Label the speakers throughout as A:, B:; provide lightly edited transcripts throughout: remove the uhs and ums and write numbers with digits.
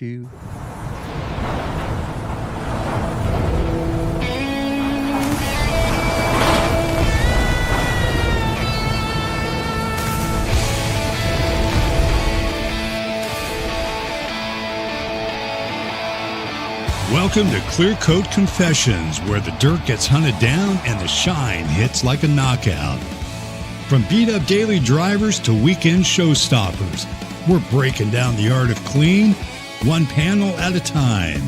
A: 2.
B: Welcome to Clear Coat Confessions, where the dirt gets hunted down and the shine hits like a knockout. From beat-up daily drivers to weekend showstoppers, we're breaking down the art of clean, one panel at a time.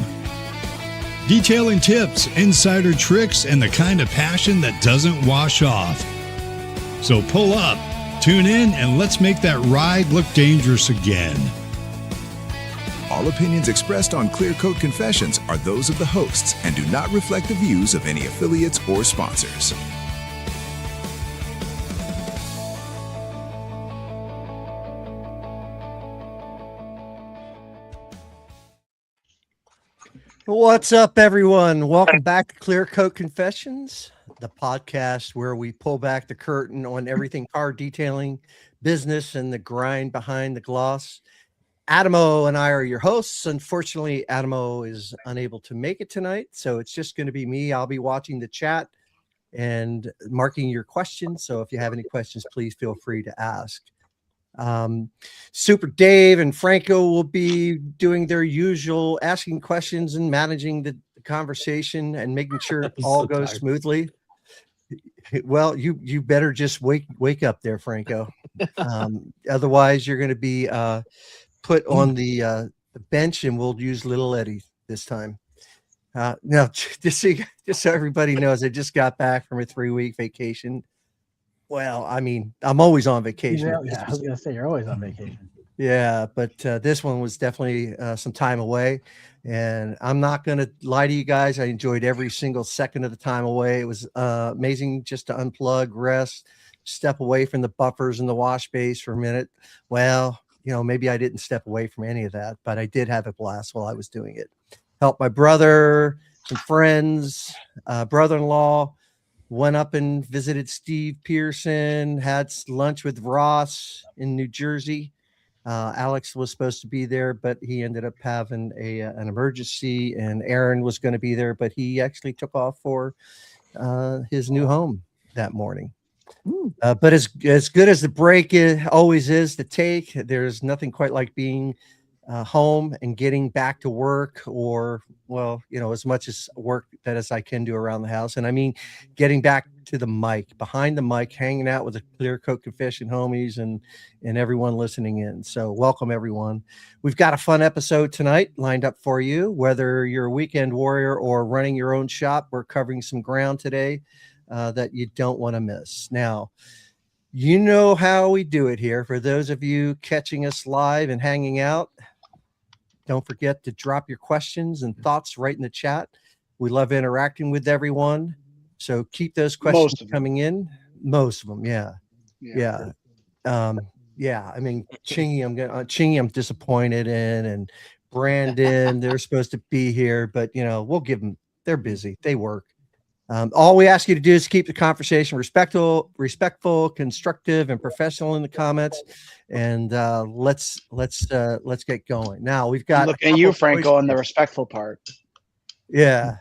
B: Detailing tips, insider tricks, and the kind of passion that doesn't wash off. So pull up, tune in, and let's make that ride look dangerous again.
C: All opinions expressed on Clear Coat Confessions are those of the hosts and do not reflect the views of any affiliates or sponsors.
A: What's up, everyone? Welcome back to Clear Coat Confessions, the podcast where we pull back the curtain on everything car detailing, business, and the grind behind the gloss. Adamo and I are your hosts. Unfortunately, Adamo is unable to make it tonight, so it's just going to be me. I'll be watching the chat and marking your questions. So if you have any questions, please feel free to ask. Super Dave and Franco will be doing their usual asking questions and managing the conversation and making sure it all goes smoothly. Well, you better just wake up there, Franco. Otherwise, you're going to be put on the bench, and we'll use little Eddie this time. No, just so everybody knows, I just got back from a 3-week vacation. Well, I mean, I'm always on vacation.
D: Yeah, I was gonna say you're always on vacation.
A: Yeah, but this one was definitely some time away, and I'm not gonna lie to you guys. I enjoyed every single second of the time away. It was amazing just to unplug, rest, step away from the buffers and the wash bays for a minute. Well, maybe I didn't step away from any of that, but I did have a blast while I was doing it. Helped my brother, some friends, brother-in-law, went up and visited Steve Pearson, had lunch with Ross in New Jersey. Alex was supposed to be there, but he ended up having an emergency, and Aaron was going to be there, but he actually took off for his new home that morning. But as good as the break always is to take, there's nothing quite like being home and getting back to work, or as much as work that as I can do around the house. And I mean, getting back to the mic, behind the mic, hanging out with the Clear Coat Confession homies and everyone listening in. So welcome, everyone. We've got a fun episode tonight lined up for you. Whether you're a weekend warrior or running your own shop, we're covering some ground today that you don't want to miss. Now, you know how we do it here. For those of you catching us live and hanging out, don't forget to drop your questions and thoughts right in the chat. We love interacting with everyone, so keep those questions coming in. Most of them, yeah. I mean, Chingy, I'm disappointed in, and Brandon, they're supposed to be here, but we'll give them. They're busy. They work. All we ask you to do is keep the conversation respectful, constructive, and professional in the comments. And let's get going. Now we've got.
E: Look at you, Franco, on the respectful part.
A: Yeah.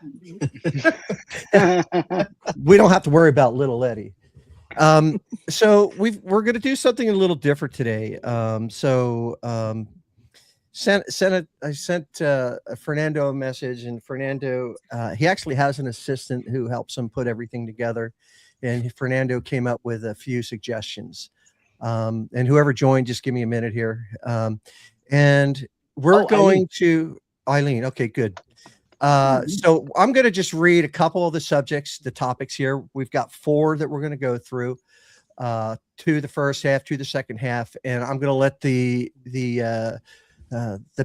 A: We don't have to worry about little Eddie. So we're going to do something a little different today. I sent Fernando a message, and Fernando, he actually has an assistant who helps him put everything together. And Fernando came up with a few suggestions. And whoever joined, just give me a minute here. And we're going to Eileen. Okay, good. So I'm going to just read a couple of the topics here. We've got 4 that we're going to go through, 2 the first half, 2 the second half. And I'm going to let the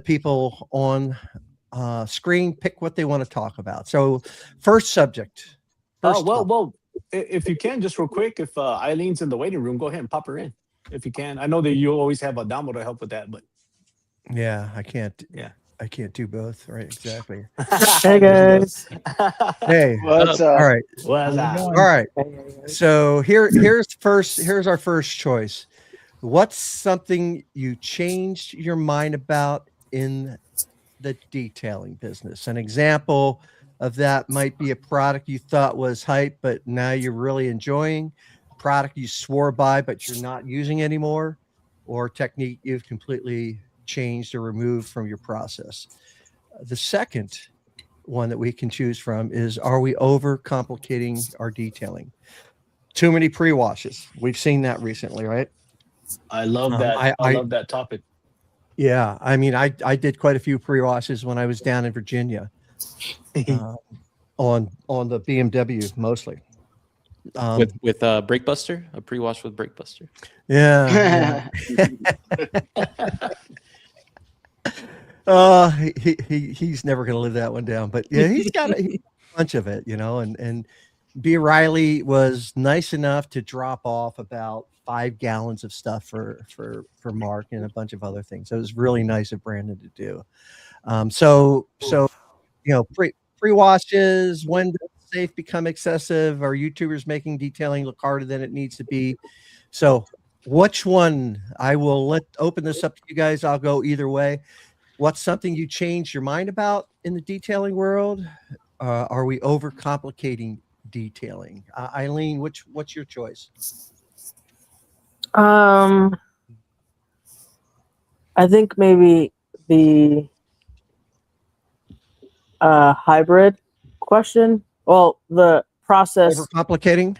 A: people on screen pick what they want to talk about. So first subject.
D: Well, if you can, just real quick, if Eileen's in the waiting room, go ahead and pop her in if you can. I know that you always have Adamo to help with that, but
A: yeah, I can't.
D: Yeah,
A: I can't do both. Right. Exactly.
D: Hey guys.
A: Hey.
E: What's up?
A: All right.
D: What's up?
A: All right. So here's our first choice. What's something you changed your mind about in the detailing business. An example of that might be a product you thought was hype, but now you're really enjoying. Product you swore by, but you're not using anymore, or technique you've completely changed or removed from your process. The second one that we can choose from is, are we overcomplicating our detailing? Too many pre-washes. We've seen that recently, right?
D: I love that. I love that topic.
A: Yeah, I mean, I did quite a few pre-washes when I was down in Virginia, on the BMW mostly.
F: With Brake Buster, a pre-wash with Brake Buster.
A: Yeah. He's never going to live that one down, but yeah, he's got a bunch of it, and B. Riley was nice enough to drop off about 5 gallons of stuff for Mark and a bunch of other things. So it was really nice of Brandon to do. So pre-washes, when does safe become excessive? Are YouTubers making detailing look harder than it needs to be? So which one? I will open this up to you guys. I'll go either way. What's something you changed your mind about in the detailing world? Are we overcomplicating detailing? Eileen, what's your choice?
G: I think maybe the hybrid question. Well, the process.
A: Overcomplicating.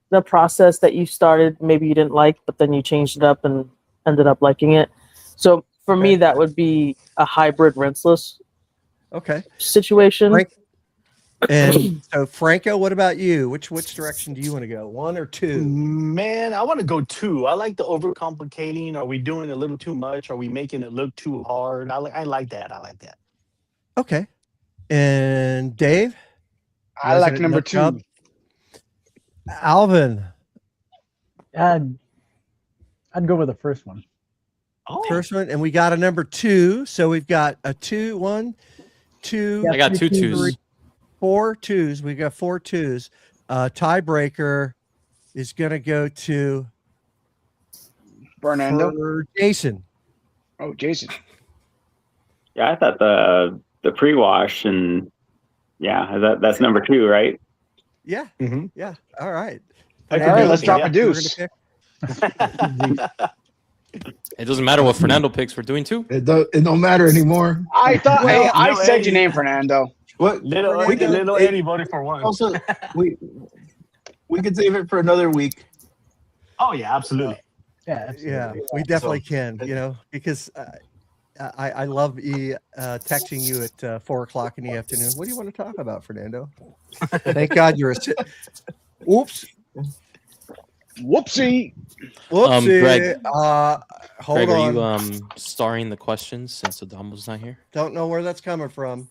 G: The process that you started, maybe you didn't like, but then you changed it up and ended up liking it. So for me, that would be a hybrid rinseless situation.
A: And so, Franco, what about you? Which direction do you want to go? 1 or 2?
D: Man, I want to go 2. I like the overcomplicating. Are we doing a little too much? Are we making it look too hard? I like that.
A: Okay. And Dave?
E: I like number 2.
A: Alvin?
H: I'd go with the first one.
D: Oh.
A: First one, and we got a number 2. So we've got a 2, 1, 2.
F: I got 2 twos.
A: 3, 4 twos. We got 4 twos. Tiebreaker is going to go to
E: Fernando.
A: Jason.
E: Oh, Jason.
I: Yeah, I thought the pre-wash, and that's number 2, right?
A: Yeah.
D: Mm-hmm.
A: Yeah. All right.
E: All right, let's drop a deuce.
F: It doesn't matter what Fernando picks. We're doing 2.
J: It don't matter anymore.
E: I thought I said your name, Fernando.
J: What?
D: Little Eddie voted for 1.
J: Also, we could save it for another week.
D: Oh yeah, absolutely.
A: Yeah, we definitely can. Because I love texting you at 4:00 in the afternoon. What do you want to talk about, Fernando? Thank God you're Oops.
E: Whoopsie.
F: Greg,
A: hold
F: on.
A: Are
F: you starring the questions since Adam's not here?
A: Don't know where that's coming from.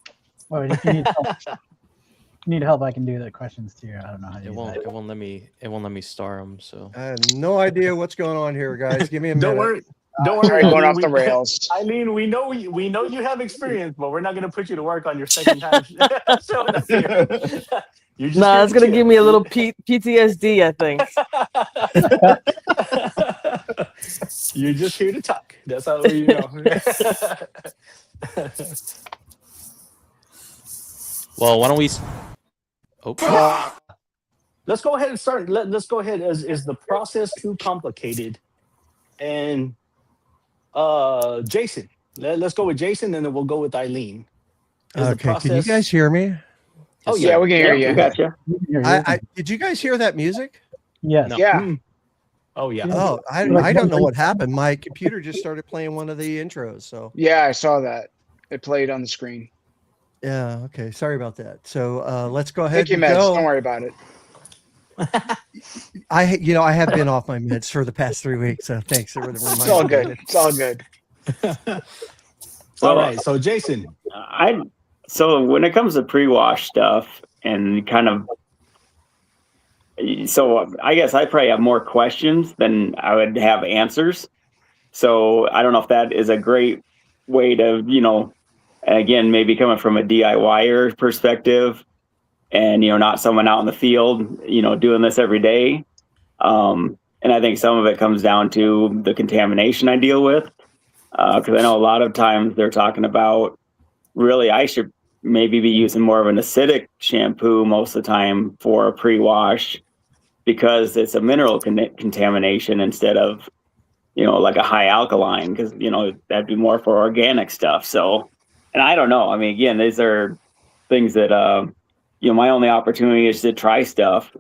H: Oh, if you need help, I can do the questions too. I don't know how to do that.
F: It won't let me star them. So
A: I have no idea what's going on here, guys. Give me a minute.
D: Don't worry.
E: Going off the rails.
D: Eileen, we know you have experience, but we're not going to put you to work on your second time showing up here.
G: It's going to give me a little PTSD, I think.
D: You're just here to talk. That's how you know.
F: Well, why don't we?
D: Let's go ahead and start. Let's go ahead. Is the process too complicated? And Jason, let's go with Jason, and then we'll go with Eileen.
A: Okay, can you guys hear me?
E: Oh yeah, we can hear you.
I: Gotcha.
A: Did you guys hear that music?
H: Yes.
F: No.
E: Yeah.
D: Oh yeah.
A: Oh, I don't know what happened. My computer just started playing one of the intros. So
E: Yeah, I saw that. It played on the screen.
A: yeah, okay. Sorry about that. So let's go ahead
E: Take your
A: and
E: meds.
A: go.
E: Don't worry about it.
A: I have been off my meds for the past 3 weeks. So thanks for the reminder.
E: It's all good. It's all good.
D: All right. So Jason,
I: So when it comes to pre-wash stuff and so I guess I probably have more questions than I would have answers. So I don't know if that is a great way to, again, maybe coming from a DIYer perspective and, not someone out in the field, doing this every day. And I think some of it comes down to the contamination I deal with. Because I know a lot of times they're talking about really I should maybe be using more of an acidic shampoo most of the time for a pre-wash because it's a mineral contamination instead of, like a high alkaline, because, that'd be more for organic stuff. So, and I don't know. I mean, again, these are things that, my only opportunity is to try stuff.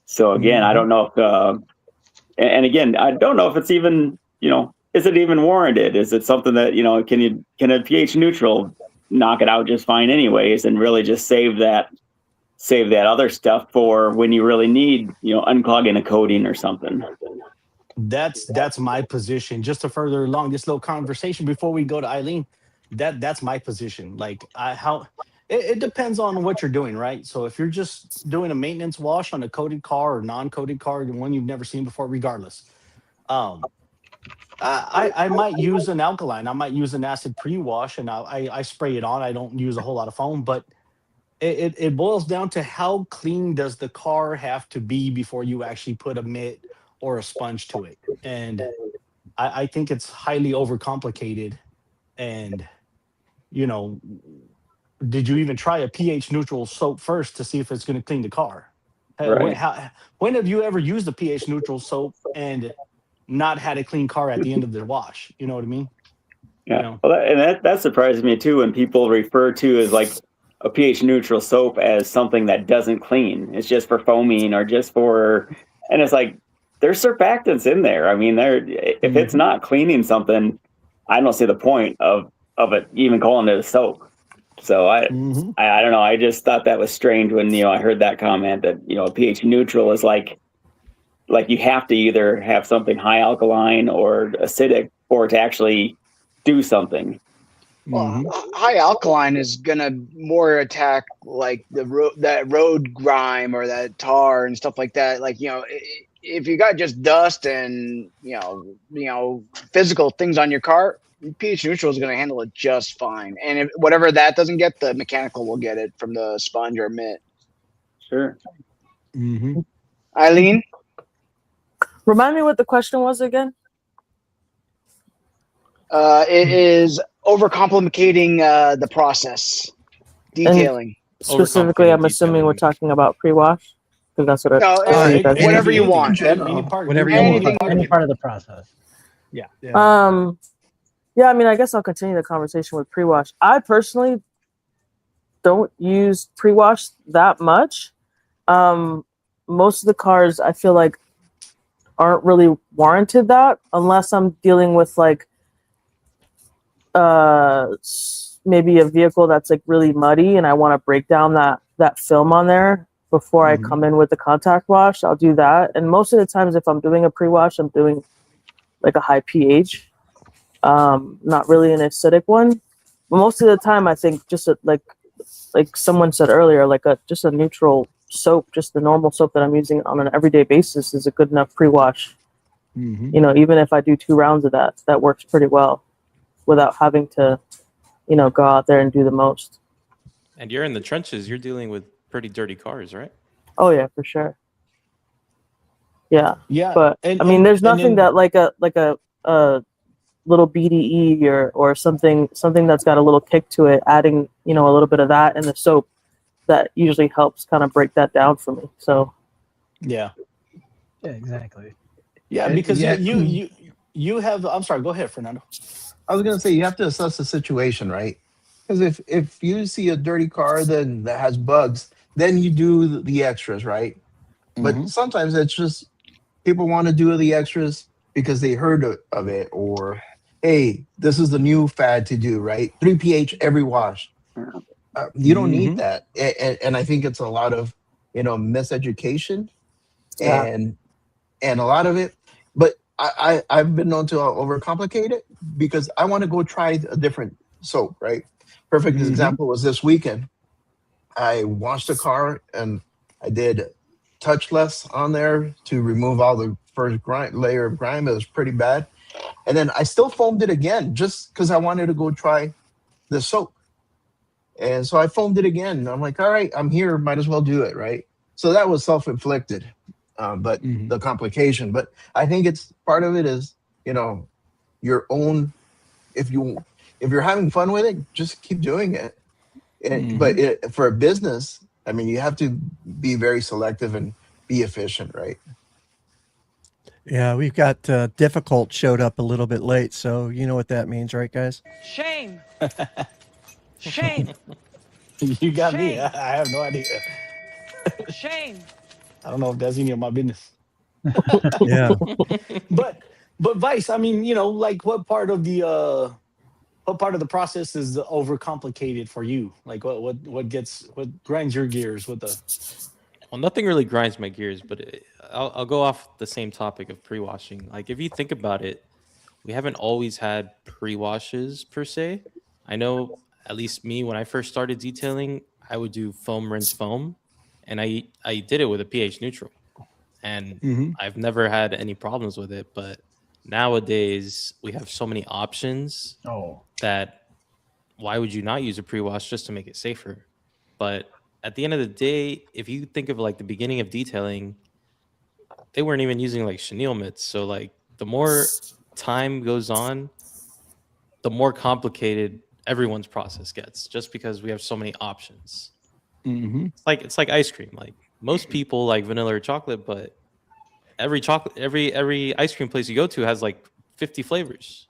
I: So again, I don't know if, and again, I don't know if it's even, is it even warranted? Is it something that, can a pH neutral knock it out just fine anyways, and really just save that other stuff for when you really need, unclogging a coating or something.
D: That's my position. Just to further along this little conversation before we go to Eileen, that's my position. Like it depends on what you're doing, right? So if you're just doing a maintenance wash on a coated car or non-coated car, the one you've never seen before, regardless, I might use an alkaline. I might use an acid pre-wash, and I spray it on. I don't use a whole lot of foam, but it boils down to how clean does the car have to be before you actually put a mitt or a sponge to it. And I think it's highly overcomplicated. And, did you even try a pH neutral soap first to see if it's going to clean the car?
I: Right.
D: When have you ever used a pH neutral soap and not had a clean car at the end of the wash? You know what I mean?
I: Yeah. Well, that surprises me too when people refer to as like a pH neutral soap as something that doesn't clean. It's just for foaming or just for, and it's like, there's surfactants in there. I mean, if it's not cleaning something, I don't see the point of it even calling it a soap. So I don't know. I just thought that was strange when, I heard that comment that, pH neutral is like you have to either have something high alkaline or acidic for it to actually do something.
E: Well, high alkaline is gonna more attack like that road grime or that tar and stuff like that. Like, if you got just dust and physical things on your car, pH neutral is going to handle it just fine. And if whatever that doesn't get, the mechanical will get it from the sponge or mitt.
I: Sure.
E: Eileen,
G: Remind me what the question was again.
E: it is overcomplicating the process, detailing.
G: And specifically, I'm assuming we're talking about pre-wash. That's what
E: whatever you want.
A: Whatever you want.
H: Any part of the process.
D: Yeah.
G: I mean, I guess I'll continue the conversation with pre-wash. I personally don't use pre-wash that much. Most of the cars I feel like aren't really warranted that unless I'm dealing with like maybe a vehicle that's like really muddy and I want to break down that film on there before I come in with the contact wash. I'll do that. And most of the times if I'm doing a pre-wash, I'm doing like a high pH, not really an acidic one. But most of the time I think just like someone said earlier, like just a neutral soap, just the normal soap that I'm using on an everyday basis is a good enough pre-wash. Even if I do 2 rounds of that works pretty well without having to, go out there and do the most.
F: And you're in the trenches, you're dealing with pretty dirty cars, right?
G: Oh yeah, for sure. Yeah. But
D: and,
G: I mean, there's nothing
D: then,
G: that like a little BDE or something that's got a little kick to it, adding, a little bit of that in the soap that usually helps kind of break that down for me. So
D: yeah,
H: exactly.
D: Yeah, because you have, I'm sorry, go ahead, Fernando.
J: I was gonna say you have to assess the situation, right? Because if you see a dirty car that has bugs, then you do the extras, right? But sometimes it's just people want to do the extras because they heard of it, or hey, this is the new fad to do, right? 3 pH every wash. You don't need that, and I think it's a lot of miseducation and a lot of it. But I've been known to overcomplicate it because I want to go try a different soap, right? Perfect example was this weekend. I washed the car and I did touchless on there to remove all the first layer of grime. It was pretty bad. And then I still foamed it again just because I wanted to go try the soap. And so I foamed it again. I'm like, all right, I'm here. Might as well do it, right? So that was self-inflicted, but the complication. But I think it's part of it is, your own if you're having fun with it, just keep doing it. But for a business, I mean, you have to be very selective and be efficient, right?
A: Yeah, we've got difficult showed up a little bit late, so you know what that means, right, guys?
K: Shame. Shame.
D: You got me.
K: Shame.
D: I have no idea.
K: Shame.
D: I don't know if that's any of my business.
A: Yeah.
D: But Vice, I mean, like what part of the process is overcomplicated for you? Like what grinds your gears with the
F: Well, nothing really grinds my gears, but I'll go off the same topic of pre-washing. Like, if you think about it, we haven't always had pre-washes per se. I know, at least me, when I first started detailing, I would do foam, rinse, foam, and I did it with a pH neutral, and I've never had any problems with it. But nowadays, we have so many options that why would you not use a pre-wash just to make it safer? But at the end of the day, if you think of like the beginning of detailing, they weren't even using like chenille mitts. So like the more time goes on, the more complicated everyone's process gets, just because we have so many options. It's like ice cream. Like most people like vanilla or chocolate, but every ice cream place you go to has like 50 flavors.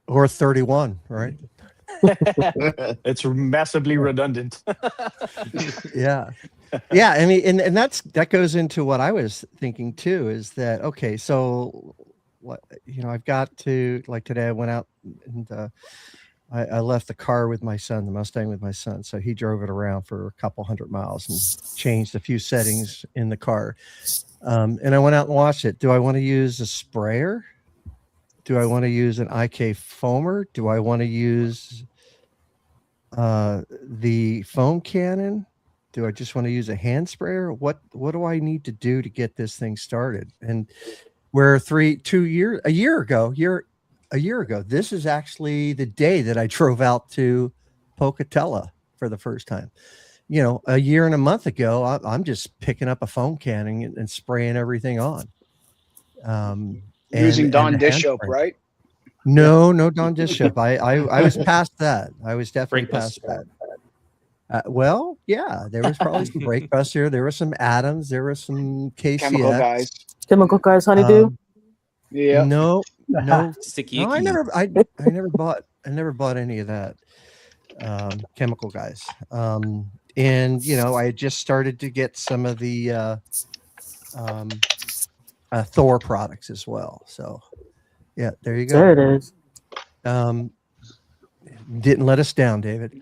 A: Or 31, right?
D: It's massively redundant.
A: Yeah. I mean, and that goes into what I was thinking too, is that, okay, so what, I've got to, like today I went out and I left the car with my son, the Mustang with my son. So he drove it around for a couple 100 miles and changed a few settings in the car. And I went out and washed it. Do I want to use a sprayer? Do I want to use an IK foamer? Do I want to use the foam cannon? Do I just want to use a hand sprayer? What do I need to do to get this thing started? And where a year ago, this is actually the day that I drove out to Pocatello for the first time. A year and a month ago, I'm just picking up a foam cannon and spraying everything on.
E: Using Dawn dish soap, right?
A: No Dawn dish soap. I was past that. I was definitely past that. Well, yeah, there was probably some Brake Buster. There were some Adams. There were some KCX.
G: Chemical guys, honeydew.
E: Yeah.
A: No.
F: Sticky.
A: No, I never bought any of that. Chemical guys. And I had just started to get some of the Thor products as well. So yeah, there you go.
G: There it is.
A: Didn't let us down, David.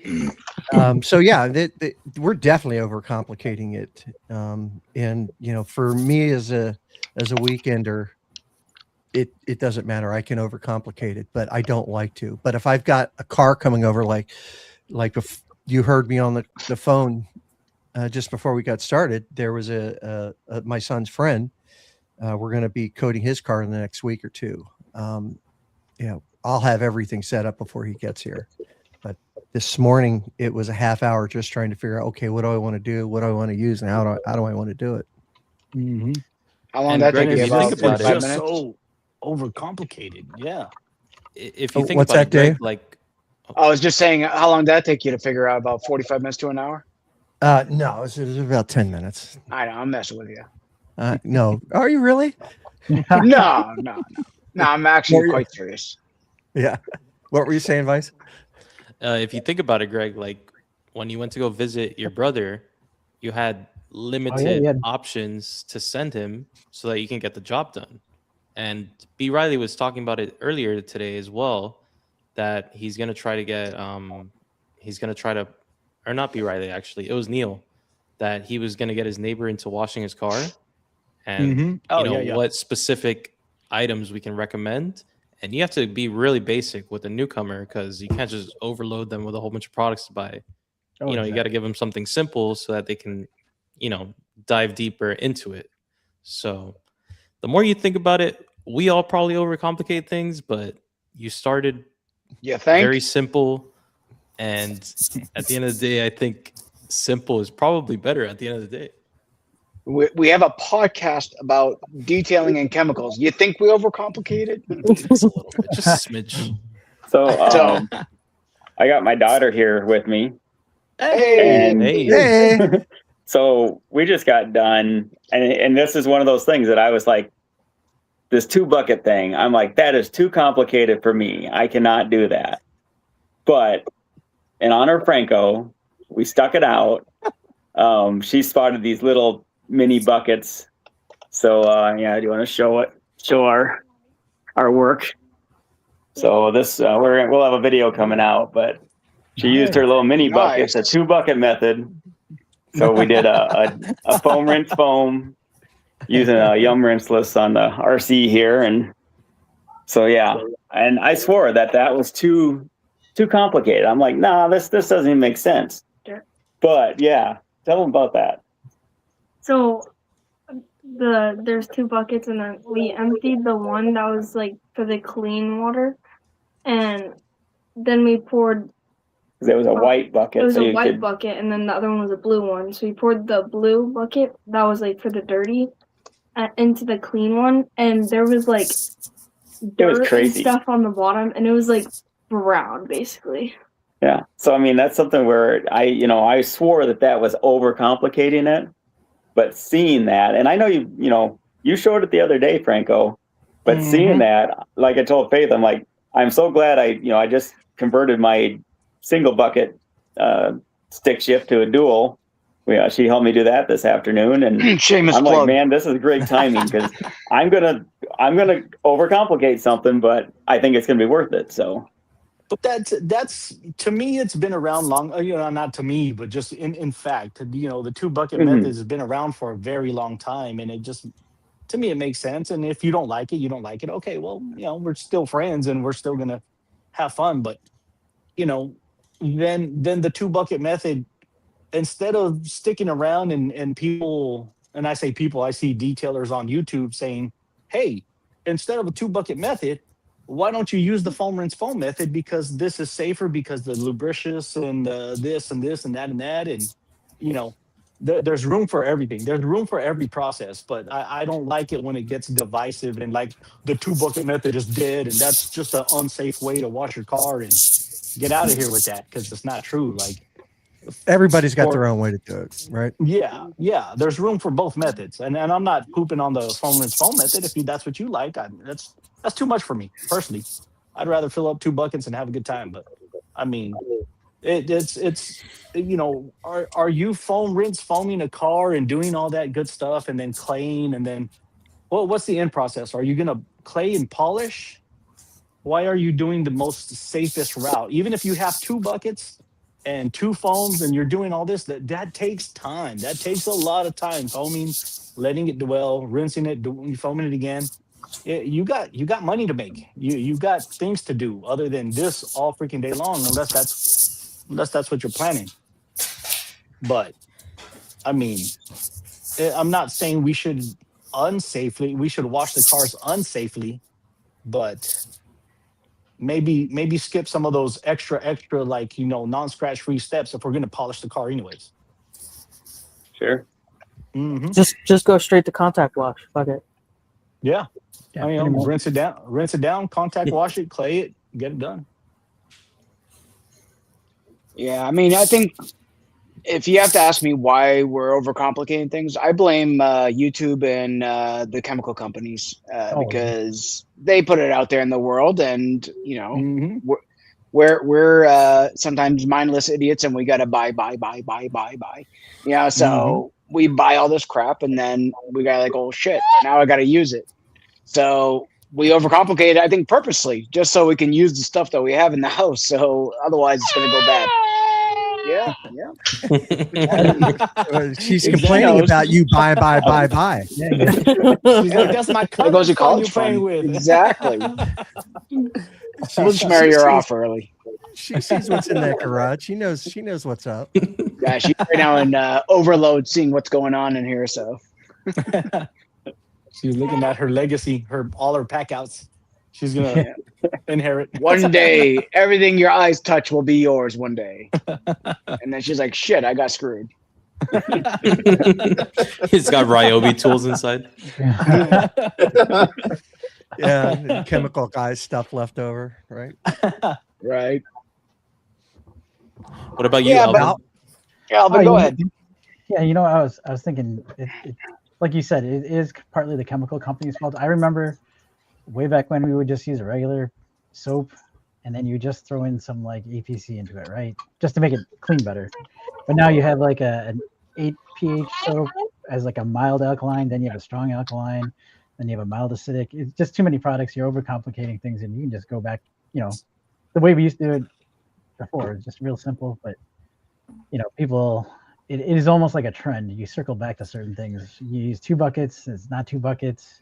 A: So yeah, we're definitely overcomplicating it. And for me as a weekender, it doesn't matter. I can overcomplicate it, but I don't like to. But if I've got a car coming over, like if you heard me on the phone just before we got started, there was my son's friend. We're going to be coating his car in the next week or two. I'll have everything set up before he gets here. But this morning it was a half hour just trying to figure out, okay, what do I want to do? What do I want to use? And how do I want to do it?
E: How long that take you? About 45 minutes?
D: So overcomplicated. Yeah.
F: If you think
A: what's
F: about
A: that,
F: it,
A: Dave?
F: Greg, like
E: I was just saying, how long did that take you to figure out? About 45 minutes to an hour?
A: No, it was about 10 minutes.
E: I know, I'm messing with you.
A: No. Are you really?
E: No, I'm actually quite serious.
A: Yeah. What were you saying, Vice?
F: If you think about it, Greg, like when you went to go visit your brother, you had limited options to send him so that you can get the job done. And B. Riley was talking about it earlier today as well, that he's going to try to get, or not B. Riley, actually, it was Neil, that he was going to get his neighbor into washing his car and what specific items we can recommend. And you have to be really basic with a newcomer because you can't just overload them with a whole bunch of products to buy. You got to give them something simple so that they can, dive deeper into it. So the more you think about it, we all probably overcomplicate things, but you started very simple. And at the end of the day, I think simple is probably better at the end of the day.
E: We have a podcast about detailing and chemicals. You think we overcomplicate it?
F: Just a little bit, just a smidge.
I: So I got my daughter here with me.
E: Hey.
I: And
A: Hey.
I: so we just got done, and this is one of those things that I was like, this 2-bucket thing, I'm like, that is too complicated for me. I cannot do that. But in honor of Franco, we stuck it out. She spotted these little mini buckets. So yeah, do you want to show our work? So this we'll have a video coming out, but she used her little mini buckets, a 2-bucket method. So we did a foam rinse foam using a Yum rinseless on the RC here, and so yeah. And I swore that was too complicated. I'm like, nah, this doesn't even make sense.
L: Sure.
I: But yeah, tell them about that.
L: So there's 2 buckets, and then we emptied the one that was like for the clean water, and then we poured.
I: It was a white bucket.
L: It was a white bucket, and then the other one was a blue one. So we poured the blue bucket that was like for the dirty into the clean one, and there was like dirt and stuff on the bottom, and it was like brown basically.
I: Yeah. So I mean, that's something where I swore that was overcomplicating it, but seeing that, and I know you showed it the other day, Franco, but seeing that, like I told Faith, I'm like, I'm so glad I just converted my single bucket stick shift to a dual. She helped me do that this afternoon, and
E: Shameless
I: I'm
E: plug.
I: like, man, this is great timing because I'm gonna overcomplicate something, but I think it's gonna be worth it. So,
D: but that's to me, it's been around long. Not to me, but just in fact, the 2-bucket methods has been around for a very long time, and it just, to me, it makes sense. And if you don't like it, you don't like it. Okay, well, we're still friends, and we're still gonna have fun. But then the 2-bucket method, instead of sticking around and people, and I say people, I see detailers on YouTube saying, hey, instead of a 2-bucket method, why don't you use the foam rinse foam method, because this is safer, because the lubricious and this and this and that, and there's room for everything. There's room for every process, but I don't like it when it gets divisive and like the 2-bucket method is dead, and that's just an unsafe way to wash your car, and get out of here with that, because it's not true. Like,
A: everybody's got their own way to do it, right?
D: Yeah. There's room for both methods, and I'm not pooping on the foam rinse foam method. If that's what you like, that's too much for me personally. I'd rather fill up 2 buckets and have a good time. But I mean, it's are you foaming a car and doing all that good stuff, and then claying, and then what's the end process? Are you gonna clay and polish? Why are you doing the most safest route? Even if you have 2 buckets and 2 foams and you're doing all this, that takes time. That takes a lot of time. Foaming, letting it dwell, rinsing it, foaming it again. You got money to make. You got things to do other than this all freaking day long, unless that's what you're planning. But I mean, I'm not saying we should wash the cars unsafely, but maybe skip some of those extra like non-scratch free steps if we're going to polish the car anyways.
I: Sure.
G: Just go straight to contact wash. Fuck it.
D: Yeah. Rinse it down, contact wash it, clay it, get it done.
E: Yeah, I mean, I think if you have to ask me why we're overcomplicating things, I blame YouTube and the chemical companies because they put it out there in the world, and we're sometimes mindless idiots, and we got to buy. So we buy all this crap, and then we got like, oh shit, now I got to use it. So we overcomplicate it, I think, purposely, just so we can use the stuff that we have in the house. So otherwise, it's going to go bad. Yeah.
A: She's complaining about you buy.
D: She's like, that's my cousin.
E: Goes to college
D: playing
E: fund.
D: with.
E: Exactly. We'll marry her off early.
A: She sees what's in that garage. She knows what's up.
E: Yeah, she's right now in overload, seeing what's going on in here. So
D: she's looking at her legacy, all her pack outs. She's gonna inherit.
E: One day, everything your eyes touch will be yours. One day, and then she's like, "Shit, I got screwed."
F: It's got Ryobi tools inside.
A: Yeah, chemical guys stuff left over, right?
E: Right.
F: What about you,
E: Yeah,
F: Alvin?
E: but Alvin, go ahead.
H: Yeah, I was thinking, it like you said, it is partly the chemical company's fault. I remember way back when we would just use a regular soap, and then you just throw in some like APC into it, right, just to make it clean better. But now you have like an 8 pH soap as like a mild alkaline, then you have a strong alkaline, then you have a mild acidic. It's just too many products. You're overcomplicating things, and you can just go back, the way we used to do it before. It's just real simple, but people, it is almost like a trend. You circle back to certain things. You use 2 buckets. It's not 2 buckets.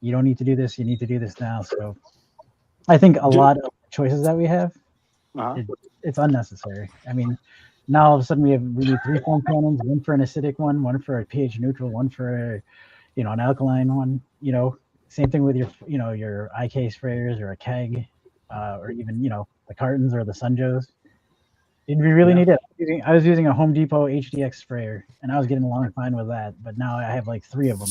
H: You don't need to do this. You need to do this now. So I think a lot of choices that we have, it's unnecessary. I mean, now all of a sudden we need 3 foam cannons, one for an acidic one for a pH neutral, one for an alkaline one. Same thing with your IK sprayers or a keg, or even the cartons or the Sunjos. Did we really need it? I was using a Home Depot HDX sprayer, and I was getting along fine with that. But now I have like 3 of them.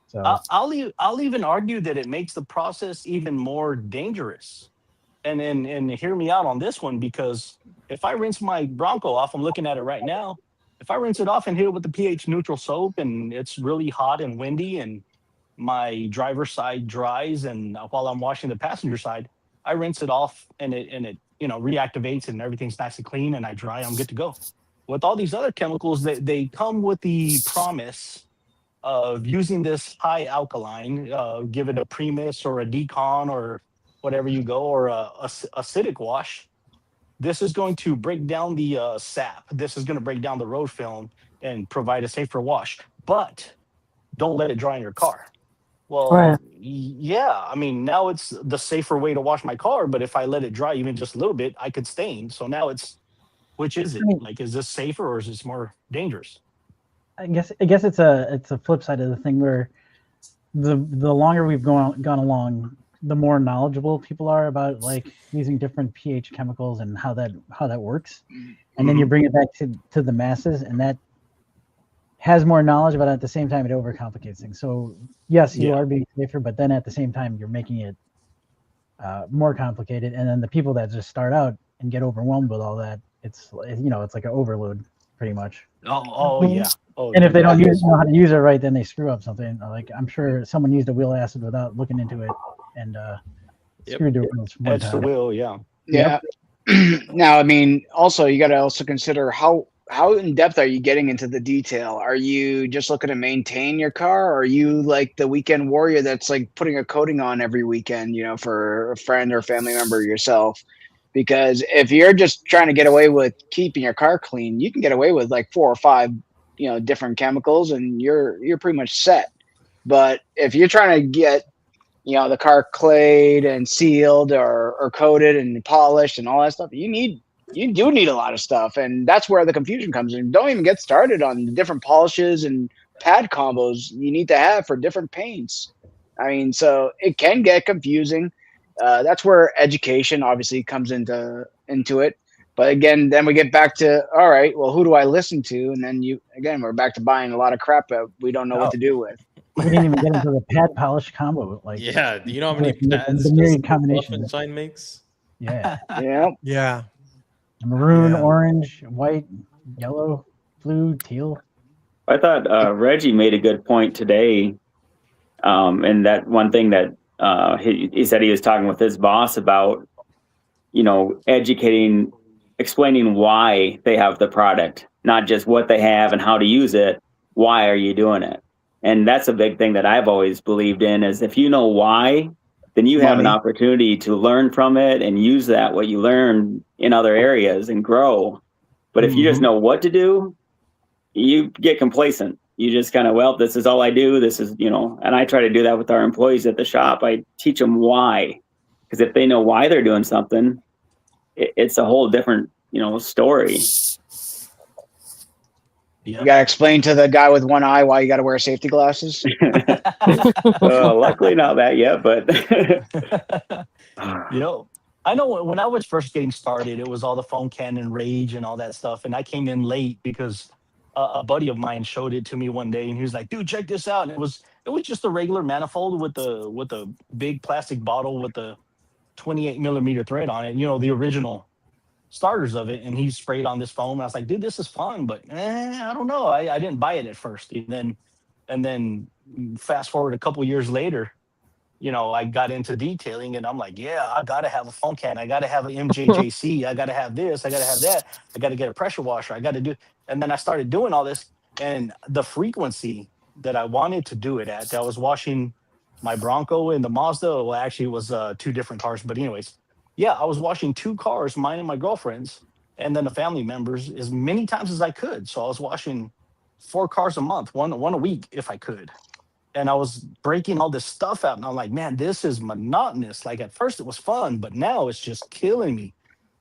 H: So
D: I'll even argue that it makes the process even more dangerous. And hear me out on this one, because if I rinse my Bronco off, I'm looking at it right now. If I rinse it off and hit it with the pH neutral soap, and it's really hot and windy, and my driver's side dries, and while I'm washing the passenger side, I rinse it off, and it reactivates, and everything's nice and clean, and I dry, I'm good to go. With all these other chemicals, they come with the promise of using this high alkaline, give it a premix or a decon or whatever you go, or a acidic wash. This is going to break down the sap. This is going to break down the road film and provide a safer wash. But don't let it dry in your car. Well, yeah, I mean, now it's the safer way to wash my car. But if I let it dry even just a little bit, I could stain. So now which is it? Like, is this safer or is this more dangerous?
H: I guess it's a flip side of the thing, where the longer we've gone along, the more knowledgeable people are about like using different pH chemicals and how that works. And then you bring it back to the masses, and that has more knowledge, but at the same time it overcomplicates things. So yes, you are being safer, but then at the same time you're making it more complicated. And then the people that just start out and get overwhelmed with all that, it's like an overload pretty much.
D: Oh yeah.
H: And if they don't know how to use it right, then they screw up something. Like, I'm sure someone used a wheel acid without looking into it, and screwed their wheels one
D: That's
H: time.
D: the wheel, yeah.
E: Yeah. Now, I mean, also you got to also consider how in depth are you getting into the detail? Are you just looking to maintain your car? Or are you like the weekend warrior that's like putting a coating on every weekend, for a friend or family member yourself? Because if you're just trying to get away with keeping your car clean, you can get away with like 4 or 5, different chemicals, and you're pretty much set. But if you're trying to get, the car clayed and sealed or coated and polished and all that stuff, you do need a lot of stuff. And that's where the confusion comes in. Don't even get started on the different polishes and pad combos you need to have for different paints. I mean, so it can get confusing. That's where education obviously comes into it. But again, then we get back to, all right, well, who do I listen to? And then we're back to buying a lot of crap that we don't know what to do with.
H: We didn't even get into the pad polish combo. Like,
F: Yeah, do you know how many pads
H: the myriad combinations
F: Shine makes?
H: Yeah.
A: Yeah.
H: Maroon, orange, white, yellow, blue, teal.
I: I thought Reggie made a good point today, and that one thing that he said he was talking with his boss about, educating, explaining why they have the product, not just what they have and how to use it. Why are you doing it? And that's a big thing that I've always believed in, is if you know why, then you have an opportunity to learn from it and use what you learn in other areas and grow. But if you just know what to do, you get complacent. You just kind of, this is all I do. This is, and I try to do that with our employees at the shop. I teach them why, because if they know why they're doing something, it's a whole different, story.
E: You got to explain to the guy with one eye why you got to wear safety glasses.
I: Luckily not that yet, but
D: I know when I was first getting started, it was all the foam cannon rage and all that stuff. And I came in late because a buddy of mine showed it to me one day, and he was like, dude, check this out. And It was just a regular manifold with the big plastic bottle with the 28 millimeter thread on it. You know, the original starters of it, and he sprayed on this foam. And I was like, dude, this is fun, but I don't know. I didn't buy it at first, and then fast forward a couple years later, you know, I got into detailing, and I'm like, yeah, I gotta have a foam can. I gotta have an MJJC. I gotta have this. I gotta have that. I gotta get a pressure washer. I gotta do. And then I started doing all this, and the frequency that I wanted to do it at, I was washing my Bronco and the Mazda. Well, actually, it was two different cars, but anyways, yeah, I was washing two cars, mine and my girlfriend's, and then the family members, as many times as I could. So I was washing 4 cars a month, one a week if I could. And I was breaking all this stuff out, and I'm like, man, this is monotonous. Like at first it was fun, but now it's just killing me.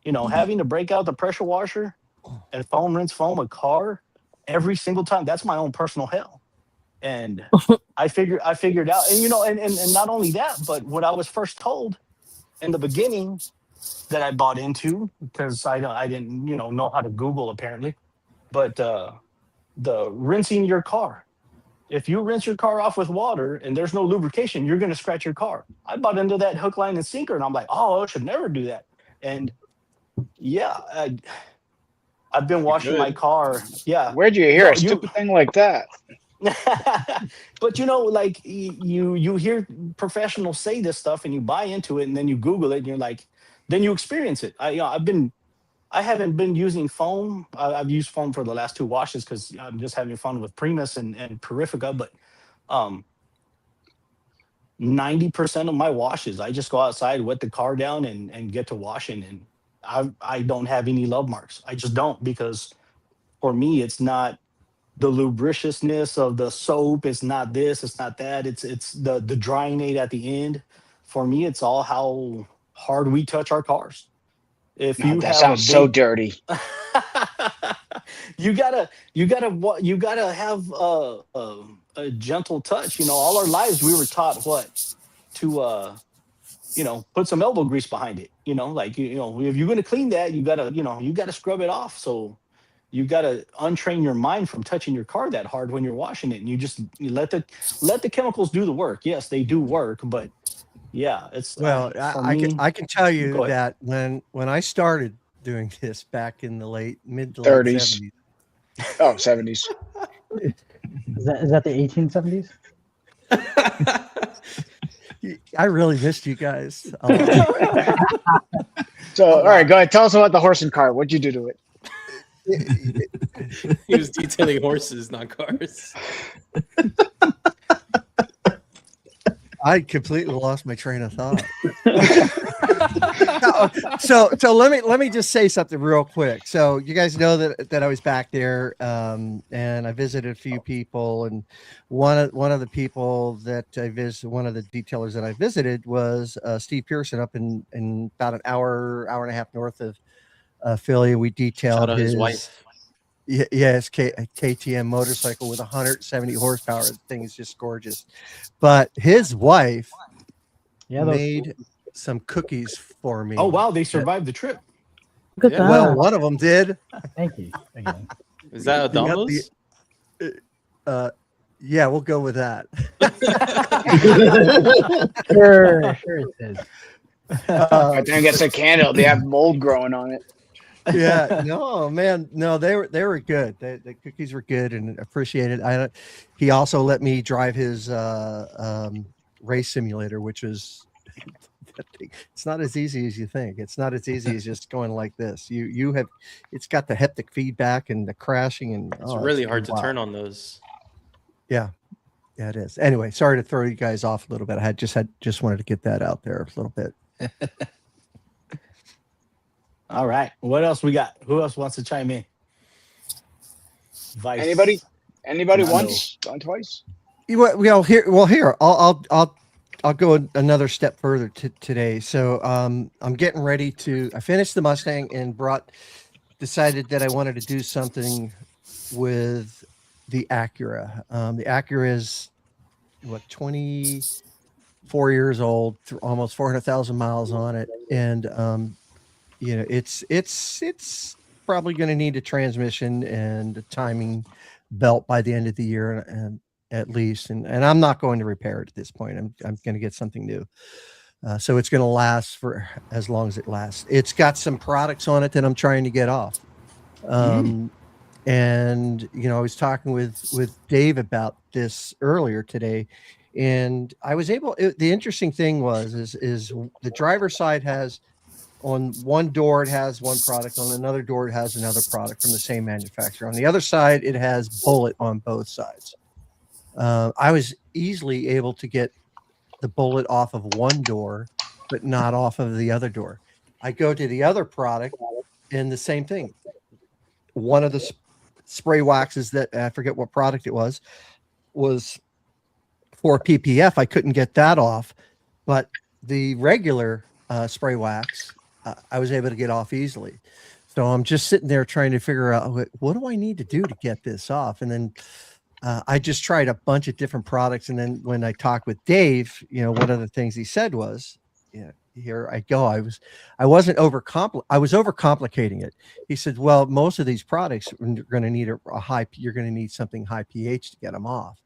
D: You know, having to break out the pressure washer and rinse foam a car every single time. That's my own personal hell. And I figured out, and you know, and not only that, but what I was first told in the beginning that I bought into, because I didn't, you know how to Google apparently, but the rinsing your car. If you rinse your car off with water and there's no lubrication, you're going to scratch your car. I bought into that hook, line, and sinker, and I'm like, oh, I should never do that. And yeah, I've been washing my car. Yeah.
E: Where'd you hear a stupid thing like that?
D: But you know, like you hear professionals say this stuff, and you buy into it, and then you Google it, and you're like, then you experience it. I haven't been using foam. I've used foam for the last 2 washes because I'm just having fun with Primus and Purifica. But 90% of my washes, I just go outside, wet the car down, and get to washing. And I don't have any love marks. I just don't, because for me, it's not the lubriciousness of the soap. It's not this. It's not that. It's the drying aid at the end. For me, it's all how hard we touch our cars. If you
E: that
D: have
E: sounds so dirty.
D: you gotta have a gentle touch. You know, all our lives we were taught what to put some elbow grease behind it. You know, like you know, if you're gonna clean that, you gotta scrub it off. So you gotta untrain your mind from touching your car that hard when you're washing it, and you let the chemicals do the work. Yes, they do work, but yeah, it's
A: I can tell you that when I started doing this back in the mid to late
E: 30s. 70s. Oh, 70s.
H: Is that the 1870s?
A: I really missed you guys.
E: So, all right, go ahead. Tell us about the horse and car. What'd you do to it?
F: He was detailing horses, not cars.
A: I completely lost my train of thought. So let me just say something real quick. So you guys know that I was back there, and I visited a few people, and one of the people that I visited, one of the detailers that I visited was Steve Pearson up in about an hour and a half north of Philly. We detailed his wife. Yes, KTM motorcycle with 170 horsepower. The thing is just gorgeous. But his wife made some cookies for me.
D: Oh, wow. They survived the trip.
G: Good job.
A: Well, one of them did.
H: Thank you. Again.
F: Is that a Domino's?
A: Yeah, we'll go with that.
H: Sure it is.
E: I think it's a candle. They have mold growing on it.
A: Yeah, no, man, no, they were good. The cookies were good and appreciated. He also let me drive his race simulator, which was it's not as easy as you think. It's not as easy as just going like this. It's got the haptic feedback and the crashing, and
F: it's really hard to turn on those.
A: Yeah, it is. Anyway, sorry to throw you guys off a little bit. I just wanted to get that out there a little bit.
D: All right. What else we got? Who else wants to chime in? Vice.
E: Anybody once? Gone twice?
A: Well, here. I'll go another step further today. So I'm getting ready to. I finished the Mustang and decided that I wanted to do something with the Acura. The Acura is 24 years old, almost 400,000 miles on it, and it's probably going to need a transmission and a timing belt by the end of the year, at least, and I'm not going to repair it at this point. I'm going to get something new. So it's going to last for as long as it lasts. It's got some products on it that I'm trying to get off. And I was talking with Dave about this earlier today, and I was able. The interesting thing is the driver's side has, on one door it has one product, on another door it has another product from the same manufacturer. On the other side it has Bullet on both sides. I was easily able to get the Bullet off of one door, but not off of the other door. I go to the other product and the same thing. One of the spray waxes that I forget what product it was for PPF. I couldn't get that off, but the regular spray wax, I was able to get off easily. So I'm just sitting there trying to figure out what do I need to do to get this off. And then I just tried a bunch of different products. And then when I talked with Dave, one of the things he said was, here I go. I was overcomplicating it. He said, well, most of these products you're going to need you're going to need something high pH to get them off.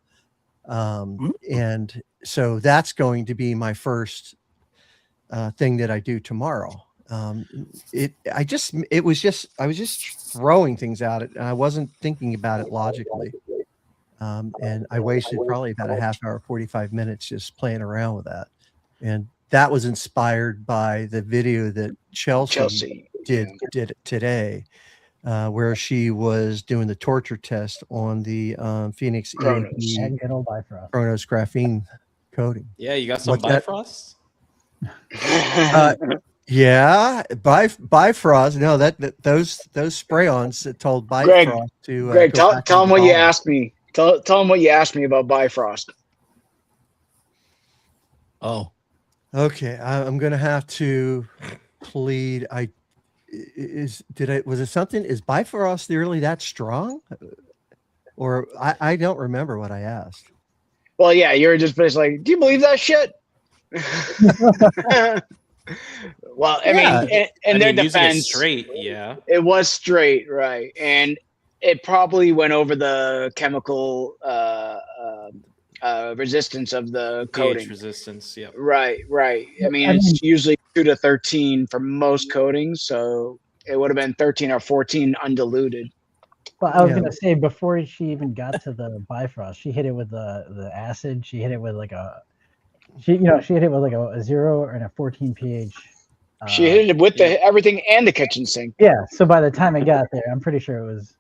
A: And so that's going to be my first thing that I do tomorrow. I was just throwing things at it, and I wasn't thinking about it logically. And I wasted probably about a half hour, 45 minutes just playing around with that. And that was inspired by the video that Chelsea did today, where she was doing the torture test on the Phoenix
H: Chronos
A: graphene coating.
F: Yeah, you got some Bifrost?
A: Yeah, Bifrost. No, those spray-ons that told Bifrost to.
E: Greg, tell him what you asked me. Tell him what you asked me about Bifrost.
A: Oh, okay. I'm gonna have to plead. Was it something? Is Bifrost really that strong? Or I don't remember what I asked.
E: Well, yeah, you were just basically like, do you believe that shit? Well, I mean, in their defense,
F: straight, yeah,
E: it was straight, right, and it probably went over the chemical resistance of the coating.
F: pH resistance, yeah.
E: Right. I mean, it's usually 2 to 13 for most coatings, so it would have been 13 or 14 undiluted.
H: Well, I was gonna say, before she even got to the Bifrost, she hit it with the acid. She hit it with like a 0 and a 14 pH.
E: She hit it with everything and the kitchen sink.
H: Yeah. So by the time it got there, I'm pretty sure it was,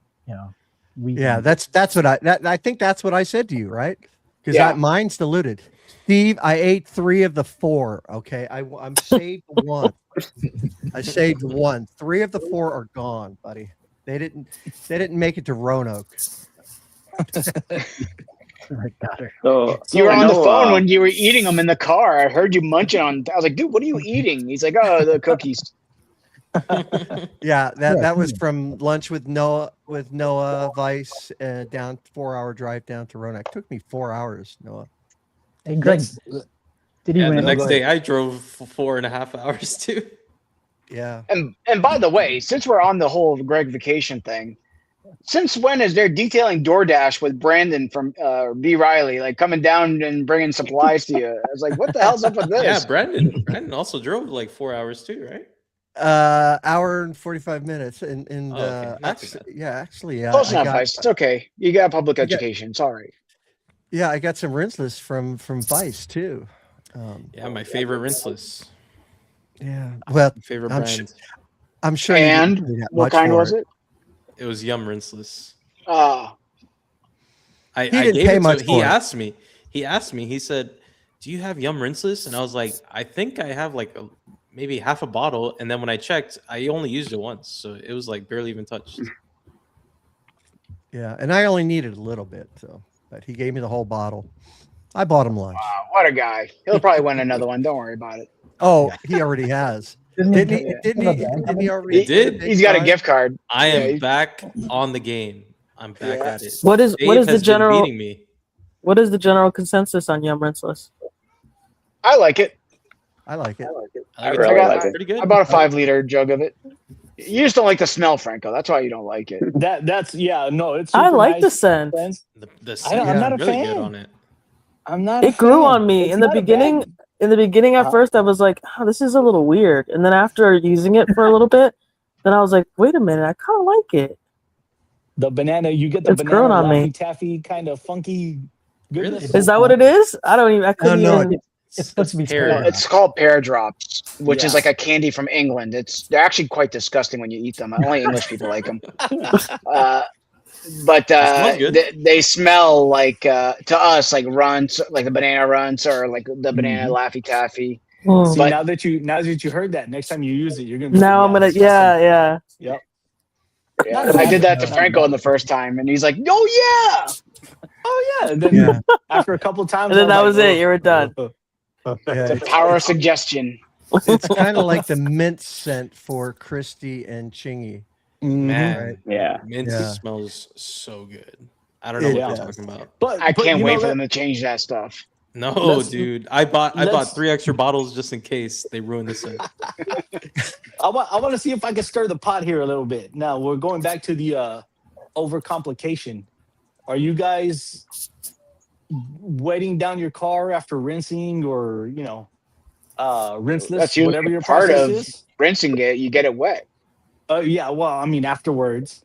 H: weak.
A: Yeah, that's what I think that's what I said to you, right? Because mine's diluted. Steve, I ate 3 of the 4. Okay, I'm saved one. I saved one. 3 of the 4 are gone, buddy. They didn't make it to Roanoke.
H: Got her.
E: So you were on the phone when you were eating them in the car. I heard you munching on. I was like, dude, what are you eating? He's like, oh, the cookies.
A: Yeah, that was from lunch with Noah Vice, down 4-hour drive down to Roanoke. It took me 4 hours, Noah.
H: Hey, Greg, did he win?
F: The next day I drove 4.5 hours too.
A: Yeah.
E: And by the way, since we're on the whole Greg vacation thing, since when is there detailing DoorDash with Brandon from B. Riley, like coming down and bringing supplies to you? I was like, what the hell's up with this?
F: Yeah, Brandon also drove like 4 hours too, right?
A: Hour and 45 minutes, and actually,
E: close enough, Vice. It's okay. You got public education. It's all right.
A: Yeah, I got some rinseless from Vice too.
F: Yeah, my favorite rinseless.
A: Yeah, well,
F: favorite brand.
A: I'm sure.
E: And what kind was it?
F: It was Yum Rinseless.
E: Oh.
A: He didn't pay much.
F: He asked me. He said, "Do you have Yum Rinseless?" And I was like, "I think I have like maybe half a bottle." And then when I checked, I only used it once, so it was like barely even touched.
A: Yeah, and I only needed a little bit, but he gave me the whole bottle. I bought him lunch.
E: Wow, what a guy! He'll probably win another one. Don't worry about it.
A: Oh, he already has. Didn't he already?
F: He did.
E: He's got a gift card.
F: I am back on the game. I'm back at it.
G: What is the general?
F: Beating me.
G: What is the general consensus on Yum Rinseless?
E: I like it.
A: I like it.
F: I got
E: pretty good. I bought a 5-liter jug of it. You just don't like the smell, Franco. That's why you don't like it.
D: That's no. It's
G: I
D: super
G: like the
D: nice.
G: scent.
F: The scent
D: I'm
F: is
D: not a
F: really
D: fan.
F: good on it.
D: I'm not.
G: It grew on me in the beginning. In the beginning, at first, I was like, "Oh, this is a little weird," and then after using it for a little bit, then I was like, "Wait a minute, I kind of like it."
D: The banana, you get the
G: It's grown
D: banana
G: on me.
D: Laffy Taffy kind of funky goodness.
G: Is that what it is? I couldn't
A: no,
G: even.
H: It's supposed to be
F: pear.
E: No, it's called pear drops, which is
D: Yeah.
E: like a candy from England. They're actually quite disgusting when you eat them. Only English people like them. But
F: smells good.
E: they smell like to us like runts, like the banana runts or like the banana Laffy Taffy.
G: Mm.
D: See,
E: But
D: now that you heard that, next time you use it, you're gonna. Be
G: Now I'm gonna.
D: disgusting.
G: Yeah.
D: Yep.
E: yeah, I did that to Franco on the first time, and he's like, "Oh yeah."
D: Oh yeah, and then after a couple times,
G: And then
D: I
G: that
D: was
G: was
D: like,
G: it. You were done.
A: Yeah,
E: The power of suggestion.
A: it's kind of like the mint scent for Christy and Chingy.
F: Man,
A: Right.
I: Yeah.
F: mint
A: Yeah.
F: smells so good. I don't know
A: It
F: what you're
A: does.
F: talking about.
D: But
E: I can't
D: you
E: wait
D: know
E: for
D: that-
E: them to change that stuff.
F: No,
D: Let's-
F: dude. I bought
D: let's-
F: 3 extra bottles just in case they ruin the scent.
D: I want to see if I can stir the pot here a little bit. Now we're going back to the overcomplication. Are you guys wetting down your car after rinsing, or rinseless?
E: That's usually
D: whatever your
E: part
D: process
E: of
D: is.
E: rinsing it. You get it wet.
D: Yeah. Well, I mean, afterwards.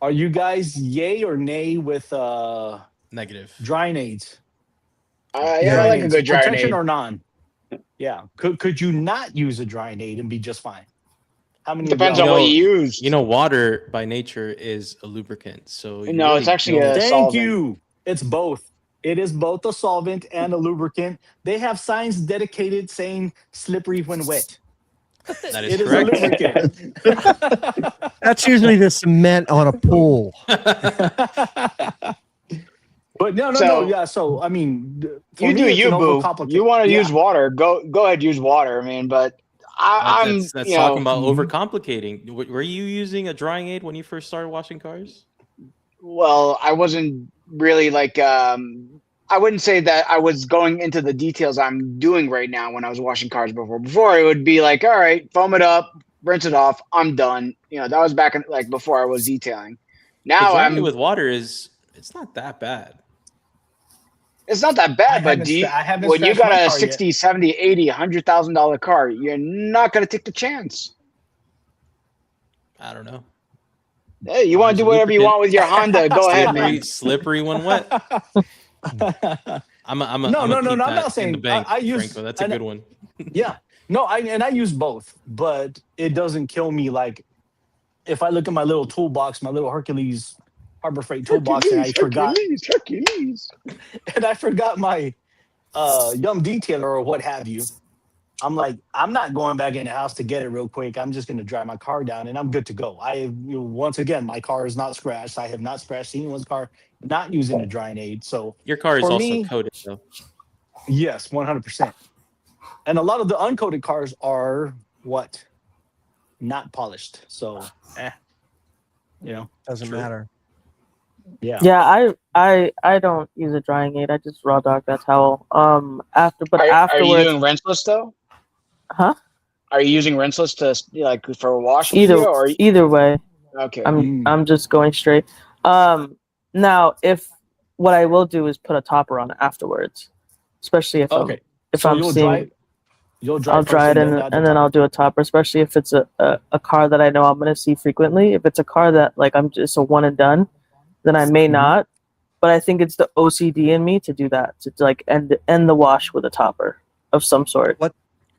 D: Are you guys yay or nay with
F: Negative.
D: drying aids?
E: Yeah, I like a good dry
D: protection
E: aid.
D: or non. Yeah. Could you not use a drying aid and be just fine? How many?
E: Depends
D: of
E: on
D: y'all-
E: what you use.
F: Water by nature is a lubricant. So you
E: No, it's actually
F: don't-
E: a
D: Thank
E: solvent.
D: you. It's both. It is both a solvent and a lubricant. They have signs dedicated saying slippery when wet.
F: That is
D: It is
F: correct.
D: a lubricant.
A: That's usually the cement on a pool.
D: But no. Yeah. So I mean, for
E: You
D: me,
E: do
D: it's
E: you,
D: an
E: boo.
D: overcomplicated-
E: You want to
D: Yeah.
E: use water? Go ahead, use water. I mean, but I'm
F: That's
E: you
F: talking
E: know,
F: about overcomplicating. Were you using a drying aid when you first started washing cars?
E: well, I wasn't really like I wouldn't say that I was going into the details I'm doing right now when I was washing cars before. Before it would be like, all right, foam it up, rinse it off, I'm done. That was back in like before I was detailing. Now
F: Drying it with water it's not that bad.
E: It's not that bad, but when you got a 60, 70, 80, $100,000 car, you're not going to take the chance.
F: I don't know.
E: Hey, you want to do whatever you want with your Honda, go ahead, man.
F: Slippery when wet. I'm
D: No,
F: keep
D: I'm
F: that
D: not
F: in
D: saying
F: the bank,
D: I use.
F: Franco. That's a good one.
D: Yeah, no, I use both, but it doesn't kill me. Like if I look at my little toolbox, my little Hercules Harbor Freight toolbox, and I forgot, and I forgot my Yum detailer or what have you. I'm like, I'm not going back in the house to get it real quick. I'm just going to dry my car down, and I'm good to go. Once again, my car is not scratched. I have not scratched anyone's car not using a drying aid. So
F: Your car is
D: for
F: also
D: me,
F: coated, though.
D: yes, 100%. And a lot of the uncoated cars are what? Not polished. So,
A: Doesn't matter.
D: Yeah.
G: Yeah, I don't use a drying aid. I just raw dog that towel. Afterwards,
E: Are you doing rinseless though?
G: Huh?
E: Are you using rinseless to like for a wash?
G: Either way.
E: Okay.
G: I'm just going straight. Now if what I will do is put a topper on it afterwards, especially if
D: Okay.
G: if
D: So
G: I'm seeing. I'll dry it and then I'll do a topper, especially if it's a car that I know I'm going to see frequently. If it's a car that like I'm just a one and done, then I may not. But I think it's the OCD in me to do that, to like end the wash with a topper of some sort.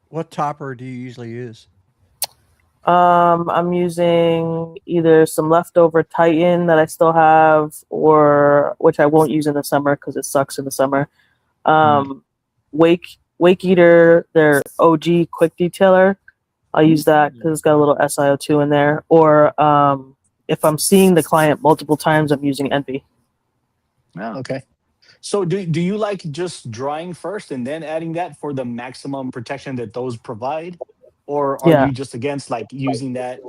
A: What topper do you usually use?
G: I'm using either some leftover Titan that I still have, or which I won't use in the summer because it sucks in the summer. Wake Eater, their OG quick detailer. I'll use that because it's got a little SiO2 in there. Or if I'm seeing the client multiple times, I'm using Envy.
D: Oh, okay. So do you like just drying first and then adding that for the maximum protection that those provide? Or are you just against like using that?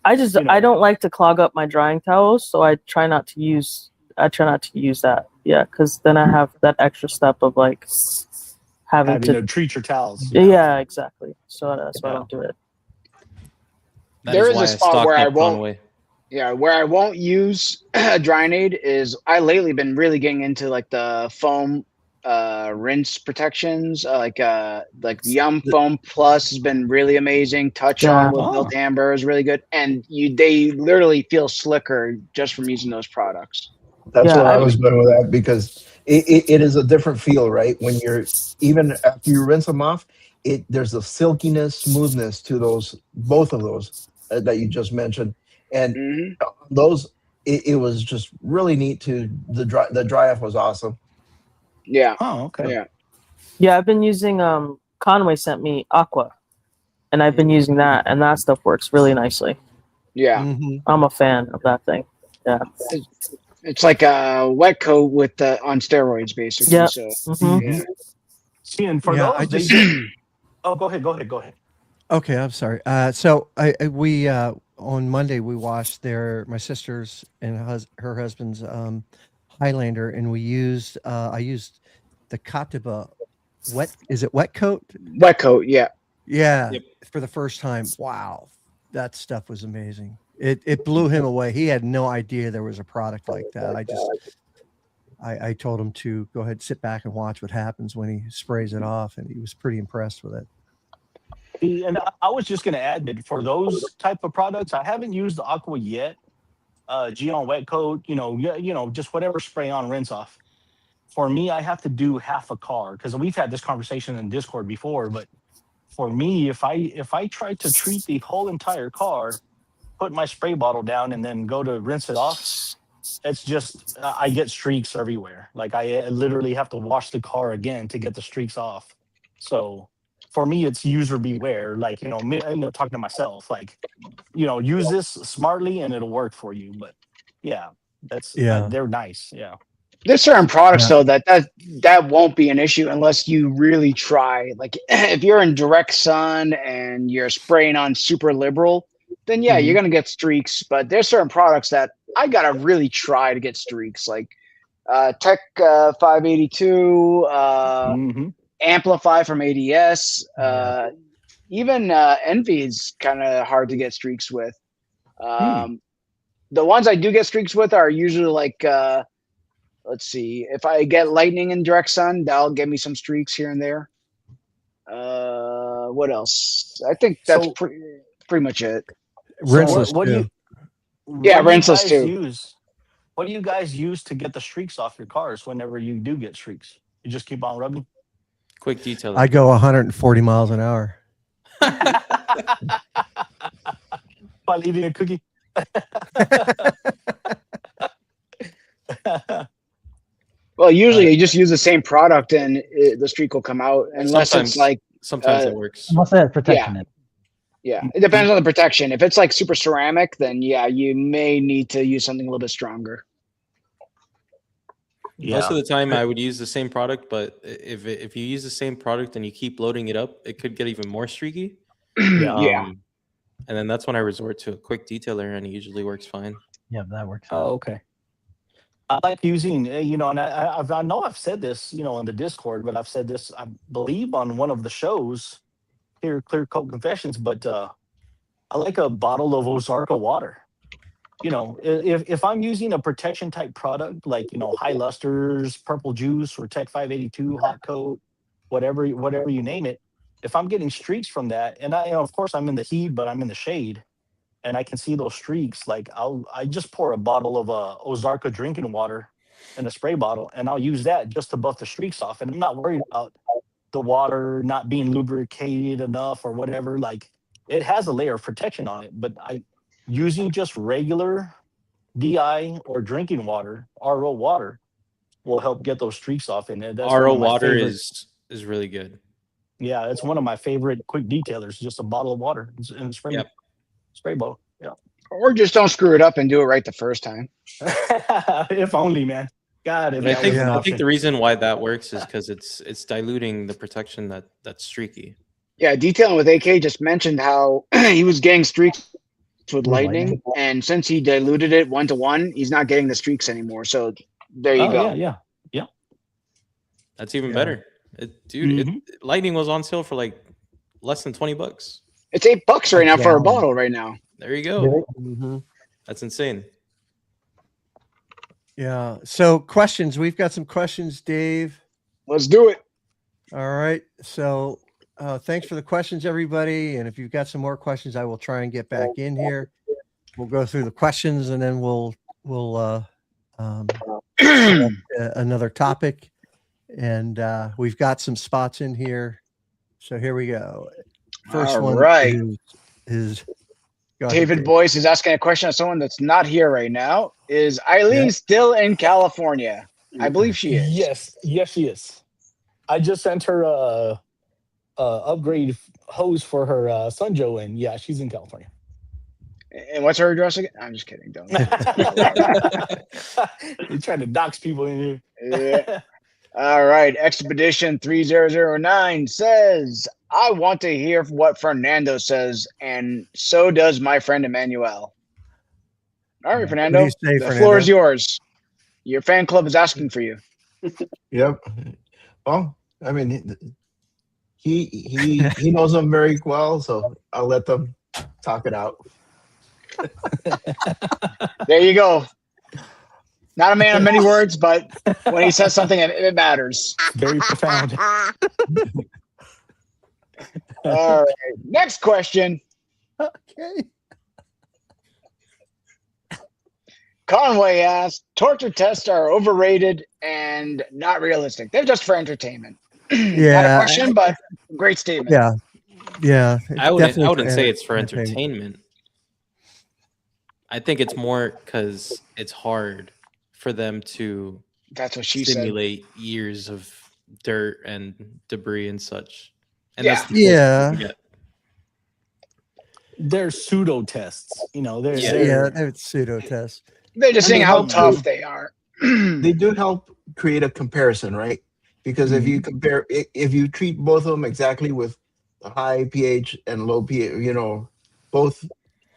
G: I don't like to clog up my drying towels, so I try not to use that. Yeah, because then I have that extra step of like having to
D: treat your towels.
G: Yeah, exactly. So that's why I don't do it.
E: There is a spot where I won't.
F: Away.
E: Yeah, where I won't use Drynaid is I lately been really getting into like the foam rinse protections. Like the Yum Foam Plus has been really amazing. Touch on with Built Amber is really good, and they literally feel slicker just from using those products.
J: That's where I was going with that, because it is a different feel, right? When you're, even after you rinse them off, there's a silkiness, smoothness to both of those that you just mentioned. And those, it was just really neat the dry off was awesome.
E: Yeah.
D: Oh, okay.
G: Yeah, I've been using Conway sent me Aqua, and I've been using that, and that stuff works really nicely.
E: Yeah.
G: I'm a fan of that thing. Yeah.
E: It's like a wet coat with on steroids, basically.
G: Yeah.
E: So
G: Yeah.
D: See, and for
A: Yeah,
D: those, oh, go ahead.
A: Okay, I'm sorry. So we on Monday we washed my sister's and her husband's Highlander, and we used I used the Katiba wet coat?
E: Wet coat, yeah.
A: Yeah, for the first time. Wow, that stuff was amazing. It blew him away. He had no idea there was a product like that. I told him to go ahead, sit back and watch what happens when he sprays it off, and he was pretty impressed with it.
D: And I was just going to add that for those type of products, I haven't used the Aqua yet. Geon wet coat, just whatever spray on, rinse off. For me, I have to do half a car, because we've had this conversation in Discord before. But for me, if I try to treat the whole entire car, put my spray bottle down, and then go to rinse it off, it's just I get streaks everywhere. Like I literally have to wash the car again to get the streaks off. So for me, it's user beware. Like, I'm talking to myself, like, use this smartly and it'll work for you. But yeah, they're nice. Yeah.
E: There's certain products though that won't be an issue unless you really try. Like if you're in direct sun and you're spraying on super liberal, then you're gonna get streaks. But there's certain products that I gotta really try to get streaks, like Tech 582, Amplify from ADS, even Envy is kind of hard to get streaks with. The ones I do get streaks with are usually like, let's see, if I get lightning in direct sun, that'll give me some streaks here and there. What else? I think that's pretty much it.
A: Rinseless
E: too. Rinseless too.
D: What do you guys use to get the streaks off your cars whenever you do get streaks? You just keep on rubbing?
F: Quick detail.
A: I go 140 miles an hour.
D: While eating a cookie.
E: Well, usually you just use the same product and the streak will come out, unless it's like
F: sometimes it works.
H: Unless it has protection in it.
E: Yeah, it depends on the protection. If it's like super ceramic, then you may need to use something a little bit stronger.
F: Most of the time, I would use the same product, but if you use the same product and you keep loading it up, it could get even more streaky. And then that's when I resort to a quick detailer, and it usually works fine.
H: Yeah, that works.
D: Oh, okay. I like using, and I know I've said this, in the Discord, but I've said this, I believe, on one of the shows here, Clear Coat Confessions. But I like a bottle of Ozarka water. If I'm using a protection type product like, High Lusters, Purple Juice, or Tech 582, Hot Coat, whatever you name it, if I'm getting streaks from that, and of course I'm in the heat, but I'm in the shade, and I can see those streaks, like I just pour a bottle of Ozarka drinking water in a spray bottle, and I'll use that just to buff the streaks off. And I'm not worried about the water not being lubricated enough or whatever. Like, it has a layer of protection on it, but using just regular DI or drinking water, RO water, will help get those streaks off. And that's
F: RO water is really good.
D: Yeah, it's one of my favorite quick detailers. Just a bottle of water in a spray bottle. Yeah.
E: Or just don't screw it up and do it right the first time.
D: If only, man. God,
F: I think the reason why that works is because it's diluting the protection that's streaky.
E: Yeah, detailing with AK just mentioned how he was getting streaks with lightning, and since he diluted it 1-to-1, he's not getting the streaks anymore. So there you go.
D: Yeah.
F: That's even better. Lightning was on sale for like less than $20.
E: It's $8 right now for a bottle right now.
F: There you go.
A: Mhm.
F: That's insane.
A: Yeah. So questions. We've got some questions, Dave.
E: Let's do it.
A: All right. So thanks for the questions, everybody. And if you've got some more questions, I will try and get back in here. We'll go through the questions and then we'll select, another topic. And we've got some spots in here. So here we go. First
E: All
A: one
E: right.
A: is go ahead,
E: David
A: Dave.
E: Boyce is asking a question of someone that's not here right now. Is Eileen still in California? I believe she is.
D: Yes, she is. I just sent her a upgrade hose for her Sunjo, and yeah, she's in California.
E: And what's her address again? I'm just kidding. Don't.
D: You're trying to dox people in here.
E: Yeah. All right. Expedition 3009 says, I want to hear what Fernando says, and so does my friend Emmanuel. All right, Fernando.
A: What do you say,
E: The floor
A: Fernando?
E: is yours. Your fan club is asking for you.
J: Yep. Well, I mean, he knows them very well, so I'll let them talk it out.
E: There you go. Not a man of many words, but when he says something, it matters.
D: Very profound.
E: All right. Next question.
A: Okay.
E: Conway asks, torture tests are overrated and not realistic. They're just for entertainment. Not a
A: Yeah.
E: question, but great statement.
A: Yeah. Yeah.
F: I wouldn't
A: definitely
F: say it's for entertainment. I think it's more because it's hard for them to
E: That's what she
F: simulate years of dirt and debris and such. And
E: Yeah.
F: that's the closest
A: Yeah.
F: we can get.
D: They're pseudo tests. You know, they're
A: Yeah. They're pseudo tests.
E: They're just
J: And
E: saying
J: they
E: how
J: help
E: tough
J: you.
E: they are.
J: They do help create a comparison, right? Because if you compare, if you treat both of them exactly with a high pH and low pH, you know, both,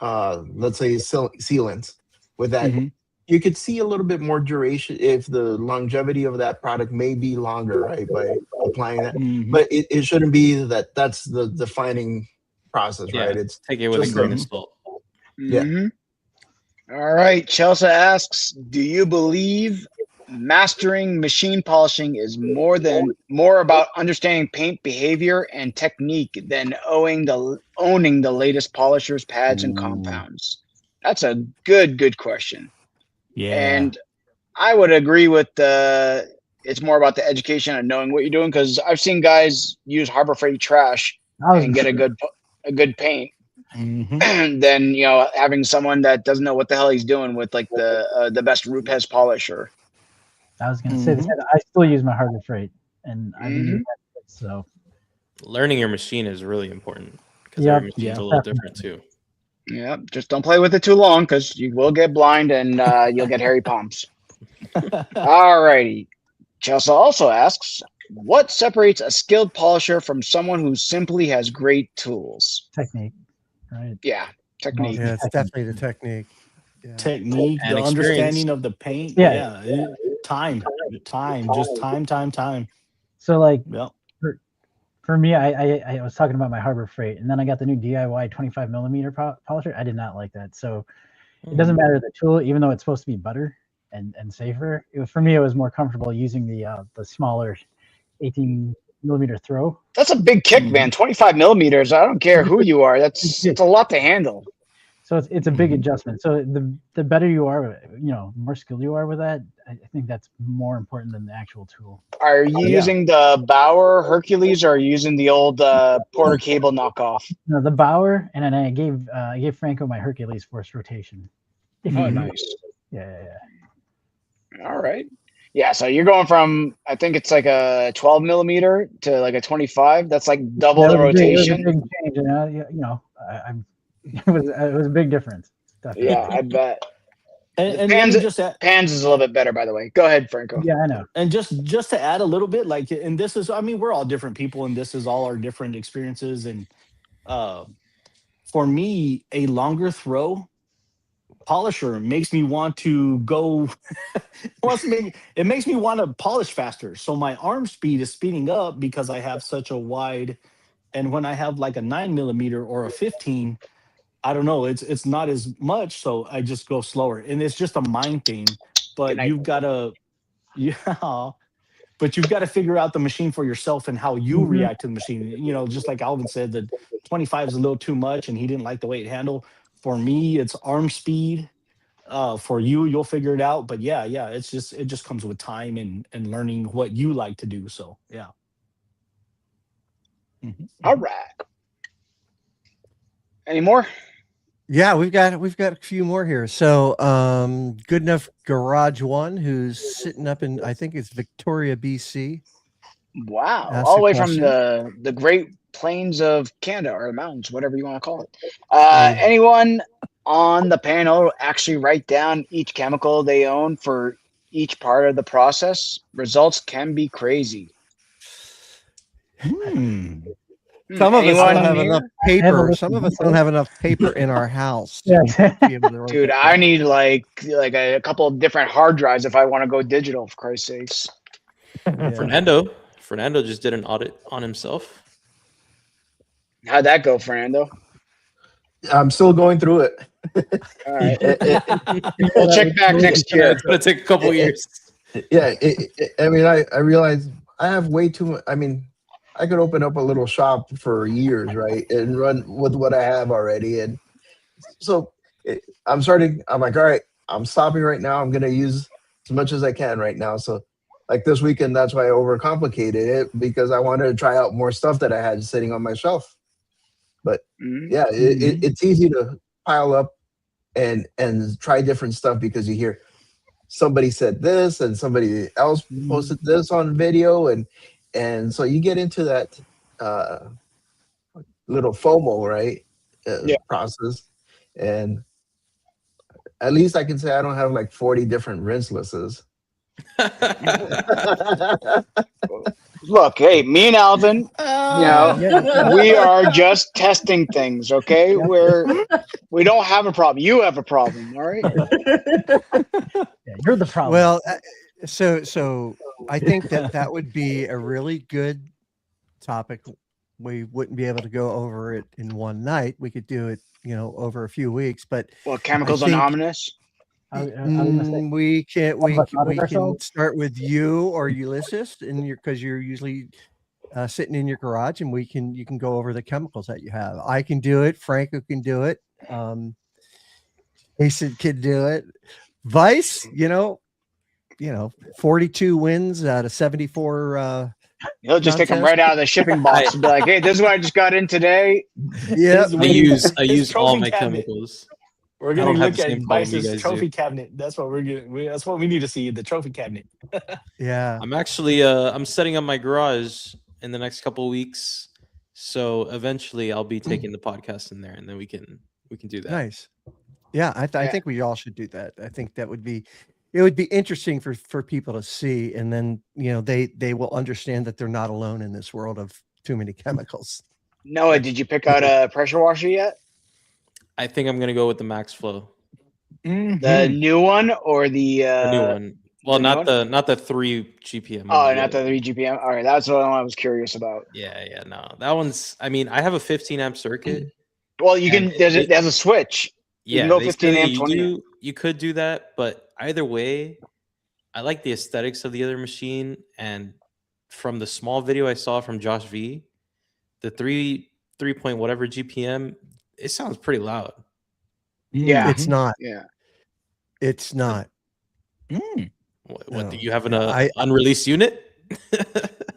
J: let's say sealants with that, you could see a little bit more duration if the longevity of that product may be longer, right? By applying that, but it shouldn't be that that's the defining process, right? It's
F: take it with a
J: just
F: grain of salt.
J: Yeah.
E: All right. Chelsea asks, do you believe mastering machine polishing is more about understanding paint behavior and technique than owning the latest polishers, pads, and compounds? That's a good question.
D: Yeah.
E: And I would agree with it's more about the education and knowing what you're doing, because I've seen guys use Harbor Freight trash and get a good paint. Than having someone that doesn't know what the hell he's doing with like the best Rupes polisher.
H: I was going to say this. I still use my Harbor Freight, and I've been using that, so
F: Learning your machine is really important because every machine's a little different too.
E: Yeah, just don't play with it too long because you will get blind and you'll get hairy palms. All righty. Chelsea also asks, what separates a skilled polisher from someone who simply has great tools?
H: Technique, right?
E: Yeah, technique.
A: Yeah, it's definitely the technique. Yeah.
D: Technique,
F: And
D: the
F: experience.
D: understanding of the paint. Time, just time.
H: So like,
D: Yep.
H: for me, I was talking about my Harbor Freight, and then I got the new DIY 25 millimeter polisher. I did not like that. So it doesn't matter the tool, even though it's supposed to be better and safer. For me, it was more comfortable using the smaller 18 millimeter throw.
E: That's a big kick, man. 25 millimeters. I don't care who you are. It's a lot to handle.
H: So it's a big adjustment. So the better you are, more skilled you are with that, I think that's more important than the actual tool.
E: Are you using the Bauer Hercules, or are you using the old Porter Cable knockoff?
H: No, the Bauer, and then I gave Franco my Hercules forced rotation.
E: Oh, nice.
H: Yeah.
E: All right. Yeah, so you're going from, I think it's like a 12 millimeter to like a 25. That's like double the rotation.
H: It was a big change, and it was a big difference. Definitely.
E: Yeah, I bet.
D: And
E: Pans is a little bit better, by the way. Go ahead, Franco.
H: Yeah, I know.
D: And just to add a little bit, like, and this is, I mean, we're all different people, and this is all our different experiences. And for me, a longer throw polisher makes me want to go. It makes me want to polish faster. So my arm speed is speeding up because I have such a wide. And when I have like a 9 millimeter or a 15, I don't know. It's not as much, so I just go slower, and it's just a mind thing. But you've got to, yeah. But you've got to figure out the machine for yourself and how you
H: Mhm.
D: react to the machine. You know, just like Alvin said, that 25 is a little too much, and he didn't like the way it handled. For me, it's arm speed. For you, you'll figure it out. But yeah, it just comes with time and learning what you like to do. So yeah.
E: All right. Any more?
A: Yeah, we've got a few more here. So, Good Enough Garage One, who's sitting up in, I think it's Victoria, BC.
E: Wow,
A: Ask
E: all
A: a
E: the way from
A: question.
E: the Great Plains of Canada, or the mountains, whatever you want to call it.
A: Hey.
E: Anyone on the panel actually write down each chemical they own for each part of the process? Results can be crazy.
A: Some of us don't
E: Anyone
A: have enough
E: here?
A: paper. Some of us don't have enough paper in our house
H: Yeah.
A: to be able to write
E: Dude,
A: that
E: I
A: down.
E: need like a couple of different hard drives if I want to go digital, for Christ's sakes.
F: Fernando just did an audit on himself.
E: How'd that go, Fernando?
J: I'm still going through it.
E: All right. We'll check back next year.
F: It's gonna take a couple years.
J: Yeah, I mean, I realize I have way too much. I mean, I could open up a little shop for years, right, and run with what I have already. And so I'm starting. I'm like, all right, I'm stopping right now. I'm gonna use as much as I can right now. So, like this weekend, that's why I overcomplicated it, because I wanted to try out more stuff that I had sitting on my shelf. But yeah, it's easy to pile up and try different stuff because you hear somebody said this and somebody else posted this on video, and so you get into that little FOMO, right? Process. And at least I can say I don't have like 40 different rinselesses.
E: Look, hey, me and Alvin, we are just testing things, okay? We don't have a problem. You have a problem, all right?
H: You're the problem.
A: Well, so I think that would be a really good topic. We wouldn't be able to go over it in one night. We could do it, over a few weeks. But
E: Chemicals Anonymous.
A: We can start with you or Ulysses, and because you're usually sitting in your garage, and you can go over the chemicals that you have. I can do it. Franco can do it. Jason can do it. Vice, 42 wins out of 74.
E: He'll just take them right out of the shipping box and be like, "Hey, this is what I just got in today."
A: Yeah,
F: I use all my chemicals.
D: We're gonna look at Vice's trophy cabinet. That's what we're getting. That's what we need to see, the trophy cabinet.
A: Yeah.
F: I'm actually I'm setting up my garage in the next couple of weeks. So eventually I'll be taking the podcast in there, and then we can do that.
A: Nice. Yeah, I think we all should do that. I think it would be interesting for people to see, and then they will understand that they're not alone in this world of too many chemicals.
E: Noah, did you pick out a pressure washer yet?
F: I think I'm gonna go with the Max Flow.
E: The new one or the
F: new one? Well, not the 3 GPM.
E: Oh, not the 3 GPM. All right, that's what I was curious about.
F: Yeah, no, that one's. I mean, I have a 15 amp circuit.
E: Well, you can. There's a switch. You can go 15 amp, 20 amp.
F: You could do that, but either way, I like the aesthetics of the other machine. And from the small video I saw from Josh V, the 3 point whatever GPM, it sounds pretty loud.
E: Yeah,
A: it's not.
E: Yeah,
A: it's not.
F: What do you have an unreleased unit?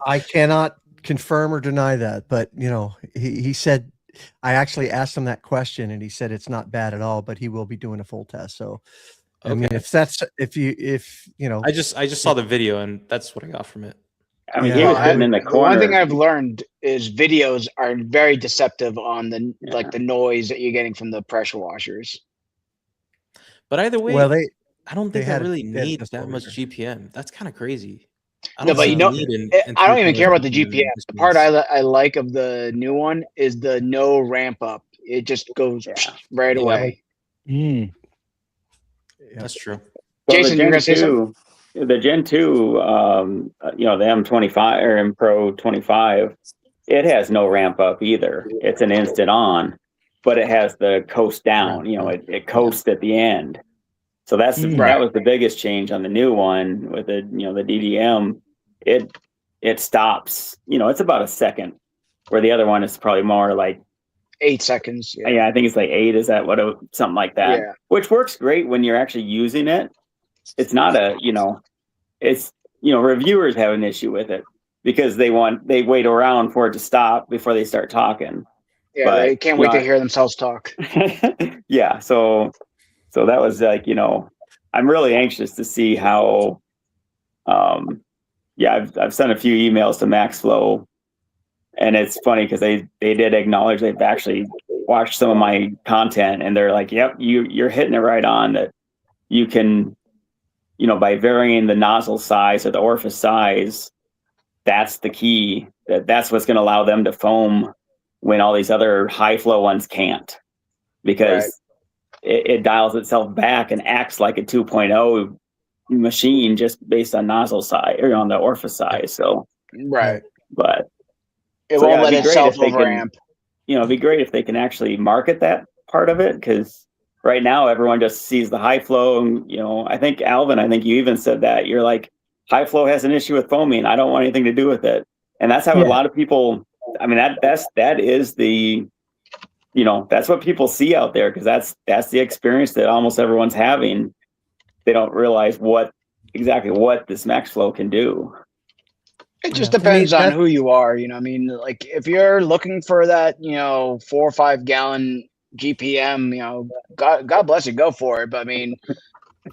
A: I cannot confirm or deny that, but he said, I actually asked him that question, and he said it's not bad at all, but he will be doing a full test. So, okay. I mean, if
F: I just saw the video, and that's what I got from it.
I: I mean, he was sitting in the corner.
E: One thing I've learned is videos are very deceptive on the noise that you're getting from the pressure washers.
F: But either way, I don't think I really need that much GPM. That's kind of crazy.
E: I don't even care about the GPM. The part I like of the new one is the no ramp up. It just goes right away.
F: That's true.
E: Jason, you're gonna say something?
I: The Gen 2, the M25 or M Pro 25, it has no ramp up either. It's an instant on. but it has the coast down. You know, it coasts at the end. So that was the biggest change on the new one with the the DDM. It stops. You know, it's about a second, where the other one is probably more like
E: 8 seconds.
I: Yeah, I think it's like 8. Is that something like that?
E: Yeah.
I: Which works great when you're actually using it. It's not it's reviewers have an issue with it because they wait around for it to stop before they start talking.
E: Yeah,
I: but,
E: they can't wait to hear themselves talk.
I: Yeah, so that was like, I'm really anxious to see how I've sent a few emails to MaxFlow, and it's funny because they did acknowledge they've actually watched some of my content, and they're like, yep, you're hitting it right on, that you can, by varying the nozzle size or the orifice size, that's the key. That's what's going to allow them to foam when all these other high flow ones can't, because it dials itself back and acts like a 2.0 machine just based on nozzle size or on the orifice size. So but
E: it won't let itself overamp.
I: It'd be great if they can actually market that part of it, because right now everyone just sees the high flow, and I think Alvin, you even said that you're like, high flow has an issue with foaming, I don't want anything to do with it. And that's how a lot of people, I mean, that is the, that's what people see out there, because that's the experience that almost everyone's having. They don't realize exactly what this MaxFlow can do.
E: It just depends on who you are. Like if you're looking for that, 4 or 5 gallon GPM, God bless you, go for it. But I mean,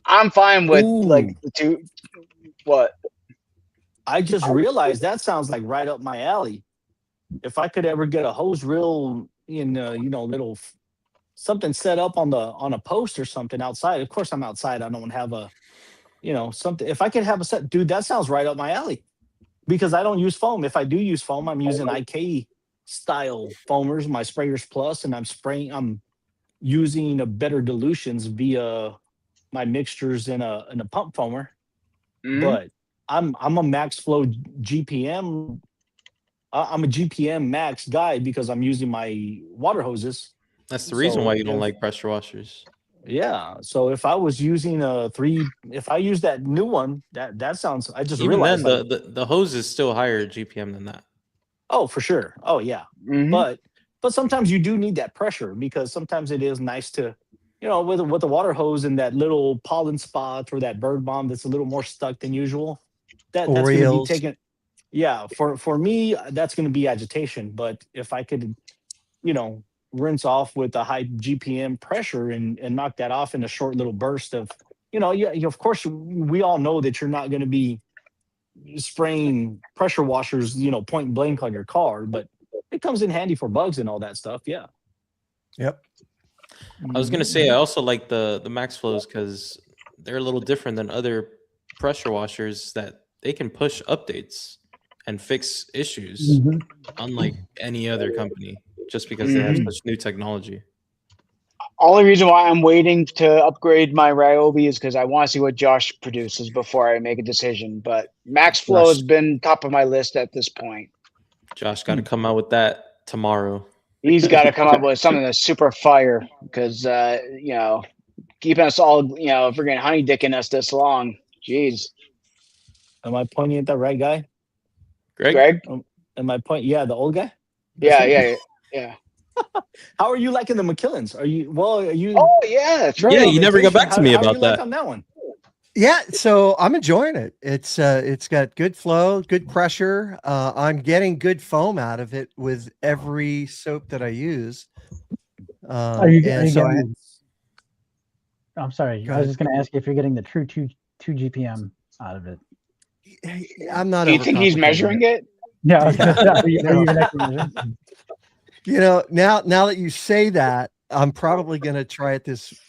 E: I'm fine with like the two. What?
D: I just realized that sounds like right up my alley. If I could ever get a hose reel in, little something set up on a post or something outside. Of course, I'm outside. I don't have a, something. If I could have a set, dude, that sounds right up my alley. Because I don't use foam. If I do use foam, I'm using IK style foamers, my Sprayers Plus, and I'm using a better dilutions via my mixtures in a pump foamer. But I'm a MaxFlow GPM. I'm a GPM max guy because I'm using my water hoses.
F: That's the reason why you don't like pressure washers.
D: Yeah. So if I was using if I use that new one, that sounds. I just
F: even
D: realized
F: then the hose is still higher GPM than that.
D: Oh, for sure. Oh yeah. But sometimes you do need that pressure, because sometimes it is nice to, with the water hose and that little pollen spot or that bird bomb that's a little more stuck than usual. That's going to be taken. Yeah. For me, that's going to be agitation. But if I could, rinse off with a high GPM pressure and knock that off in a short little burst of, of course, we all know that you're not going to be spraying pressure washers, point blank on your car, but it comes in handy for bugs and all that stuff. Yeah.
A: Yep.
F: I was going to say, I also like the MaxFlows because they're a little different than other pressure washers, that they can push updates and fix issues, unlike any other company, just because they have such new technology.
E: Only reason why I'm waiting to upgrade my Ryobi is because I want to see what Josh produces before I make a decision. But MaxFlow has been top of my list at this point.
F: Josh got to come out with that tomorrow.
E: He's got to come up with something that's super fire, because keeping us all freaking honey dicking us this long. Jeez.
D: Am I pointing at the right guy?
E: Greg?
D: Am I pointing? Yeah, the old guy.
E: Yeah.
D: How are you liking the McKillens? Are you?
E: Oh yeah, that's right.
F: Yeah, you never got back to me about that.
D: On that one?
A: Yeah, so I'm enjoying it. It's got good flow, good pressure. I'm getting good foam out of it with every soap that I use.
H: I'm sorry. I was just going to ask you if you're getting the true 2 GPM out of it.
A: I'm not.
E: Do you think he's measuring it?
H: Yeah. I was gonna say, are you actually measuring?
A: Now that you say that, I'm probably going to try it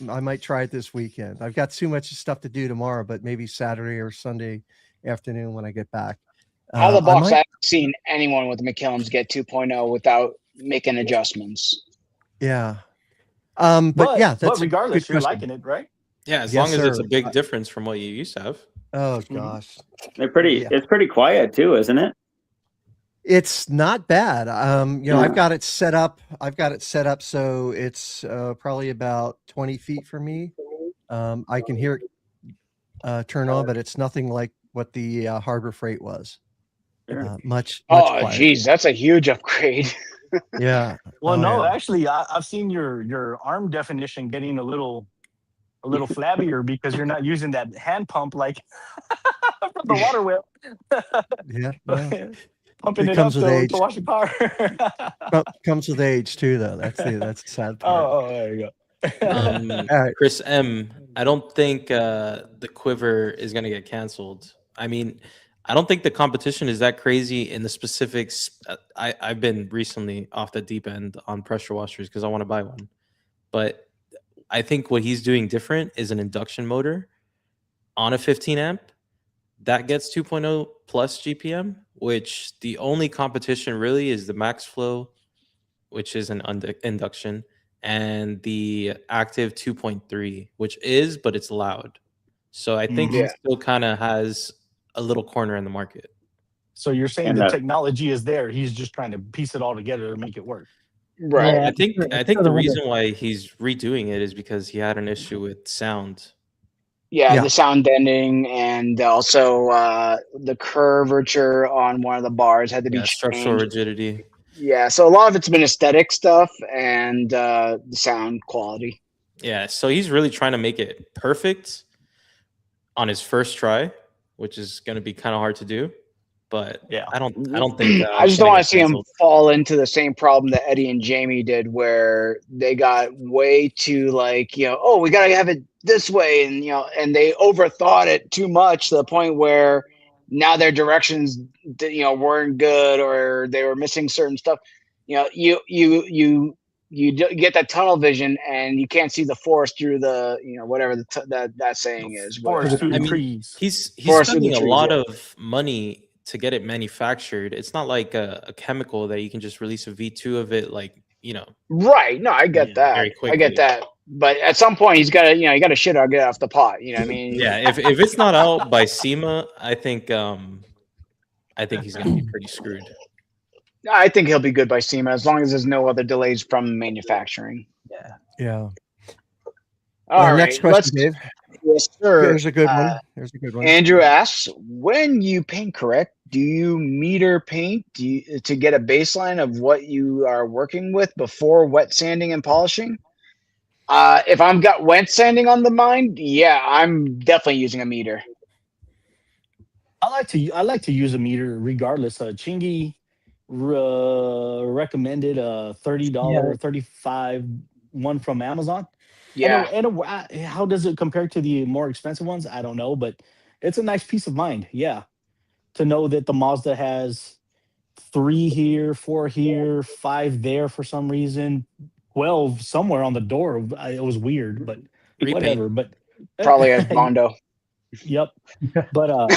A: I might try it this weekend. I've got too much stuff to do tomorrow, but maybe Saturday or Sunday afternoon when I get back.
E: Out of the box, I haven't seen anyone with McKillens get 2.0 without making adjustments.
A: Yeah. But yeah,
D: but regardless, you're liking it, right?
F: Yeah, as long as it's a big difference from what you used to have.
A: Oh gosh.
I: They're pretty. It's pretty quiet too, isn't it?
A: It's not bad. I've got it set up. So it's probably about 20 feet from me. I can hear it turn on, but it's nothing like what the Harbor Freight was. Much
E: Oh,
A: quieter.
E: geez, that's a huge upgrade.
A: Yeah.
D: Well,
A: Oh,
D: no,
A: yeah.
D: actually, I've seen your arm definition getting a little flabbier because you're not using that hand pump like from the water wheel.
A: Yeah. Well,
D: Pumping
A: it
D: it
A: comes
D: up
A: with
D: to
A: age.
D: wash the car.
A: Comes with age too, though. That's the sad part.
D: Oh, there you go.
A: All right.
F: Chris M, I don't think the Quiver is going to get canceled. I mean, I don't think the competition is that crazy in the specifics. I've been recently off the deep end on pressure washers because I want to buy one. But I think what he's doing different is an induction motor on a 15 amp that gets 2.0 plus GPM, which the only competition really is the Max Flow, which is an induction, and the Active 2.3, which is, but it's loud. So I think he still kind of has a little corner in the market.
D: So you're saying the technology is there. He's just trying to piece it all together to make it work.
E: Right.
F: I think the reason why he's redoing it is because he had an issue with sound.
E: Yeah, the sound deadening and also the curvature on one of the bars had to be changed.
F: Structural rigidity.
E: Yeah, so a lot of it's been aesthetic stuff and the sound quality.
F: Yeah, so he's really trying to make it perfect on his first try, which is going to be kind of hard to do. But
D: yeah,
F: I don't think
E: I just don't want to see him fall into the same problem that Eddie and Jamie did, where they got way too oh, we gotta have it this way, and and they overthought it too much to the point where now their directions weren't good, or they were missing certain stuff. You get that tunnel vision and you can't see the forest through the whatever that saying is.
D: Forest through the trees.
F: He's spending a lot of money to get it manufactured. It's not like a chemical that you can just release a V2 of it,
E: Right. No, I get that.
F: very quickly.
E: I get that. But at some point, he's got to, you got to shit or get off the pot. You know what I mean?
F: Yeah. If it's not out by SEMA, I think he's going to be pretty screwed.
E: I think he'll be good by SEMA as long as there's no other delays from manufacturing.
A: Yeah.
E: All right.
A: Next question, Dave.
E: Yes, sir.
A: Here's a good one.
E: Andrew asks, when you paint correct, do you meter paint to get a baseline of what you are working with before wet sanding and polishing? If I've got wet sanding on the mind, yeah, I'm definitely using a meter.
D: I like to use a meter regardless. Chingy recommended a $30, $35 one from Amazon.
E: Yeah.
D: How does it compare to the more expensive ones? I don't know, but it's a nice peace of mind. Yeah. To know that the Mazda has 3 here, 4 here, 5 there for some reason, 12 somewhere on the door. It was weird, but whatever. But
E: probably as Bondo.
D: Yep. But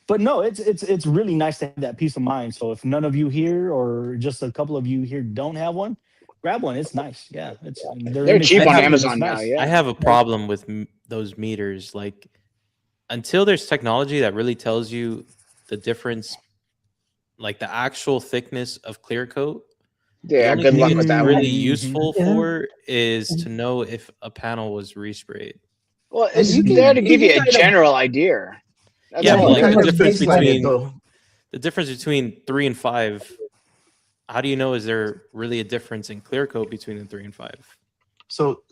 D: but no, it's really nice to have that peace of mind. So if none of you here or just a couple of you here don't have one, grab one. It's nice. Yeah,
E: they're cheap on Amazon now.
D: Nice.
E: Yeah,
F: I have a problem with those meters. Until there's technology that really tells you the difference, like the actual thickness of clear coat.
E: Yeah, good luck with that.
F: Really useful for is to know if a panel was resprayed.
E: Well, it's there to give you a general idea.
F: That's the difference between 3 and 5. How do you know? Is there really a difference in clear coat between the 3 and 5?
J: So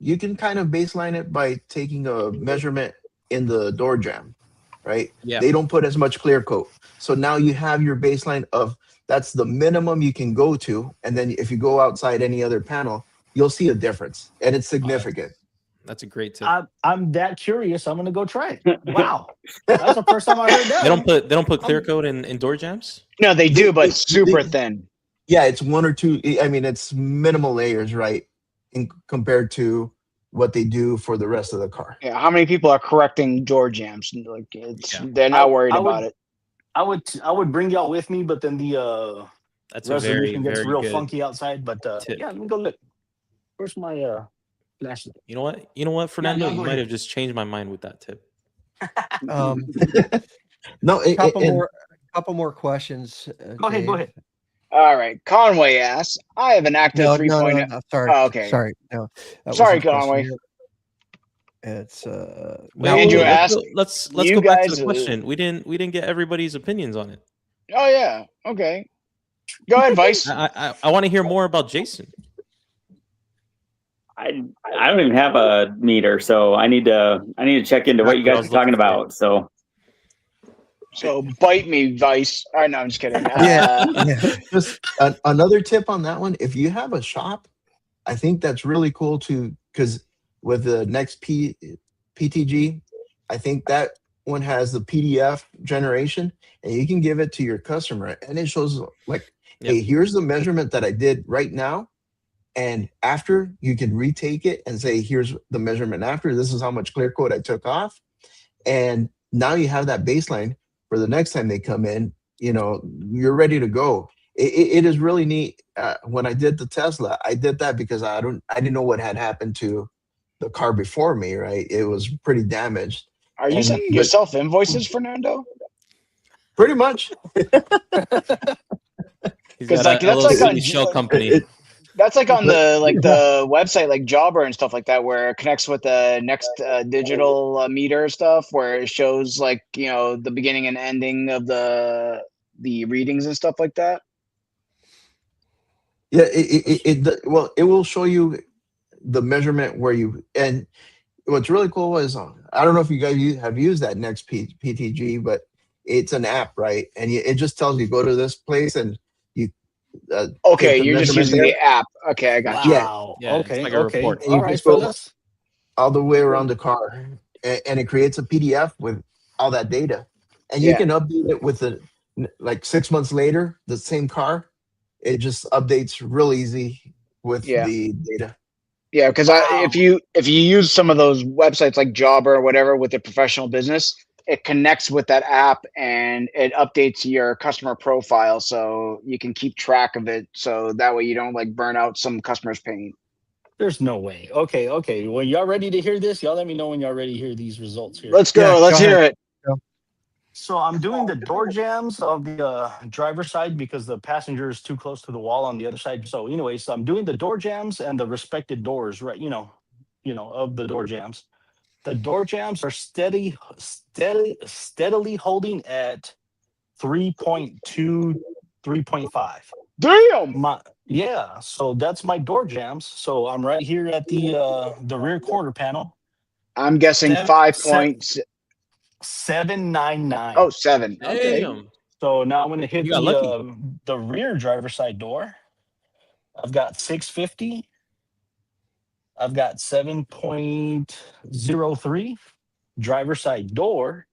J: you can kind of baseline it by taking a measurement in the door jamb, right?
F: Yeah.
J: They don't put as much clear coat. So now you have your baseline of that's the minimum you can go to. And then if you go outside any other panel, you'll see a difference. And it's significant.
F: That's a great tip.
D: I'm that curious. I'm gonna go try it. Wow. That's the first time I heard that.
F: They don't put clear coat in door jams?
E: No, they do, but super thin.
J: Yeah, it's 1 or 2. I mean, it's minimal layers, right? Compared to what they do for the rest of the car.
E: Yeah, how many people are correcting door jams? They're not worried about it.
D: I would bring y'all with me, but then the resolution gets real funky outside. But yeah, let me go look. Where's my flashlight?
F: You know what, Fernando? You might have just changed my mind with that tip.
J: No,
A: couple more questions.
D: Go ahead. Go
A: Dave.
D: ahead.
E: All right. Conway asks, I have an active
A: No,
E: 3.0.
A: no. Sorry.
E: Oh, okay.
A: Sorry. No. That
E: Sorry,
A: wasn't the question.
E: Conway.
A: It's
F: Wait,
E: Andrew asked,
F: let's
E: you
F: go back to
E: guys,
F: the question. We didn't get everybody's opinions on it.
E: oh yeah. Okay. Go ahead, Vice.
F: I want to hear more about Jason.
I: I don't even have a meter, so I need to check into what you guys are talking about. So
E: bite me, Vice. Oh, no, I'm just kidding.
A: Yeah.
J: Just another tip on that one. If you have a shop, I think that's really cool too, because with the next PTG, I think that one has the PDF generation, and you can give it to your customer, and it shows like, hey, here's the measurement that I did right now, and after you can retake it and say, here's the measurement after. This is how much clear coat I took off, and now you have that baseline for the next time they come in. You know, you're ready to go. It is really neat. When I did the Tesla, I did that because I didn't know what had happened to the car before me, right? It was pretty damaged.
E: Are you sending yourself invoices, Fernando?
J: Pretty much.
F: Because like that's like on shell company.
E: That's like on the website, like Jobber and stuff like that, where it connects with the next digital meter stuff, where it shows like, you know, the beginning and ending of the readings and stuff like that.
J: Yeah, it will show you the measurement where you, and what's really cool is, I don't know if you guys have used that next PTG, but it's an app, right? And it just tells you, go to this place and you
E: okay, you're just using the app. Okay, I got you.
F: Yeah,
D: okay,
F: it's like a report.
J: All right, fellas. All the way around the car, and it creates a PDF with all that data, and you can update it with like 6 months later, the same car. It just updates real easy with the data.
E: Yeah, because if you use some of those websites like Jobber or whatever with a professional business, it connects with that app and it updates your customer profile so you can keep track of it. So that way you don't like burn out some customer's pain.
D: There's no way. Okay. When y'all ready to hear this, y'all let me know when y'all ready to hear these results here.
E: Let's go. Let's hear it.
D: So I'm doing the door jams of the driver's side because the passenger is too close to the wall on the other side. So anyways, I'm doing the door jams and the respected doors, right? You know, of the door jams. The door jams are steadily holding at 3.2, 3.5.
E: Damn.
D: So that's my door jams. So I'm right here at the rear quarter panel.
E: I'm guessing 5.799.
D: 799.
E: Oh, 7. Okay.
F: Damn.
D: So now I'm going to hit the rear driver's side door. I've got 650. I've got 7.03 driver's side door.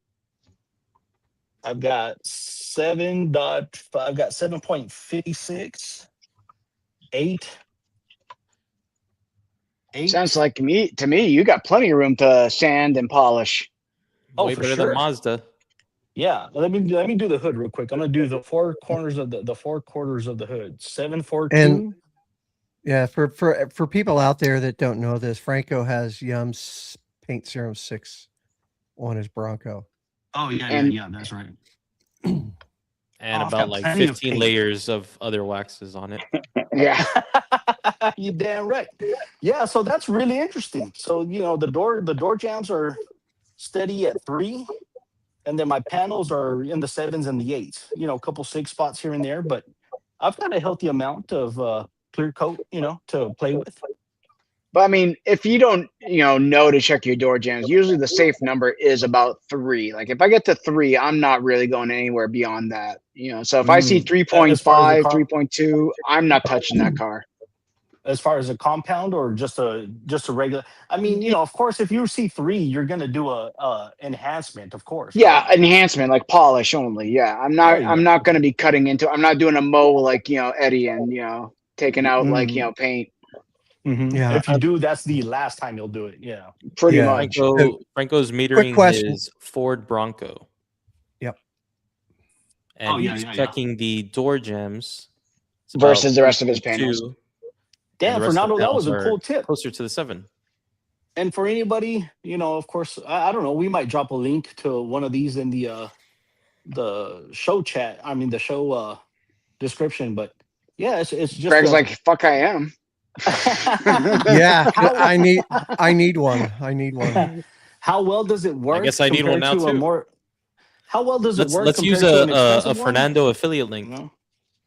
D: I've got 7.56. 8.
E: Sounds like to me you got plenty of room to sand and polish.
F: Way better than Mazda.
D: Yeah, let me do the hood real quick. I'm gonna do the four corners of the 4 quarters of the hood. 742.
A: And yeah, for people out there that don't know this, Franco has Yum's Paint Serum 6 on his Bronco.
D: Oh yeah, that's right.
F: And about like 15 layers of other waxes on it.
E: Yeah.
D: You damn right. Yeah, so that's really interesting. So the door jams are steady at 3, and then my panels are in the 7s and the 8s. A couple 6 spots here and there, but I've got a healthy amount of clear coat, to play with.
E: But I mean, if you don't, know to check your door jams, usually the safe number is about 3. Like if I get to 3, I'm not really going anywhere beyond that. So if I see 3.5, 3.2, I'm not touching that car.
D: As far as a compound or just a regular, I mean, of course, if you see 3, you're gonna do a enhancement, of course.
E: Yeah, right? Enhancement, like polish only. Yeah, I'm not gonna be cutting into. I'm not doing a mow like Eddie and taking out like paint.
D: Mm-hmm. Yeah, if you do, that's the last time you'll do it. Yeah,
E: pretty much.
F: Franco's metering his Ford Bronco.
A: Yep.
F: And he's checking the door jams
E: versus the rest of his panels.
D: Damn, Fernando, that was a cool tip.
F: Closer to the 7.
D: And for anybody, of course, I don't know. We might drop a link to one of these in the the show chat. I mean the show description, but yeah, it's just
E: Greg's like, fuck, I am.
A: Yeah,
D: how
A: I need one. I need one.
D: how well does it work?
F: I guess I need one
D: compared
F: now
D: to a
F: too.
D: more? How well does it work
F: Let's use
D: compared to an expensive
F: a
D: one?
F: Fernando affiliate link.
D: No.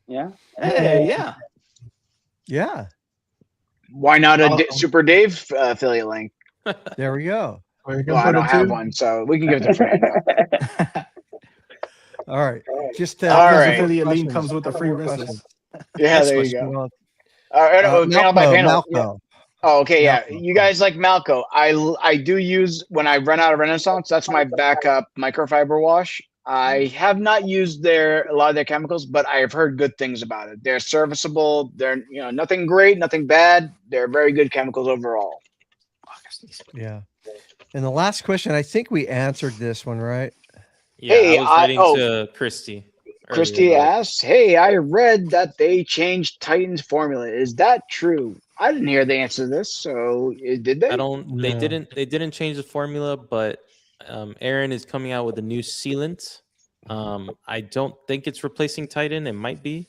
I: Yeah.
D: Hey, yeah.
A: Yeah,
E: Why not a Super Dave affiliate link?
A: there we go.
J: Or you can
E: Well, I
J: put
E: don't
J: it
E: have
J: to-
E: one, so we can give it to Fernando.
A: All right, just
E: All
D: His
E: right.
D: affiliate link
A: questions.
D: comes with the free
A: More
D: rinseless.
A: questions.
E: Yeah,
F: Next
E: there you
F: question.
E: go. All right, panel by panel. Yeah.
A: Malco.
E: Oh, okay, yeah.
A: Malco.
E: You guys like Malco. I do use when I run out of Renaissance. That's my backup microfiber wash. I have not used a lot of their chemicals, but I have heard good things about it. They're serviceable. They're nothing great, nothing bad. They're very good chemicals overall.
A: Yeah. And the last question, I think we answered this one, right?
F: Yeah,
E: Hey,
F: I was writing to Christy.
E: Christy
F: earlier about it.
E: asks, "Hey, I read that they changed Titan's formula. Is that true?" I didn't hear the answer to this. So did they?
F: I don't. They didn't. They didn't change the formula, but Aaron is coming out with a new sealant. I don't think it's replacing Titan. It might be.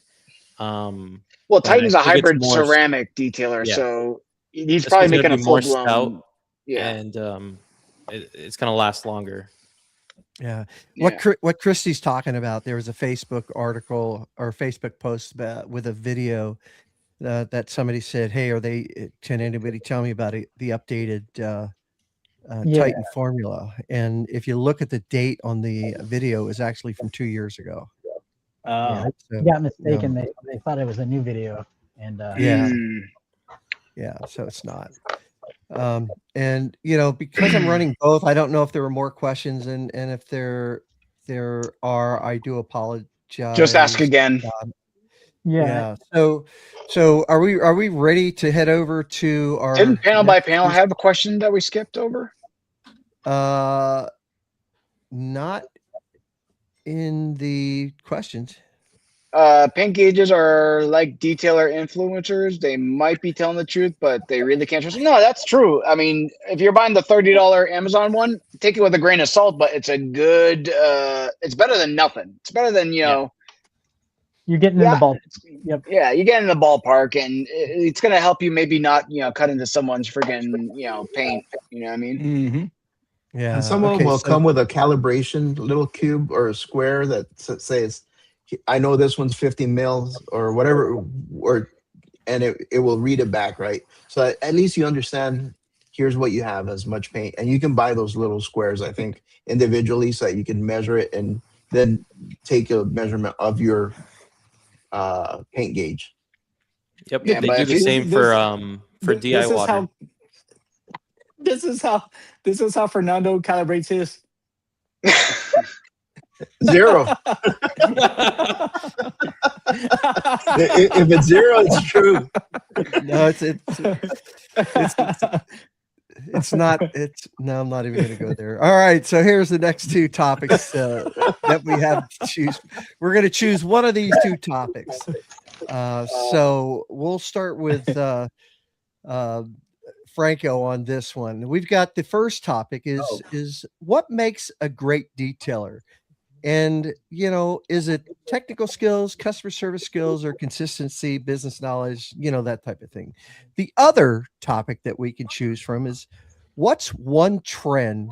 E: Well,
F: but
E: Titan's
F: I
E: a
F: think it's
E: hybrid
F: more
E: ceramic detailer,
F: Yeah.
E: so he's
F: This
E: probably
F: one's gonna
E: making a
F: be more
E: full blown.
F: stout,
E: Yeah.
F: and it's gonna last longer.
A: Yeah.
E: Yeah.
A: What Christy's talking about, there was a Facebook article or Facebook post with a video that somebody said, "Hey, can anybody tell me about the updated Titan formula?" And if you look at the date on the video, is actually from 2 years ago.
H: Yeah,
A: So,
H: they got mistaken. They thought it was a new video, and
A: yeah, yeah. So it's not. And because I'm running both, I don't know if there were more questions, and if there are, I do apologize.
E: Just ask again.
A: Yeah. So are we ready to head over to our
E: Didn't panel by
A: next
E: panel have a question that we skipped over?
A: Not in the questions.
E: Paint gauges are like detailer influencers. They might be telling the truth, but they really can't trust them. No, that's true. I mean, if you're buying the $30 Amazon one, take it with a grain of salt, but it's a good it's better than nothing. It's better than,
H: you're getting in the ball. Yep.
E: Yeah, you get in the ballpark, and it's gonna help you maybe not, cut into someone's friggin', paint. You know what I mean?
D: Mm-hmm.
A: Yeah.
J: And some of them
A: okay,
J: will
A: so-
J: come with a calibration little cube or a square that says, I know this one's 50 mils or whatever, and it will read it back, right? So at least you understand, here's what you have as much paint. And you can buy those little squares, I think, individually so that you can measure it and then take a measurement of your paint gauge.
F: Yep.
E: Yeah,
F: They
E: but
F: do
E: if
F: the
E: you-
F: same for DI water.
D: This is how Fernando calibrates his.
J: Zero. If it's zero, it's true.
A: No, it's not. No, I'm not even going to go there. All right. So here's the next two topics that we have to choose. We're going to choose one of these two topics. So we'll start with Franco on this one. We've got the first topic is what makes a great detailer? And, is it technical skills, customer service skills, or consistency, business knowledge, that type of thing. The other topic that we can choose from is what's one trend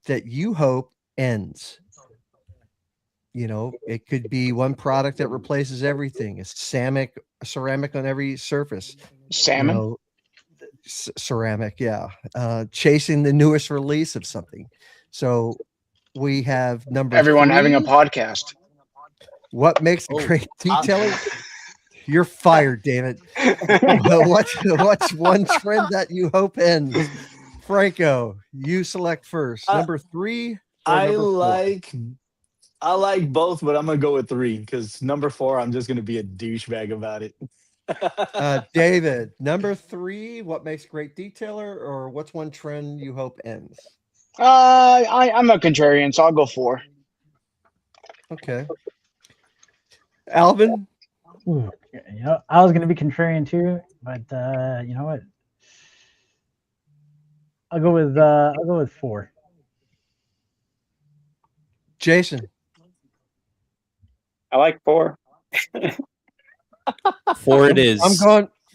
A: that you hope ends? It could be one product that replaces everything. It's ceramic on every surface.
E: Salmon?
A: Ceramic, yeah. Chasing the newest release of something. So we have number
E: Everyone
A: 3.
E: having a podcast.
A: What makes a great detailer? You're fired, David. What's one trend that you hope ends? Franco, you select first. Number 3.
D: I like both, but I'm gonna go with 3 because number 4, I'm just gonna be a douchebag about it.
A: David, number 3. What makes a great detailer, or what's one trend you hope ends?
E: I'm a contrarian, so I'll go 4.
A: Okay. Alvin?
H: Ooh, I was going to be contrarian too, but you know what? I'll go with 4.
A: Jason?
I: I like 4.
F: 4 it is.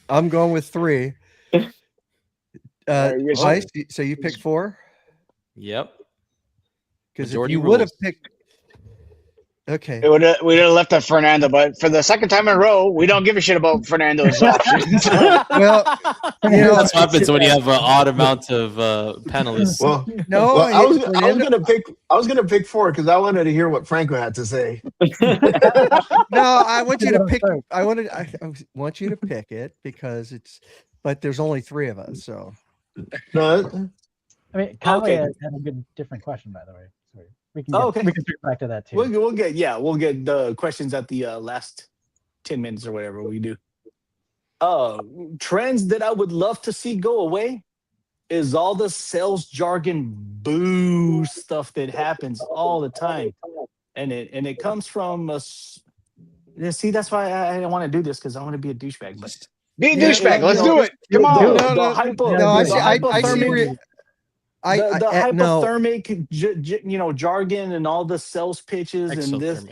A: I'm going with 3. Vice, so you pick 4?
F: Yep.
A: Because if
F: Majority
A: you would have
F: rules.
A: picked, okay,
E: We would have left it Fernando, but for the second time in a row, we don't give a shit about Fernando's options.
A: well, you know,
F: That's what happens when you have an odd amount of panelists.
J: Well,
A: no,
J: well, I was
A: Fernando,
J: gonna pick 4 because I wanted to hear what Franco had to say.
A: no, I want you to pick. I want you to pick it because but there's only 3 of us, so.
J: No,
H: I mean, Conway had a good different question, by the way. Sorry. We can pick back to that too.
D: We'll get the questions at the last 10 minutes or whatever we do. Trends that I would love to see go away is all the sales jargon boo stuff that happens all the time, and it comes from us. See, that's why I don't want to do this, because I want to be a douchebag. But
E: be a douchebag. Let's do it. Come on.
A: No, I see where
D: the
A: no.
D: hypothermic, jargon and all the sales pitches and this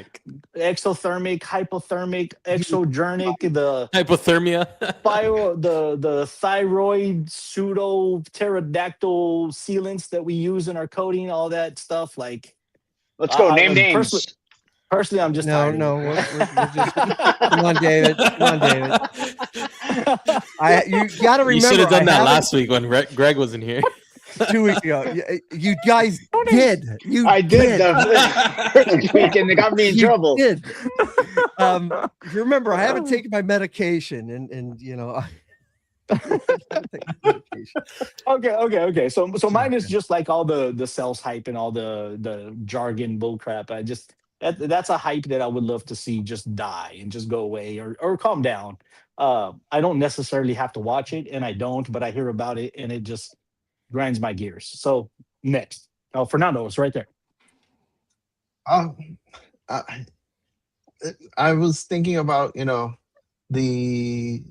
D: exothermic, hypothermic, exogernic, the
F: hypothermia,
D: the thyroid pseudo pterodactyl sealants that we use in our coating, all that stuff. Like,
E: let's go. Name names.
D: Personally, I'm just tired.
A: We're just come on, David. You got to remember.
F: You should have done that last week when Greg wasn't here.
A: 2 weeks ago, you guys did.
E: I did the first week, and they got me in trouble.
A: Did. Remember, I haven't taken my medication, and you know.
D: Okay. So mine is just like all the sales hype and all the jargon bullcrap. That's a hype that I would love to see just die and just go away or calm down. I don't necessarily have to watch it, and I don't, but I hear about it, and it just grinds my gears. So next, Fernando is right there.
J: I was thinking about the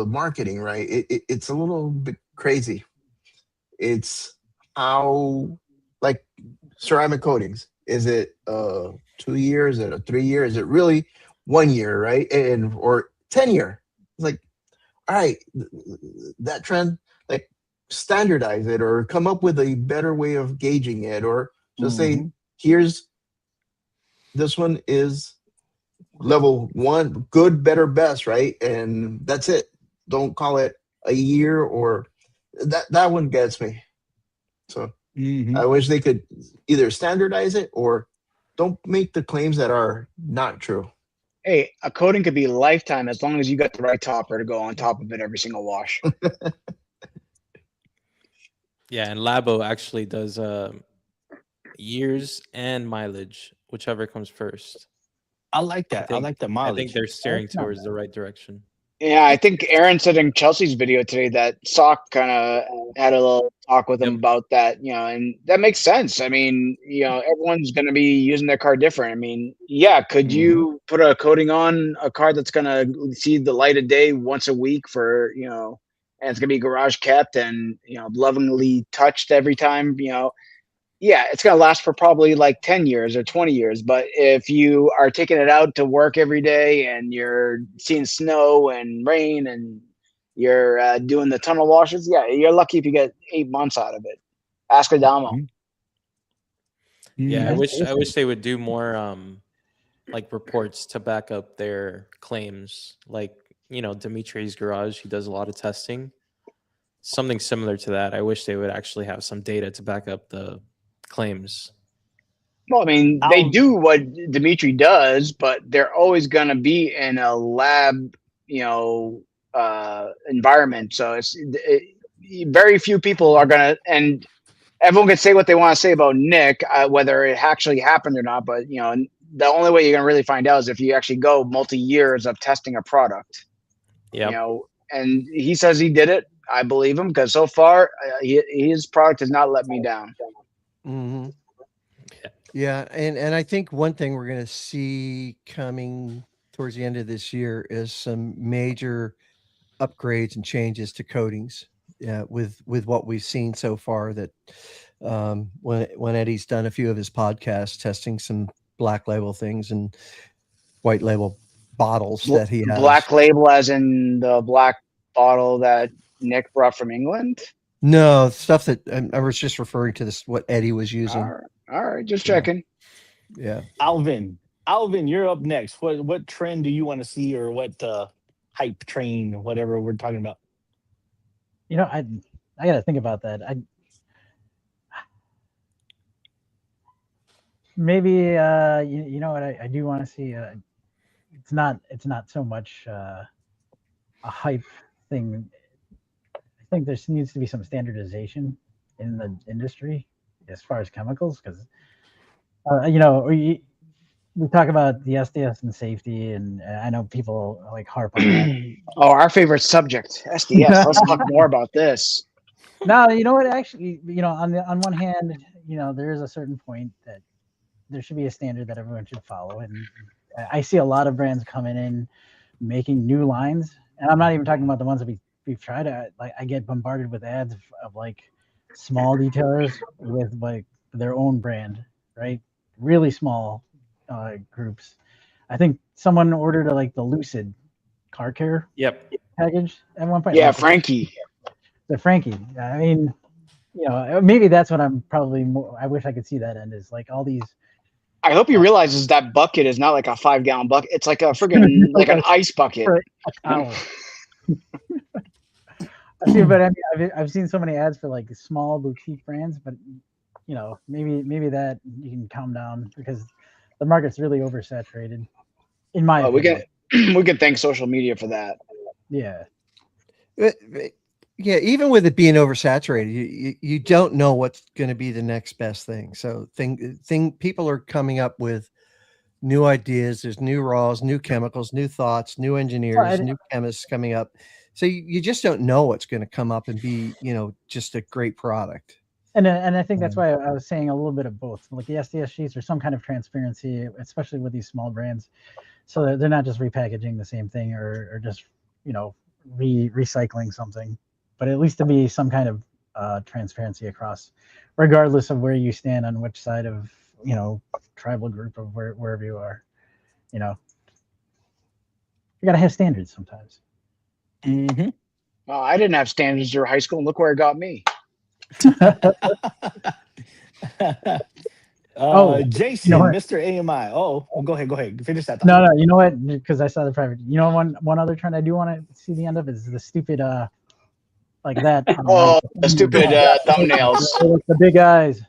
J: marketing, right? It's a little bit crazy. It's how, like, ceramic coatings. Is it 2 years? Is it 3 years? Is it really 1 year, right? Or 10 year? It's like, all right, that trend, like, standardize it or come up with a better way of gauging it, or just say, here's this one is level 1, good, better, best, right? And that's it. Don't call it a year, or that one gets me. So I wish they could either standardize it or don't make the claims that are not true.
E: Hey, a coating could be lifetime as long as you got the right topper to go on top of it every single wash.
F: Yeah, and Labo actually does years and mileage, whichever comes first.
D: I like that. I like the mileage.
F: I think they're steering towards the right direction.
E: Yeah, I think Aaron said in Chelsea's video today that Sock kind of had a little talk with him about that, and that makes sense. I mean, everyone's going to be using their car different. I mean, yeah, could you put a coating on a car that's going to see the light of day once a week for, and it's going to be garage kept and, lovingly touched every time, yeah, it's going to last for probably like 10 years or 20 years. But if you are taking it out to work every day and you're seeing snow and rain and you're doing the tunnel washes, yeah, you're lucky if you get 8 months out of it. Ask Adamo.
F: Yeah, I wish they would do more like reports to back up their claims. Like, Dimitri's garage, he does a lot of testing. Something similar to that. I wish they would actually have some data to back up the claims.
E: Well, I mean, they do what Dimitri does, but they're always going to be in a lab, environment. So very few people are going to, and everyone can say what they want to say about Nick, whether it actually happened or not. But, the only way you're going to really find out is if you actually go multi-years of testing a product.
F: Yeah.
E: And he says he did it. I believe him, because so far his product has not let me down.
A: Mm-hmm. Yeah, and I think one thing we're going to see coming towards the end of this year is some major upgrades and changes to coatings. With what we've seen so far, that when Eddie's done a few of his podcasts testing some black label things, and white label bottles that he has.
E: Black label, as in the black bottle that Nick brought from England.
A: No, stuff that I was just referring to this, what Eddie was using.
E: All right, just checking.
A: Yeah.
D: Alvin, you're up next. What trend do you want to see, or what hype train, whatever we're talking about?
H: You know, I got to think about that. Maybe you know what I do want to see. It's not so much a hype thing. I think there needs to be some standardization in the industry as far as chemicals, because you know, we talk about the SDS and safety, and I know people like harp on that.
E: Oh, our favorite subject, SDS. Let's talk more about this.
H: No, you know what? Actually, you know, on one hand, you know, there is a certain point that there should be a standard that everyone should follow, and I see a lot of brands coming in making new lines, and I'm not even talking about the ones that we've tried. I get bombarded with ads of like small detailers with like their own brand, right? Really small groups. I think someone ordered like the Lucid car care package at one point.
E: Yeah, Frankie.
H: The Frankie. I mean, you know, maybe that's what I'm probably more. I wish I could see that end, is like all these.
E: I hope he realizes that bucket is not like a 5-gallon bucket. It's like a friggin' like an ice bucket.
H: But I mean, I've seen so many ads for like small boutique brands, but you know, maybe that you can calm down, because the market's really oversaturated. In my opinion.
E: We could thank social media for that.
H: Yeah.
A: Yeah, even with it being oversaturated, you don't know what's going to be the next best thing. So people are coming up with new ideas. There's new raws, new chemicals, new thoughts, new engineers, new chemists coming up. So you just don't know what's going to come up and be, you know, just a great product.
H: And I think that's why I was saying a little bit of both, like the SDS sheets or some kind of transparency, especially with these small brands, so that they're not just repackaging the same thing or just, you know, recycling something, but at least to be some kind of transparency across, regardless of where you stand on which side of, you know, tribal group of wherever you are. You know, you gotta have standards sometimes.
E: Mm-hmm. Well, I didn't have standards during high school, and look where it got me.
D: Jason, you know, Mr. AMI. Oh, go ahead. Finish that.
H: No, you know what? Because I saw the private. You know, one other trend I do want to see the end of is the stupid like that.
E: The stupid thumbnails.
H: The big eyes.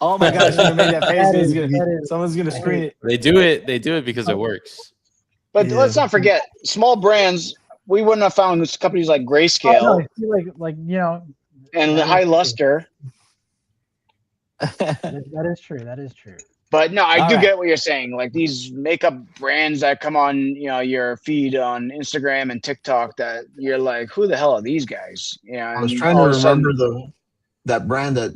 D: Oh my gosh! Someone made that face. Someone's gonna screen it.
F: They do it because it works.
E: But let's not forget, small brands. We wouldn't have found companies like Grayscale,
H: like you know,
E: and the High Luster.
H: That is true.
E: But no, I do get what you're saying. Like these makeup brands that come on, you know, your feed on Instagram and TikTok, that you're like, who the hell are these guys? Yeah,
J: I was trying to remember that brand that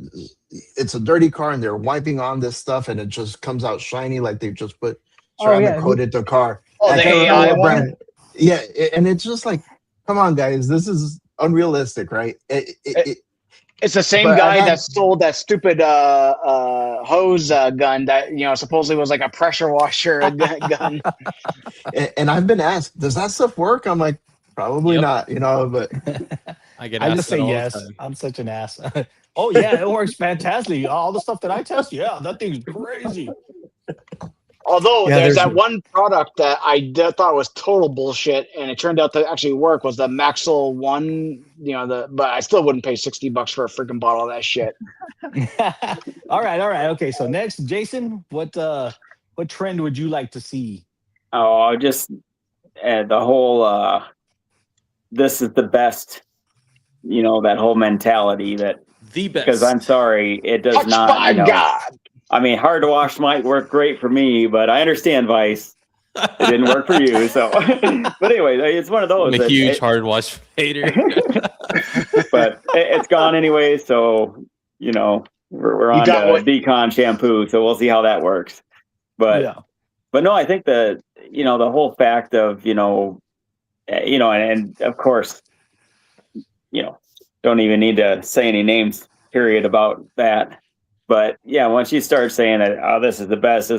J: it's a dirty car and they're wiping on this stuff and it just comes out shiny like they've just put ceramic coated the car.
E: Oh, the AI one.
J: Brand. Yeah, and it's just like, come on, guys, this is unrealistic, right?
E: It's the same guy that sold that stupid hose gun that, you know, supposedly was like a pressure washer gun.
J: And I've been asked, does that stuff work? I'm like, probably not, you know, but
D: I just say yes. I'm such an ass. Oh yeah, it works fantastic. All the stuff that I test, yeah, that thing's crazy.
E: Although there's that one product that I thought was total bullshit, and it turned out to actually work, was the Maxwell one. You know, but I still wouldn't pay $60 for a freaking bottle of that shit.
D: All right. Okay, so next, Jason, what trend would you like to see?
I: Oh, just the whole this is the best. You know, that whole mentality that
F: the best.
I: Because I'm sorry, it does not.
E: My God.
I: I mean, hard wash might work great for me, but I understand, Vice. It didn't work for you. So, but anyway, it's one of those.
F: I'm a huge hard wash hater.
I: But it's gone anyway. So, you know, we're on Decon shampoo. So we'll see how that works. But no, I think the whole fact of, and of course, don't even need to say any names, period, about that. But yeah, once you start saying that, oh, this is the best,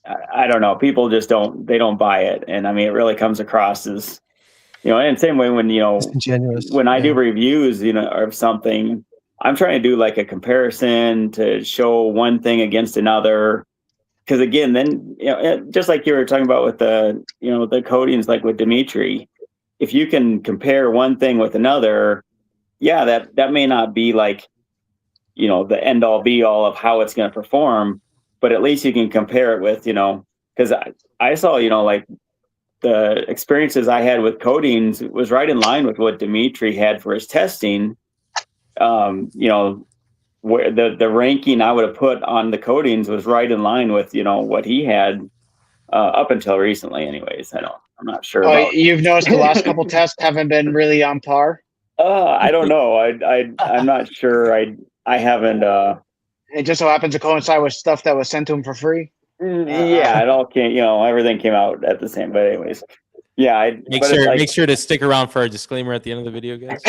I: I don't know. People just don't buy it, and I mean, it really comes across as, and same way when
A: Disingenuous.
I: when I do reviews, of something, I'm trying to do like a comparison to show one thing against another. Because again, then just like you were talking about with the coatings, like with Dimitri, if you can compare one thing with another, yeah, that may not be like the end all be all of how it's going to perform, but at least you can compare it with because I saw like the experiences I had with coatings was right in line with what Dimitri had for his testing. Where the ranking I would have put on the coatings was right in line with what he had up until recently. Anyways, I'm not sure. About
E: you've noticed the last couple tests haven't been really on par.
I: I don't know. I'm not sure. I haven't.
E: It just so happens to coincide with stuff that was sent to him for free.
I: Yeah, it all came. Everything came out at the same. But anyways, yeah.
F: Make sure to stick around for our disclaimer at the end of the video, guys.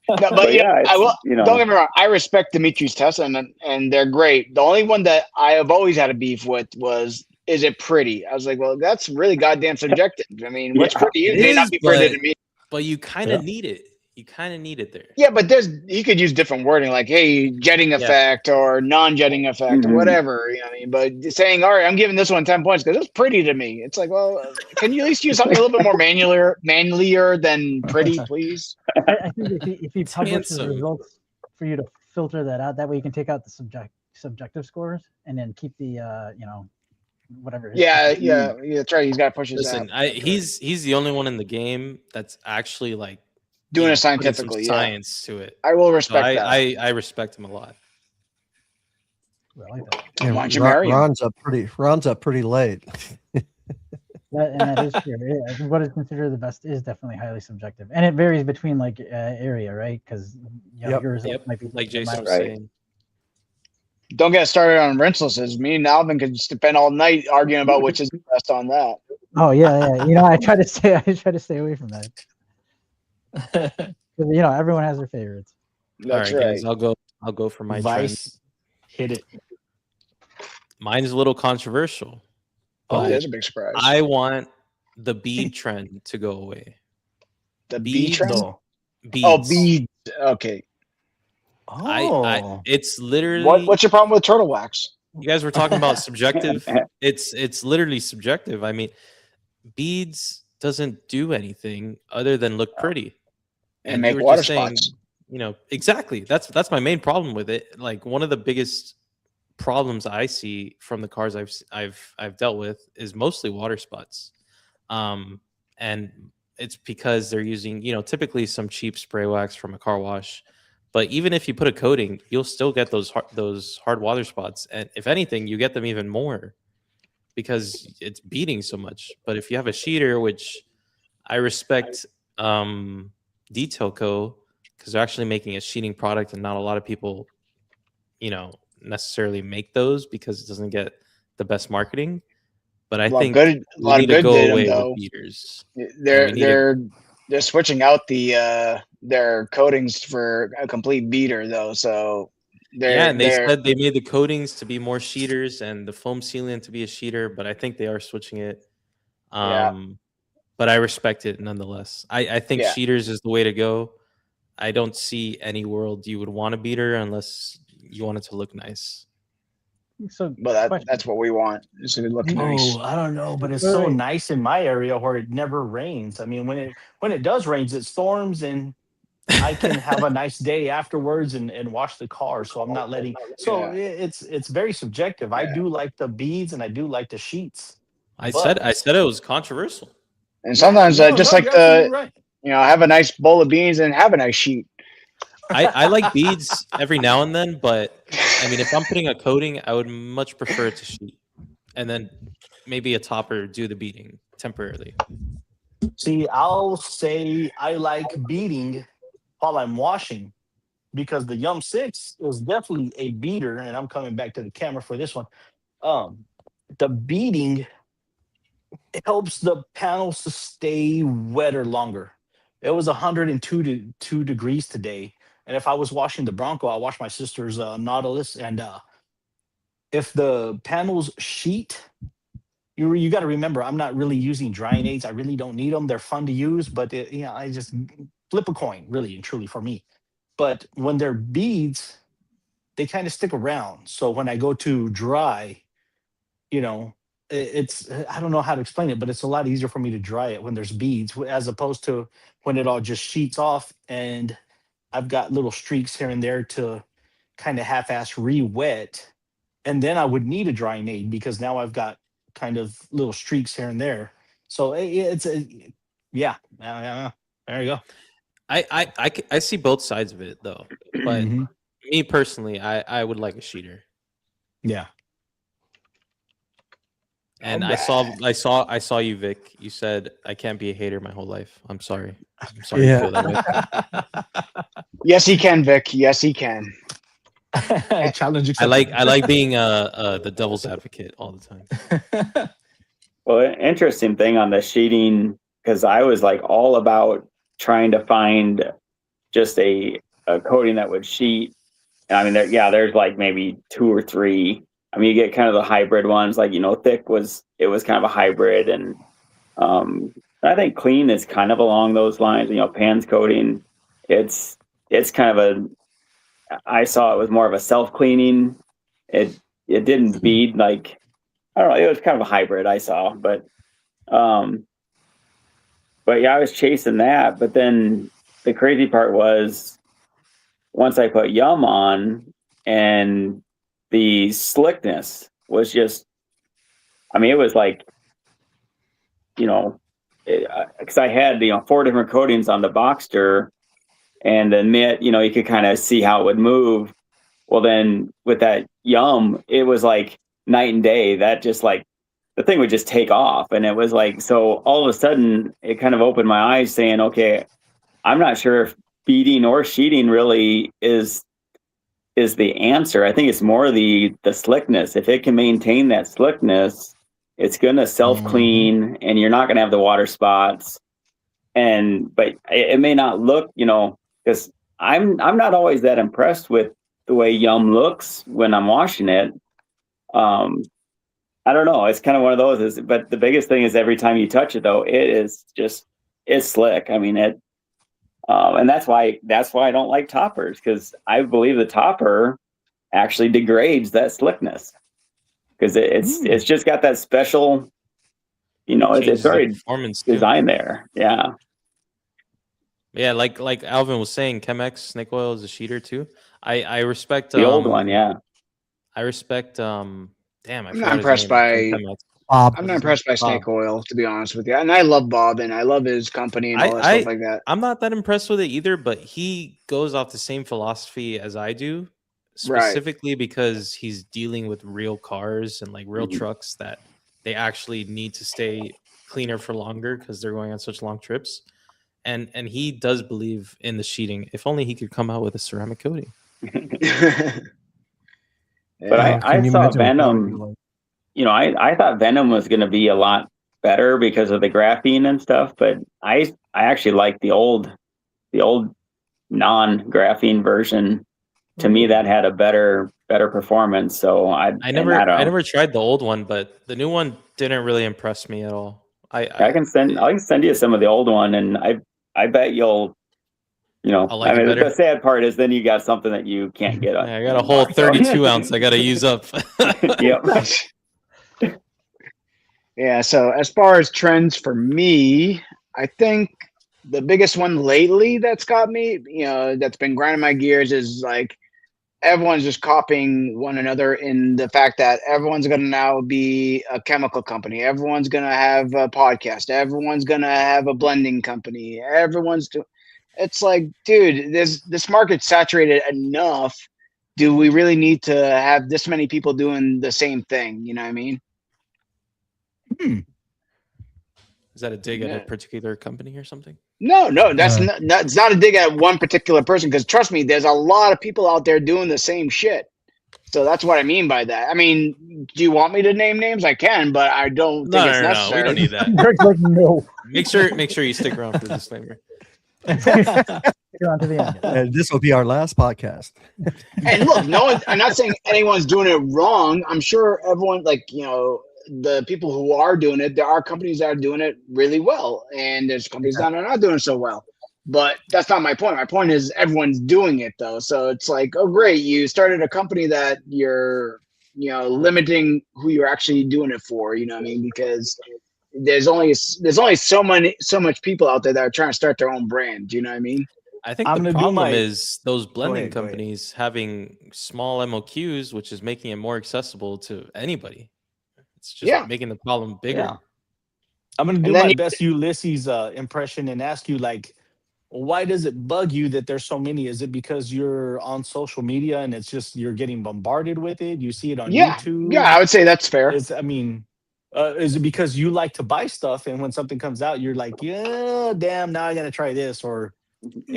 E: No, but yeah, I will. Don't get me wrong. I respect Dimitri's tests, and they're great. The only one that I have always had a beef with was, is it pretty? I was like, well, that's really goddamn subjective. I mean, what's pretty to you may not be pretty to me.
F: But you kind of need it. You kind of need it there.
E: Yeah, but you could use different wording, like, hey, jetting effect or non-jetting effect or whatever. You know what I mean? But saying, all right, I'm giving this one 10 points because it's pretty to me. It's like, well, can you at least use something a little bit more manlier than pretty, please?
H: I think if you publish the results for you to filter that out, that way you can take out the subjective scores and then keep the whatever.
E: Yeah. That's right. He's got to push his.
F: Listen, he's the only one in the game that's actually like
E: doing it scientifically,
F: science to it.
E: I will respect that.
F: I respect him a lot.
H: I like that.
A: Yeah,
E: why don't you marry him?
A: Ron's up pretty late.
H: That is true. Yeah, what is considered the best is definitely highly subjective, and it varies between like area, right? Because your results might be
F: like Jason was saying.
E: Don't get started on rinselesses. Me and Alvin could spend all night arguing about which is the best on that.
H: Oh yeah. I try to stay away from that. Everyone has their favorites.
E: That's
F: all right,
E: right.
F: guys. I'll go for my
D: Vice.
F: Trend. Hit it. Mine's a little controversial.
E: Oh, that's a big surprise.
F: I want the bead trend to go away.
E: The bead trend?
F: Beads.
E: Oh, beads. Okay.
F: Oh, it's literally.
E: What's your problem with turtle wax?
F: You guys were talking about subjective. It's literally subjective. I mean, beads doesn't do anything other than look pretty
E: and make water spots.
F: Exactly. That's my main problem with it. Like one of the biggest problems I see from the cars I've dealt with is mostly water spots, and it's because they're using typically some cheap spray wax from a car wash. But even if you put a coating, you'll still get those hard water spots, and if anything, you get them even more because it's beading so much. But if you have a sheeter, which I respect Detail Co, because they're actually making a sheeting product, and not a lot of people, necessarily make those because it doesn't get the best marketing. But I think
E: a lot of good
F: go
E: did
F: away
E: them, though.
F: with beaters.
E: They're switching out their coatings for a complete beater though. So
F: and they said they made the coatings to be more sheeters and the foam sealant to be a sheeter, but I think they are switching it. But I respect it nonetheless. I think sheeters is the way to go. I don't see any world you would want a beater unless you want it to look nice.
H: So,
E: but that's what we want. It's good looking nice.
D: I don't know, but it's so nice in my area where it never rains. I mean, when it does rain, it storms, and I can have a nice day afterwards and wash the car. So I'm not letting. So it's very subjective. I do like the beads and I do like the sheets.
F: I said it was controversial.
E: And sometimes have a nice bowl of beans and have a nice sheet.
F: I like beads every now and then, but I mean, if I'm putting a coating, I would much prefer it to sheet, and then maybe a topper do the beading temporarily.
D: See, I'll say I like beading while I'm washing, because the Yum 6 is definitely a beater, and I'm coming back to the camera for this one. The beading helps the panels to stay wetter longer. It was 102 degrees today. And if I was washing the Bronco, I washed my sister's Nautilus, and if the panels sheet, you got to remember, I'm not really using drying aids. I really don't need them. They're fun to use, but I just flip a coin, really and truly for me. But when they're beads, they kind of stick around. So when I go to dry, it's I don't know how to explain it, but it's a lot easier for me to dry it when there's beads as opposed to when it all just sheets off and I've got little streaks here and there to kind of half-ass re-wet, and then I would need a drying aid because now I've got kind of little streaks here and there. So yeah, there you go.
F: I see both sides of it though, but me personally, I would like a sheeter.
D: Yeah.
F: And I saw you, Vic. You said I can't be a hater my whole life. I'm sorry. I'm sorry you feel that way.
E: Yes, he can, Vic. Yes, he can.
D: Challenge
F: I like being the devil's advocate all the time.
I: Well, an interesting thing on the sheeting, because I was like all about trying to find just a coating that would sheet. And I mean, there's like maybe 2 or 3. I mean, you get kind of the hybrid ones, like, thick was kind of a hybrid. And I think clean is kind of along those lines, pans coating. It's kind of I saw it was more of a self-cleaning. It didn't bead like, I don't know, it was kind of a hybrid I saw, but yeah, I was chasing that. But then the crazy part was once I put Yum on, and the slickness was just, I mean, it was like, because I had, 4 different coatings on the Boxster, and the knit, you could kind of see how it would move. Well, then with that Yum, it was like night and day. That just like, the thing would just take off. And it was like, so all of a sudden it kind of opened my eyes saying, okay, I'm not sure if beading or sheeting really is the answer. I think it's more the slickness. If it can maintain that slickness, it's going to self-clean, and you're not going to have the water spots. But it may not look, because I'm not always that impressed with the way Yum looks when I'm washing it. I don't know. It's kind of one of those. But the biggest thing is every time you touch it, though, it's slick. I mean, and that's why I don't like toppers, because I believe the topper actually degrades that slickness, because it's just got that special, it's already designed there. Yeah.
F: Yeah, like Alvin was saying, Chemex snake oil is a sheeter too. I respect
I: the old one. Yeah.
F: I respect.
E: I'm not impressed by snake oil, to be honest with you. And I love Bob, and I love his company and all that stuff like that.
F: I'm not that impressed with it either, but he goes off the same philosophy as I do, specifically because he's dealing with real cars and like real trucks that they actually need to stay cleaner for longer because they're going on such long trips. And he does believe in the sheeting. If only he could come out with a ceramic coating.
I: But I saw Venom. I thought Venom was going to be a lot better because of the graphene and stuff. But I actually like the old non-graphene version. To me, that had a better performance. So I
F: never tried the old one, but the new one didn't really impress me at all.
I: I can send you some of the old one, and I bet you'll. The sad part is then you got something that you can't get on.
F: I got a whole 32 ounce I got to use up.
I: Yep.
E: Yeah. So as far as trends for me, I think the biggest one lately that's got me, that's been grinding my gears is like everyone's just copying one another in the fact that everyone's going to now be a chemical company. Everyone's going to have a podcast. Everyone's going to have a blending company. It's like, dude, this market's saturated enough. Do we really need to have this many people doing the same thing? You know what I mean?
F: Is that a dig at a particular company or something?
E: No, that's it's not a dig at one particular person, because trust me, there's a lot of people out there doing the same shit. So that's what I mean by that. I mean, do you want me to name names? I can, but I don't think it's necessary.
F: No, we don't need that.
H: Like, no.
F: Make sure you stick around for the disclaimer.
H: You're on to the end.
A: And this will be our last podcast.
E: And look, no one. I'm not saying anyone's doing it wrong. I'm sure everyone, like the people who are doing it, there are companies that are doing it really well, and there's companies that are not doing it so well. But that's not my point. My point is everyone's doing it though. So it's like, oh great, you started a company that you're limiting who you're actually doing it for. You know what I mean? Because there's only so much people out there that are trying to start their own brand. Do you know what I mean?
F: I think the problem is those blending companies having small MOQs, which is making it more accessible to anybody. It's just making the problem bigger.
D: Yeah. I'm going to do my best Ulysses impression and ask you, like, why does it bug you that there's so many? Is it because you're on social media and it's just you're getting bombarded with it? You see it on YouTube?
E: Yeah, I would say that's fair.
D: Is it because you like to buy stuff and when something comes out, you're like, yeah, damn, now I got to try this? Or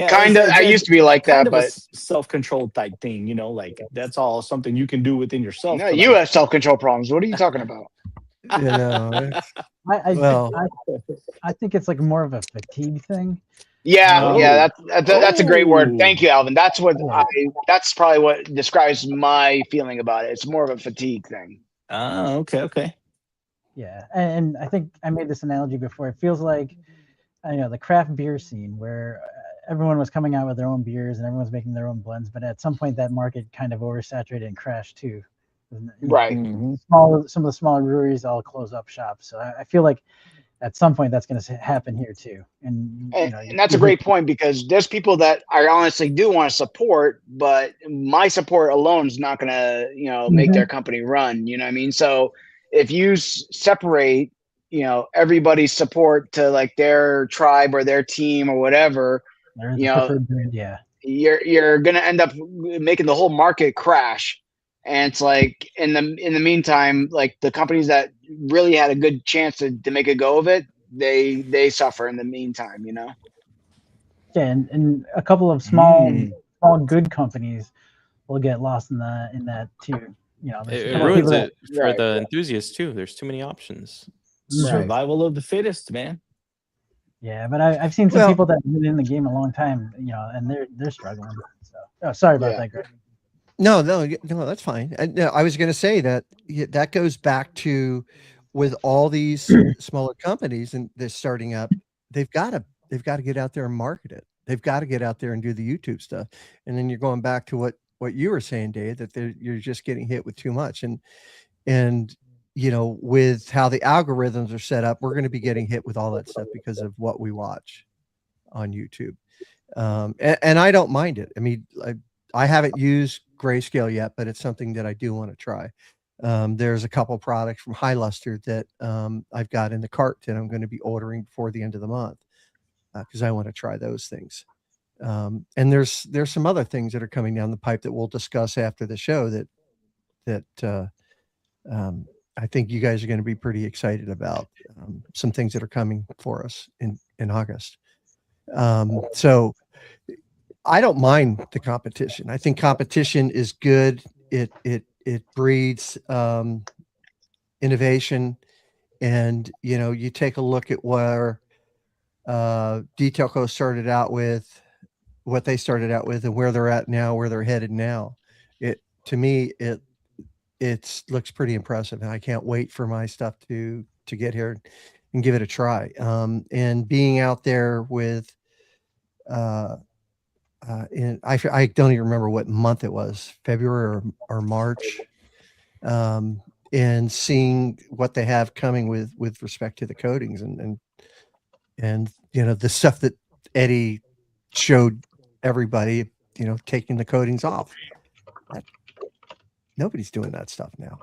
E: kind of, I used to be like that, but
D: self-control type thing, like that's all something you can do within yourself.
E: No, you have self-control problems. What are you talking about?
H: I think it's like more of a fatigue thing.
E: Yeah, that's a great word. Thank you, Alvin. That's probably what describes my feeling about it. It's more of a fatigue thing.
D: Okay.
H: Yeah, and I think I made this analogy before. It feels like the craft beer scene where everyone was coming out with their own beers and everyone's making their own blends, but at some point that market kind of oversaturated and crashed too.
E: Right.
H: Some of the smaller breweries all close up shop. So I feel like at some point that's going to happen here too. And
E: that's a great point, because there's people that I honestly do want to support, but my support alone is not going to, make their company run. You know what I mean? So if you separate, everybody's support to like their tribe or their team or whatever, you're going to end up making the whole market crash. And it's like in the meantime, like the companies that really had a good chance to make a go of it, they suffer in the meantime,
H: Yeah, and a couple of small good companies will get lost in that too.
F: It ruins it for the enthusiasts too. There's too many options.
D: Survival of the fittest, man.
H: Yeah, but I've seen some people that have been in the game a long time, and they're struggling. So sorry about that, Greg.
A: No, that's fine. I was going to say that goes back to with all these smaller companies and they're starting up, they've got to get out there and market it. They've got to get out there and do the YouTube stuff. And then you're going back to what you were saying, Dave, that you're just getting hit with too much. And with how the algorithms are set up, we're going to be getting hit with all that stuff because of what we watch on YouTube. And I don't mind it. I mean, I haven't used Grayscale yet, but it's something that I do want to try. There's a couple products from High Luster that I've got in the cart that I'm going to be ordering before the end of the month because I want to try those things. And there's some other things that are coming down the pipe that we'll discuss after the show that I think you guys are going to be pretty excited about. Some things that are coming for us in August. So I don't mind the competition. I think competition is good. It breeds innovation, and you take a look at where Detailco started out with, what they started out with, and where they're at now, where they're headed now. To me, it looks pretty impressive, and I can't wait for my stuff to get here and give it a try. And being out there with I don't even remember what month it was, February or March, and seeing what they have coming with respect to the coatings and the stuff that Eddie showed everybody, taking the coatings off. Nobody's doing that stuff now.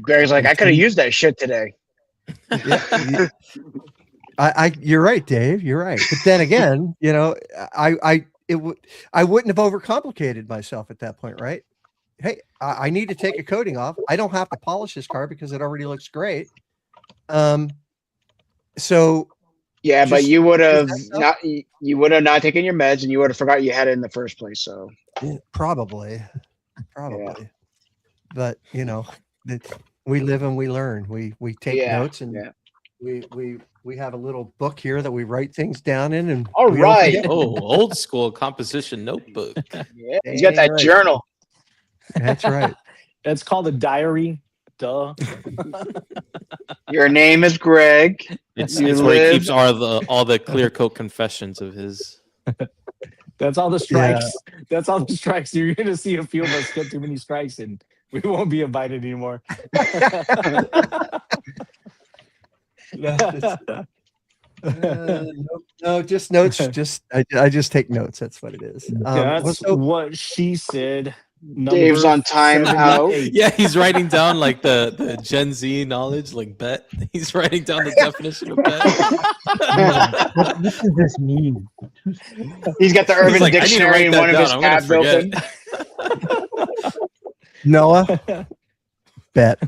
E: Gary's like, I could have used that shit today.
A: Yeah, you're right, Dave. You're right. But then again, I wouldn't have overcomplicated myself at that point, right? Hey, I need to take a coating off. I don't have to polish this car because it already looks great. So
E: yeah, but you would have not taken your meds, and you would have forgot you had it in the first place. So
A: probably. Yeah. But we live and we learn. We take notes, and we we have a little book here that we write things down in, and
E: All
A: we don't
E: right.
A: forget.
F: Oh, old school composition notebook.
E: Yeah, he's got that
A: Dang right.
E: journal.
A: That's right.
D: It's called a diary. Duh.
E: Your name is Greg.
F: It's
E: You
F: where he
E: live-
F: keeps all the clear coat confessions of his.
D: That's all the strikes. That's all the strikes. You're gonna see a few of us get too many strikes, and we won't be invited anymore.
A: No, just notes. I just take notes. That's what it is.
D: That's what she said.
E: Dave's
D: Number
E: on time out.
D: 78.
F: Yeah, he's writing down like the Gen Z knowledge, like bet. He's writing down the definition of bet.
H: What does this mean?
E: He's got the Urban
F: He's like, I need to
E: Dictionary in
F: write
E: one of
F: that
E: his
F: down. I'm gonna
E: tabs
F: forget.
E: open.
A: Noah, bet.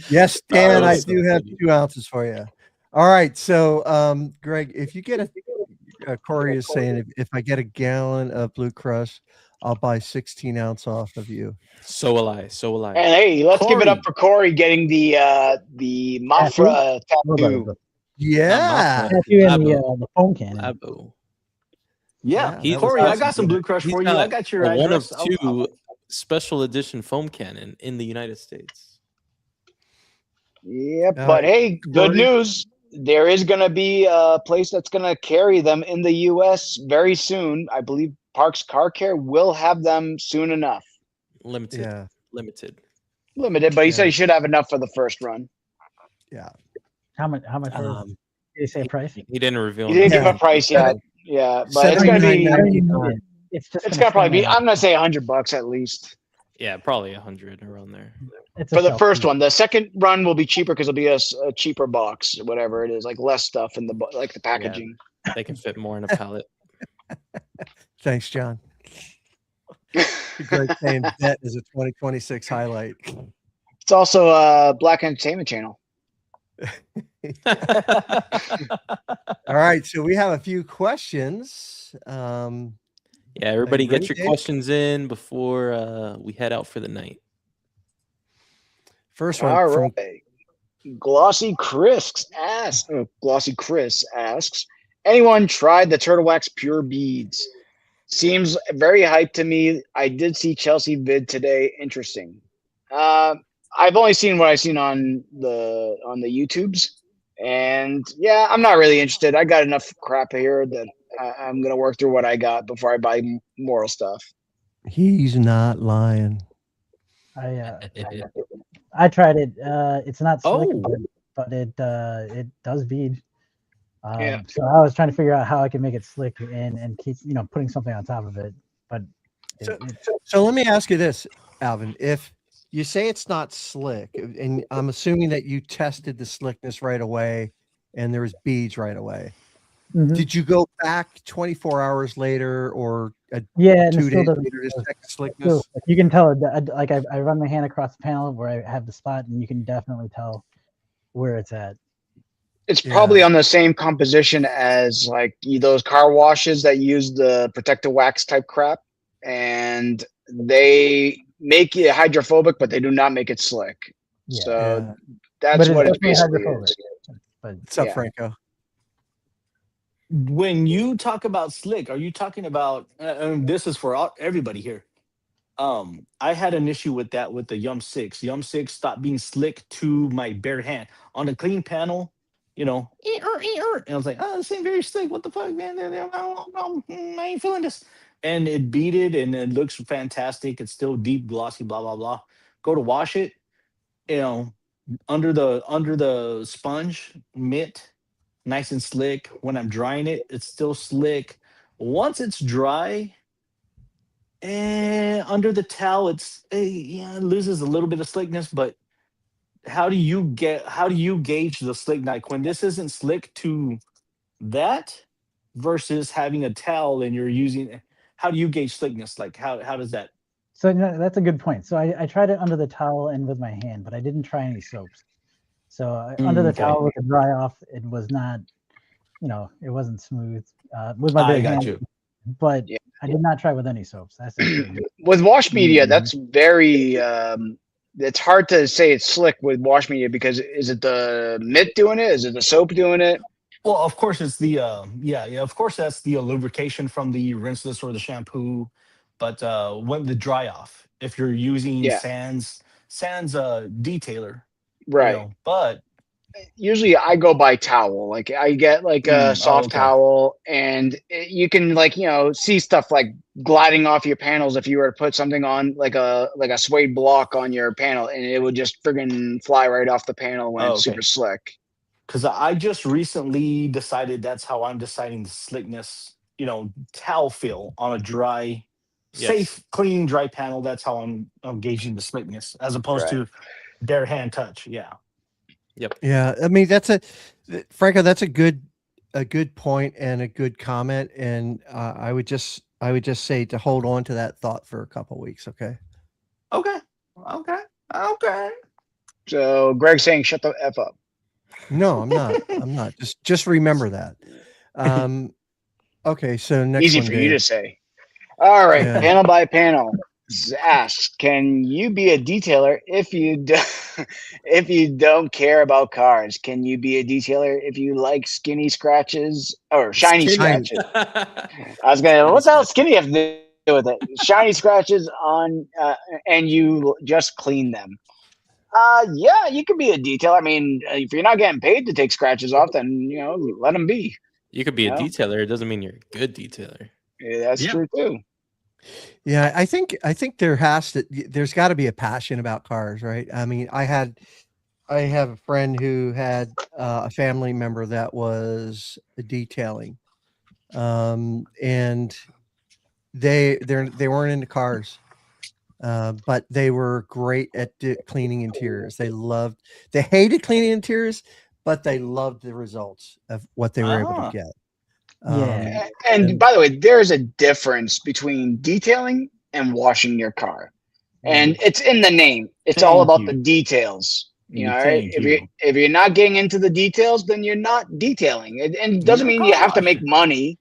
A: Yes, Dan, I do have 2 ounces for you. All right, so Greg, if you get Corey is saying if I get a gallon of Blue Crush, I'll buy 16 ounce off of you.
F: So will I. So will I.
E: And hey, let's give it up for Corey getting the Mafra tattoo.
A: Yeah,
H: Tattoo and the foam cannon.
D: Yeah,
F: He's
D: Corey,
F: awesome.
D: I got some Blue Crush
F: He's
D: for you. I got your
F: one of
D: address.
F: 2 special edition foam cannon in the United States.
E: Yeah, but hey, good news. There is going to be a place that's going to carry them in the U.S. very soon. I believe Parks Car Care will have them soon enough.
F: Limited.
A: Yeah.
F: Limited.
E: But he said he should have enough for the first run.
A: Yeah.
H: How much? Did he say a price?
F: He didn't reveal.
E: He didn't give a price yet. Yeah, but it's going to be.
H: It's just.
E: It's going to probably be. I'm going to say $100 at least.
F: Yeah, probably 100 around there.
E: For the first one. The second run will be cheaper because it'll be a cheaper box, whatever it is, like less stuff in the the packaging.
F: Yeah, they can fit more in a pallet.
A: Thanks, John. Greg saying bet is a 2026 highlight.
E: It's also a Black Entertainment Channel.
A: All right, so we have a few questions.
F: Yeah, everybody get your questions in before we head out for the night.
A: First one.
E: All right. Glossy Chris asks, anyone tried the Turtle Wax Pure Beads? Seems very hyped to me. I did see Chelsea vid today. Interesting. I've only seen what I've seen on the YouTubes, and yeah, I'm not really interested. I got enough crap here that I'm gonna work through what I got before I buy more stuff.
A: He's not lying.
H: I tried it. It's not slick, but it does bead.
E: Yeah.
H: So I was trying to figure out how I can make it slick and keep putting something on top of it. But
A: So let me ask you this, Alvin. If you say it's not slick, and I'm assuming that you tested the slickness right away, and there was beads right away.
H: Mhm.
A: Did you go back 24 hours later or 2 days later to check the slickness?
H: You can tell it. Like I run my hand across the panel where I have the spot, and you can definitely tell where it's at.
E: It's probably on the same composition as like those car washes that use the protective wax type crap, and they make it hydrophobic, but they do not make it slick.
H: Yeah.
E: So that's what it basically is.
A: What's up, Franco?
D: When you talk about slick, are you talking about? This is for everybody here. I had an issue with that with the Yum 6. Yum 6 stopped being slick to my bare hand on a clean panel. And I was like, oh, this ain't very slick. What the fuck, man? I ain't feeling this. And it beaded, and it looks fantastic. It's still deep, glossy, blah blah blah. Go to wash it, under the sponge mitt, nice and slick. When I'm drying it, it's still slick. Once it's dry, and under the towel, it loses a little bit of slickness. But how do you gauge the slick? Like when this isn't slick to that versus having a towel and you're using, how do you gauge slickness? Like how does that?
H: So that's a good point. So I tried it under the towel and with my hand, but I didn't try any soaps. So under the towel with the dry off, it was not, it wasn't smooth. With my bare hand, but I did not try with any soaps. That's
E: with wash media. That's very it's hard to say it's slick with wash media because is it the mitt doing it? Is it the soap doing it?
D: Well, of course, it's the yeah. Of course, that's the lubrication from the rinseless or the shampoo. But when the dry off, if you're using
E: Yeah,
D: Sans detailer,
E: right.
D: but
E: Usually I go by towel. Like I get like a
D: oh,
E: soft
D: okay.
E: towel, and you can like see stuff like gliding off your panels if you were to put something on like a suede block on your panel, and it would just friggin' fly right off the panel when
D: Oh,
E: it's super
D: okay.
E: slick.
D: Because I just recently decided that's how I'm deciding the slickness, towel feel on a dry,
F: Yes.
D: safe, clean, dry panel. That's how I'm gauging the slickness as opposed
E: Right.
D: to bare hand touch. Yeah.
F: Yep.
A: Yeah, I mean Franco. That's a good point and a good comment. And I would just say to hold on to that thought for a couple weeks. Okay.
D: Okay. Okay. Okay.
E: So Greg's saying shut the F up.
A: No, I'm not. I'm not. Just remember that. Um, okay. So next
E: Easy
A: one,
E: for you
A: Dave.
E: to say. All right,
A: Yeah.
E: panel by panel. Asks, can you be a detailer if you if you don't care about cars? Can you be a detailer if you like skinny scratches or shiny
A: Skinny.
E: scratches? I was gonna. What the hell skinny have to do with it? Shiny scratches on, and you just clean them. Yeah, you could be a detailer. I mean, if you're not getting paid to take scratches off, then let them be.
F: You could be a detailer. It doesn't mean you're a good detailer.
E: Yeah, that's true too.
A: Yeah, I think there's got to be a passion about cars, right? I mean, I have a friend who had a family member that was detailing, and they weren't into cars, but they were great at cleaning interiors. They hated cleaning interiors, but they loved the results of what they were able to get.
H: Yeah.
E: And by the way, there's a difference between detailing and washing your car. And it's in the name. It's all
D: Thank
E: about the
D: you.
E: details. All right.
D: Thank you.
E: If you're not getting into the details, then you're not detailing. And it doesn't
D: You're a
E: mean you
D: car
E: have to make
D: washer.
E: money.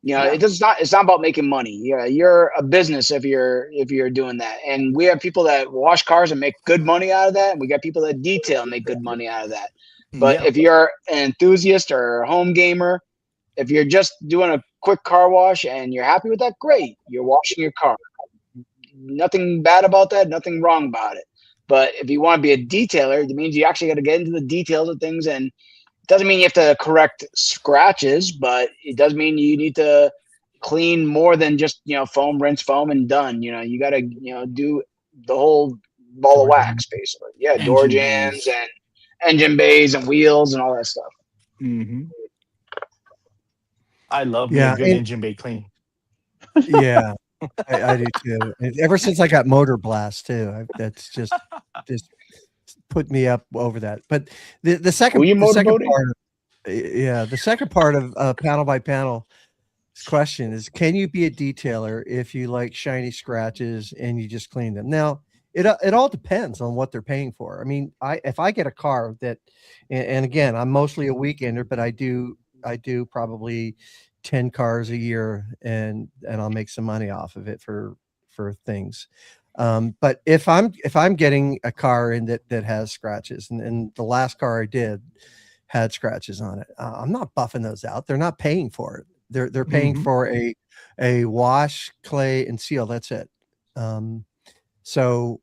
D: Yeah.
E: It's not about making money. Yeah, you're a business if you're doing that. And we have people that wash cars and make good money out of that, and we got people that detail and make good money out of that. But
D: Yeah.
E: if you're an enthusiast or a home gamer, if you're just doing a quick car wash and you're happy with that, great. You're washing your car. Nothing bad about that, nothing wrong about it. But if you want to be a detailer, it means you actually got to get into the details of things. And it doesn't mean you have to correct scratches, but it does mean you need to clean more than just, foam, rinse, foam, and done. You got to, do the whole ball of
D: Door
E: wax,
D: jam.
E: basically. Yeah, door
D: Engine
E: jams
D: bays.
E: and engine bays and wheels and all that stuff.
D: Mm-hmm. I love me a
A: Yeah,
D: good engine bay clean.
A: yeah, I do too. And ever since I got Motor Blast too, that's just put me up over that. But the
E: Were
A: second
E: you
A: the second
E: motorboating?
A: part of yeah, the second part of panel by panel question is, can you be a detailer if you like shiny scratches and you just clean them? Now, it all depends on what they're paying for. I mean, if I get a car that, and again, I'm mostly a weekender, but I do probably 10 cars a year, and I'll make some money off of it for things. But if I'm getting a car in that has scratches, and the last car I did had scratches on it, I'm not buffing those out. They're not paying for it. They're paying
D: Mm-hmm.
A: for a wash, clay, and seal. That's it. So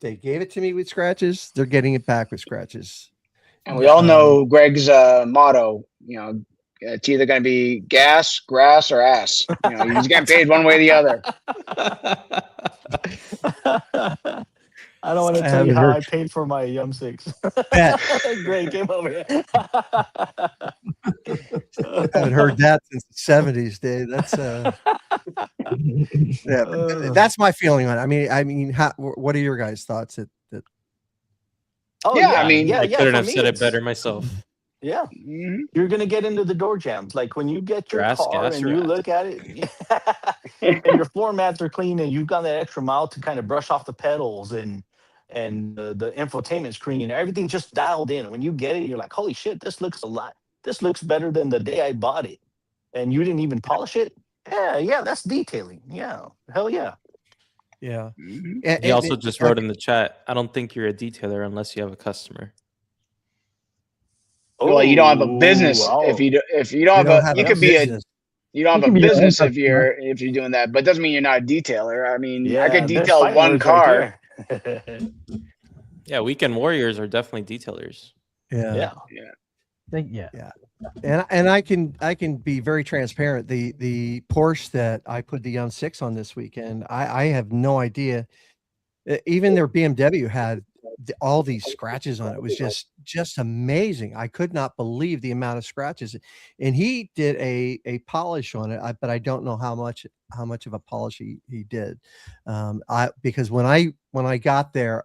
A: they gave it to me with scratches. They're getting it back with scratches.
E: And we all
A: Um,
E: know Greg's motto. It's either going to be gas, grass, or ass. He's getting paid one way or the other.
D: I don't want to
A: I
D: tell you
A: haven't
D: how
A: heard
D: I paid for my M6.
A: that.
D: Great, came over here.
A: I haven't heard that since the '70s, Dave. That's yeah. That's my feeling on it. I mean, what are your guys' thoughts?
D: Oh
E: Yeah, I
D: yeah,
E: mean,
D: yeah,
F: I
D: yeah.
F: couldn't
D: For
F: have
D: me,
F: said it
D: it's
F: better myself.
D: yeah.
E: mhm.
D: You're gonna get into the door jams. Like when you get your
F: Grass,
D: car
F: gas,
D: and
F: or
D: you
F: ass.
D: look at it, and your floor mats are clean, and you've gone that extra mile to kind of brush off the pedals and the infotainment screen and everything just dialed in. When you get it, you're like, holy shit, this looks a lot. This looks better than the day I bought it, and you didn't even polish it. Yeah, yeah, that's detailing. Yeah, hell yeah.
A: Yeah.
F: He also just wrote in the chat, I don't think you're a detailer unless you have a customer.
E: Well, you don't have a business if you don't have you could be
A: business.
E: you don't
H: You
E: have
H: can
E: a
H: be your own
E: business
H: customer.
E: if you're doing that, but it doesn't mean you're not a detailer. I mean, I
D: Yeah,
E: could
D: there's
E: detail
D: fighting
E: one
D: words
E: car.
D: right there.
F: Yeah, weekend warriors are definitely detailers.
A: Yeah.
H: Yeah.
A: And I can be very transparent. The Porsche that I put the Young 6 on this weekend, I have no idea. Even their BMW had all these scratches on it. It was just amazing. I could not believe the amount of scratches. And he did a polish on it, but I don't know how much of a polish he did. Because when I got there,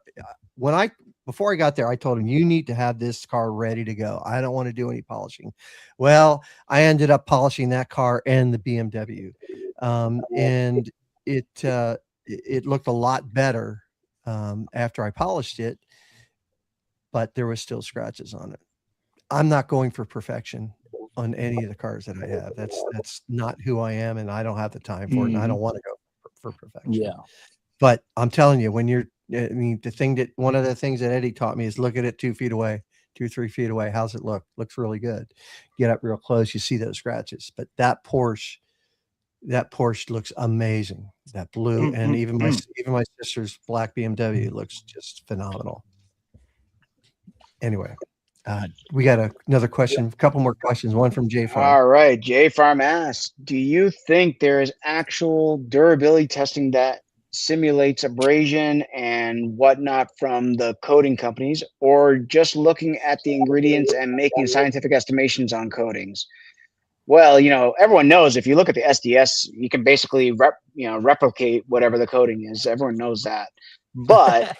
A: before I got there, I told him, you need to have this car ready to go. I don't want to do any polishing. Well, I ended up polishing that car and the BMW. And it looked a lot better after I polished it, but there was still scratches on it. I'm not going for perfection on any of the cars that I have. That's not who I am, and I don't have the time for it, and I don't want to go for perfection.
D: Yeah.
A: But I'm telling you, one of the things that Eddie taught me is look at it 2 feet away, 2-3 feet away. How's it look? Looks really good. Get up real close, you see those scratches. But that Porsche looks amazing. That blue, and even my sister's black BMW looks just phenomenal. Anyway, we got another question, a couple more questions. One from J Farm.
E: All right, J Farm asks, do you think there is actual durability testing that simulates abrasion and whatnot from the coating companies, or just looking at the ingredients and making scientific estimations on coatings? Well, everyone knows if you look at the SDS, you can basically replicate whatever the coating is. Everyone knows that. But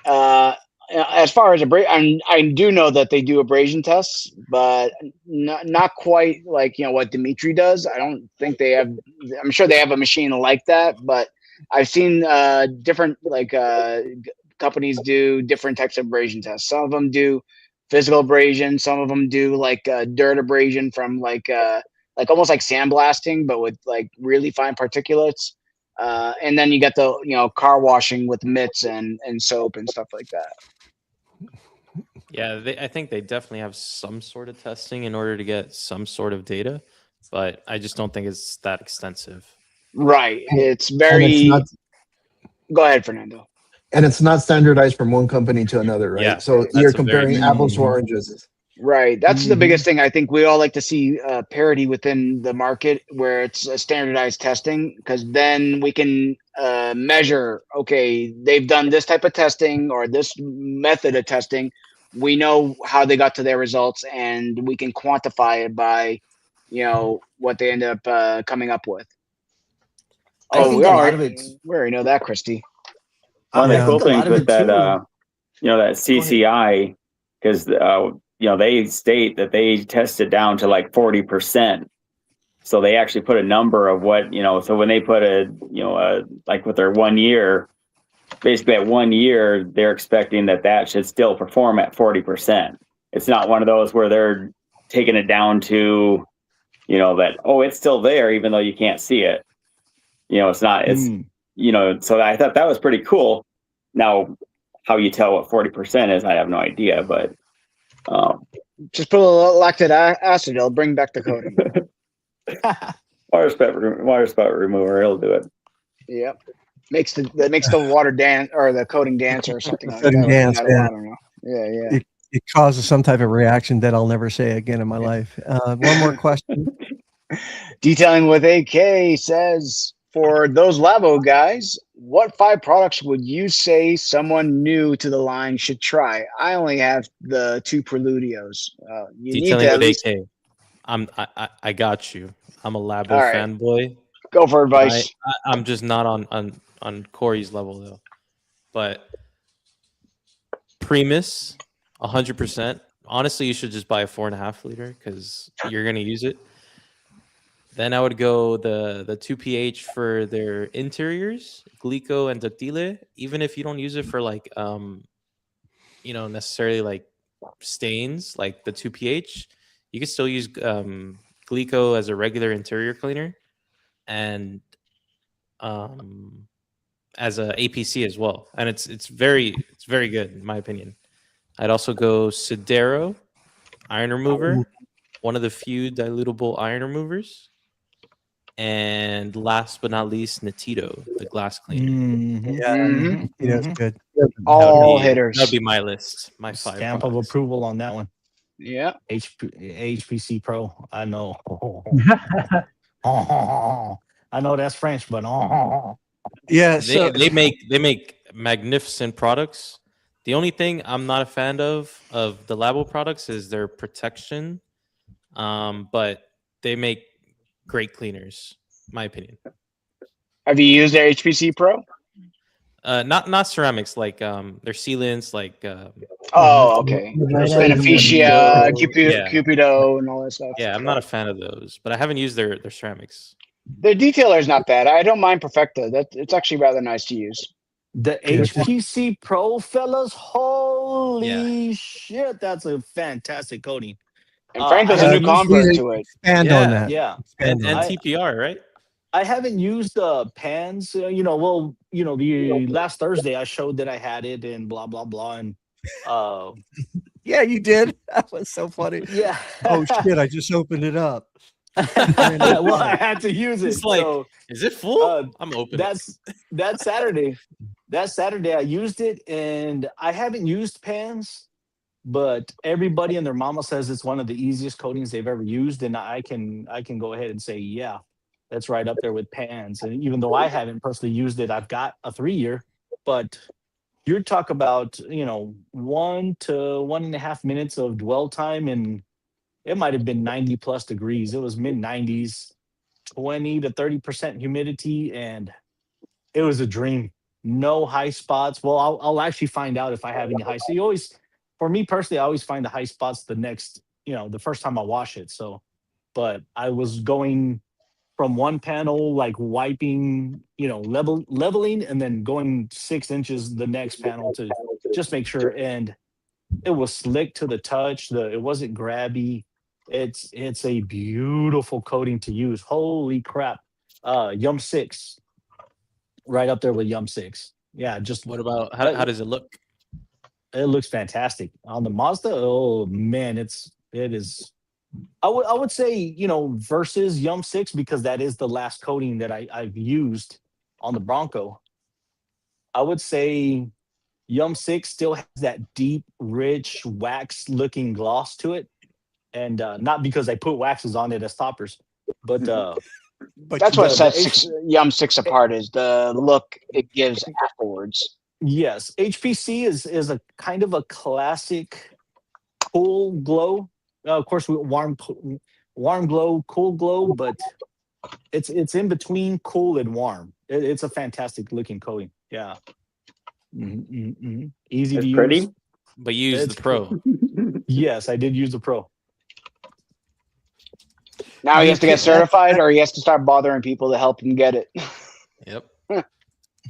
E: as far as I do know that they do abrasion tests, but not quite like what Dimitri does. I don't think they have. I'm sure they have a machine like that, but I've seen different companies do different types of abrasion tests. Some of them do physical abrasion. Some of them do dirt abrasion from like almost like sandblasting, but with like really fine particulates. And then you get the car washing with mitts and soap and stuff like that.
F: Yeah, I think they definitely have some sort of testing in order to get some sort of data, but I just don't think it's that extensive.
E: Right. It's very. Go ahead, Fernando.
J: And it's not standardized from one company to another, right?
F: Yeah,
J: So you're comparing apples to oranges.
E: Right. That's the biggest thing. I think we all like to see parity within the market where it's a standardized testing, because then we can measure, okay, they've done this type of testing or this method of testing. We know how they got to their results, and we can quantify it by, what they end up coming up with. We already know that, Christy.
I: One of the cool things with that, that CCI, because they state that they tested down to like 40%. So they actually put a number of what, so when they put like with their 1 year, basically at 1 year, they're expecting that should still perform at 40%. It's not one of those where they're taking it down to, that, it's still there, even though you can't see it. It's not, so I thought that was pretty cool. Now, how you tell what 40% is, I have no idea, but
E: just put a little lactic acid, it'll bring back the coating.
I: water spout remover, it'll do it.
E: Yep. Makes the water dance, or the coating dance, or something like that.
A: Dance,
E: I don't know. Yeah.
A: It causes some type of reaction that I'll never say again in my life. One more question.
E: Detailing with AK says, for those Labo guys, what 5 products would you say someone new to the line should try? I only have the 2 Preludios.
F: Detailing with AK. I got you. I'm a Labo fanboy.
E: Go for advice.
F: I'm just not on Corey's level though. But Primus, 100%. Honestly, you should just buy a 4.5 liter because you're gonna use it. Then I would go the 2PH for their interiors, Glico and Ductile. Even if you don't use it for like necessarily like stains, like the 2PH, you can still use Glico as a regular interior cleaner. And as a APC as well, and it's very good in my opinion. I'd also go Sidero iron remover, one of the few dilutable iron removers, and last but not least, Natito, the glass cleaner.
A: That's good.
E: All hitters.
F: That'd be my list. My 5
D: Stamp of
F: products.
D: approval on that one.
E: Yeah.
D: HPC Pro. I know. I know that's French, but
A: yeah.
F: They make magnificent products. The only thing I'm not a fan of the Labo products is their protection, but they make great cleaners, my opinion.
E: Have you used their HPC Pro?
F: Not ceramics, like their sealants, like
E: okay. Beneficia, Cupido, and all that stuff.
F: Yeah, I'm not a fan of those, but I haven't used their ceramics.
E: Their detailer is not bad. I don't mind Perfecta. It's actually rather nice to use.
D: The HPC Pro, fellas, holy shit, that's a fantastic coating.
E: And Frank has a new convert to it.
A: Expand on that.
D: Yeah,
F: and TPR, right?
D: I haven't used the pans. The last Thursday I showed that I had it and blah blah blah, and
A: yeah, you did. That was so funny.
D: Yeah.
A: Oh shit! I just opened it up.
D: Well, I had to use it.
F: It's like,
D: so,
F: is it full? I'm open.
D: That Saturday. That Saturday I used it, and I haven't used pans, but everybody and their mama says it's one of the easiest coatings they've ever used, and I can go ahead and say, yeah, that's right up there with pans. And even though I haven't personally used it, I've got a 3-year, but you're talk about 1 to 1.5 minutes of dwell time, and it might have been 90 plus degrees. It was mid 90s, 20 to 30% humidity, and it was a dream. No high spots. Well, I'll actually find out if I have any high. So for me personally, I always find the high spots the first time I wash it. So, but I was going from one panel, like wiping, leveling, and then going 6 inches the next panel to just make sure. And it was slick to the touch. It wasn't grabby. It's a beautiful coating to use. Holy crap. Yum 6. Right up there with Yum 6. Yeah, just
F: what about how does it look?
D: It looks fantastic. On the Mazda, oh man, it is I would say, versus Yum 6, because that is the last coating that I've used on the Bronco. I would say Yum 6 still has that deep, rich, wax-looking gloss to it. And not because I put waxes on it as toppers, but
E: that's what sets Yum 6 apart, is the look it gives afterwards.
D: Yes, HPC is a kind of a classic cool glow. Of course, warm glow, cool glow, but it's in between cool and warm. It's a fantastic looking coating. Yeah, easy to use.
I: Pretty,
F: but you use the Pro.
D: Yes, I did use the Pro.
E: Now he has to get certified, or he has to start bothering people to help him get it.
F: Yep.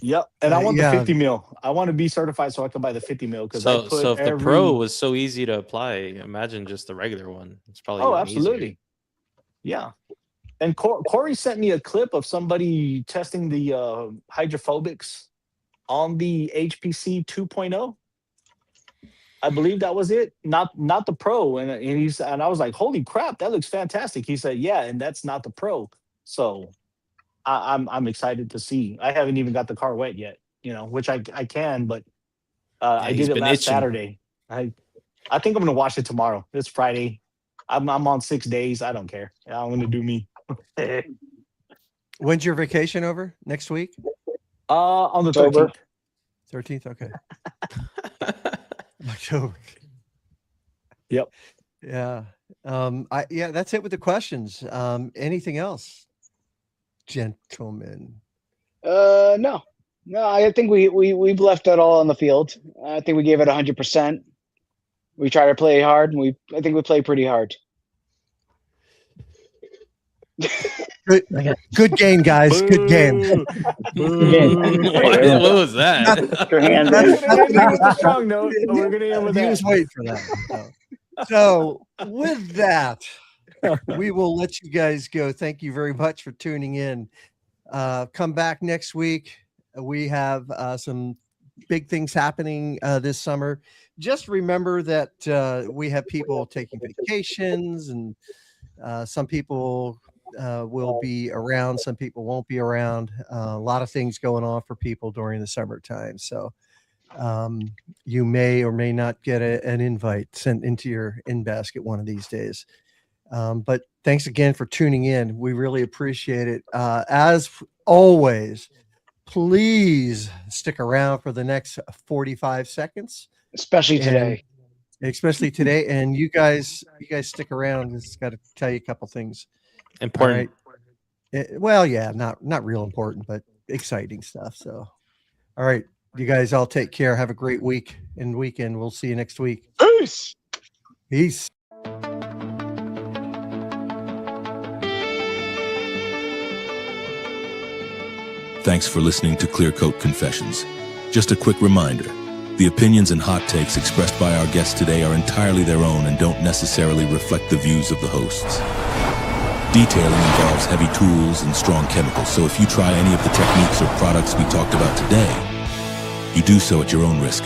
D: Yep. And I want the 50 mil. I want to be certified so I can buy the 50 mil.
F: So if the Pro was so easy to apply, imagine just the regular one. It's probably
D: absolutely.
F: Easier.
D: Yeah. And Corey sent me a clip of somebody testing the hydrophobics on the HPC 2.0. I believe that was it, not the Pro. And I was like, holy crap, that looks fantastic. He said, yeah, and that's not the Pro. So I'm excited to see. I haven't even got the car wet yet, which I can, but I did it last Saturday. I think I'm gonna wash it tomorrow. It's Friday. I'm on 6 days. I don't care. I'm gonna do me.
A: When's your vacation over? Next week?
D: On the 13th.
A: 13th, okay. October.
D: Yep.
A: Yeah. That's it with the questions. Anything else, gentlemen?
E: No. I think we've left it all on the field. I think we gave it 100%. We try to play hard, and I think we play pretty hard.
A: Good game, guys. Good game.
F: What was that?
D: Your hand. We're gonna end with that.
A: He was waiting for that. So with that, we will let you guys go. Thank you very much for tuning in. Come back next week. We have some big things happening this summer. Just remember that we have people taking vacations, and some people will be around, some people won't be around. A lot of things going on for people during the summertime. So you may or may not get an invite sent into your in basket one of these days. But thanks again for tuning in. We really appreciate it. As always, please stick around for the next 45 seconds.
E: Especially today.
A: Especially today. And you guys stick around. Just got to tell you a couple things.
F: Important.
A: Well, yeah, not real important, but exciting stuff. So, all right. You guys all take care. Have a great week and weekend. We'll see you next week.
E: Peace.
A: Peace.
M: Thanks for listening to Clear Coat Confessions. Just a quick reminder, the opinions and hot takes expressed by our guests today are entirely their own and don't necessarily reflect the views of the hosts. Detailing involves heavy tools and strong chemicals, so if you try any of the techniques or products we talked about today, you do so at your own risk.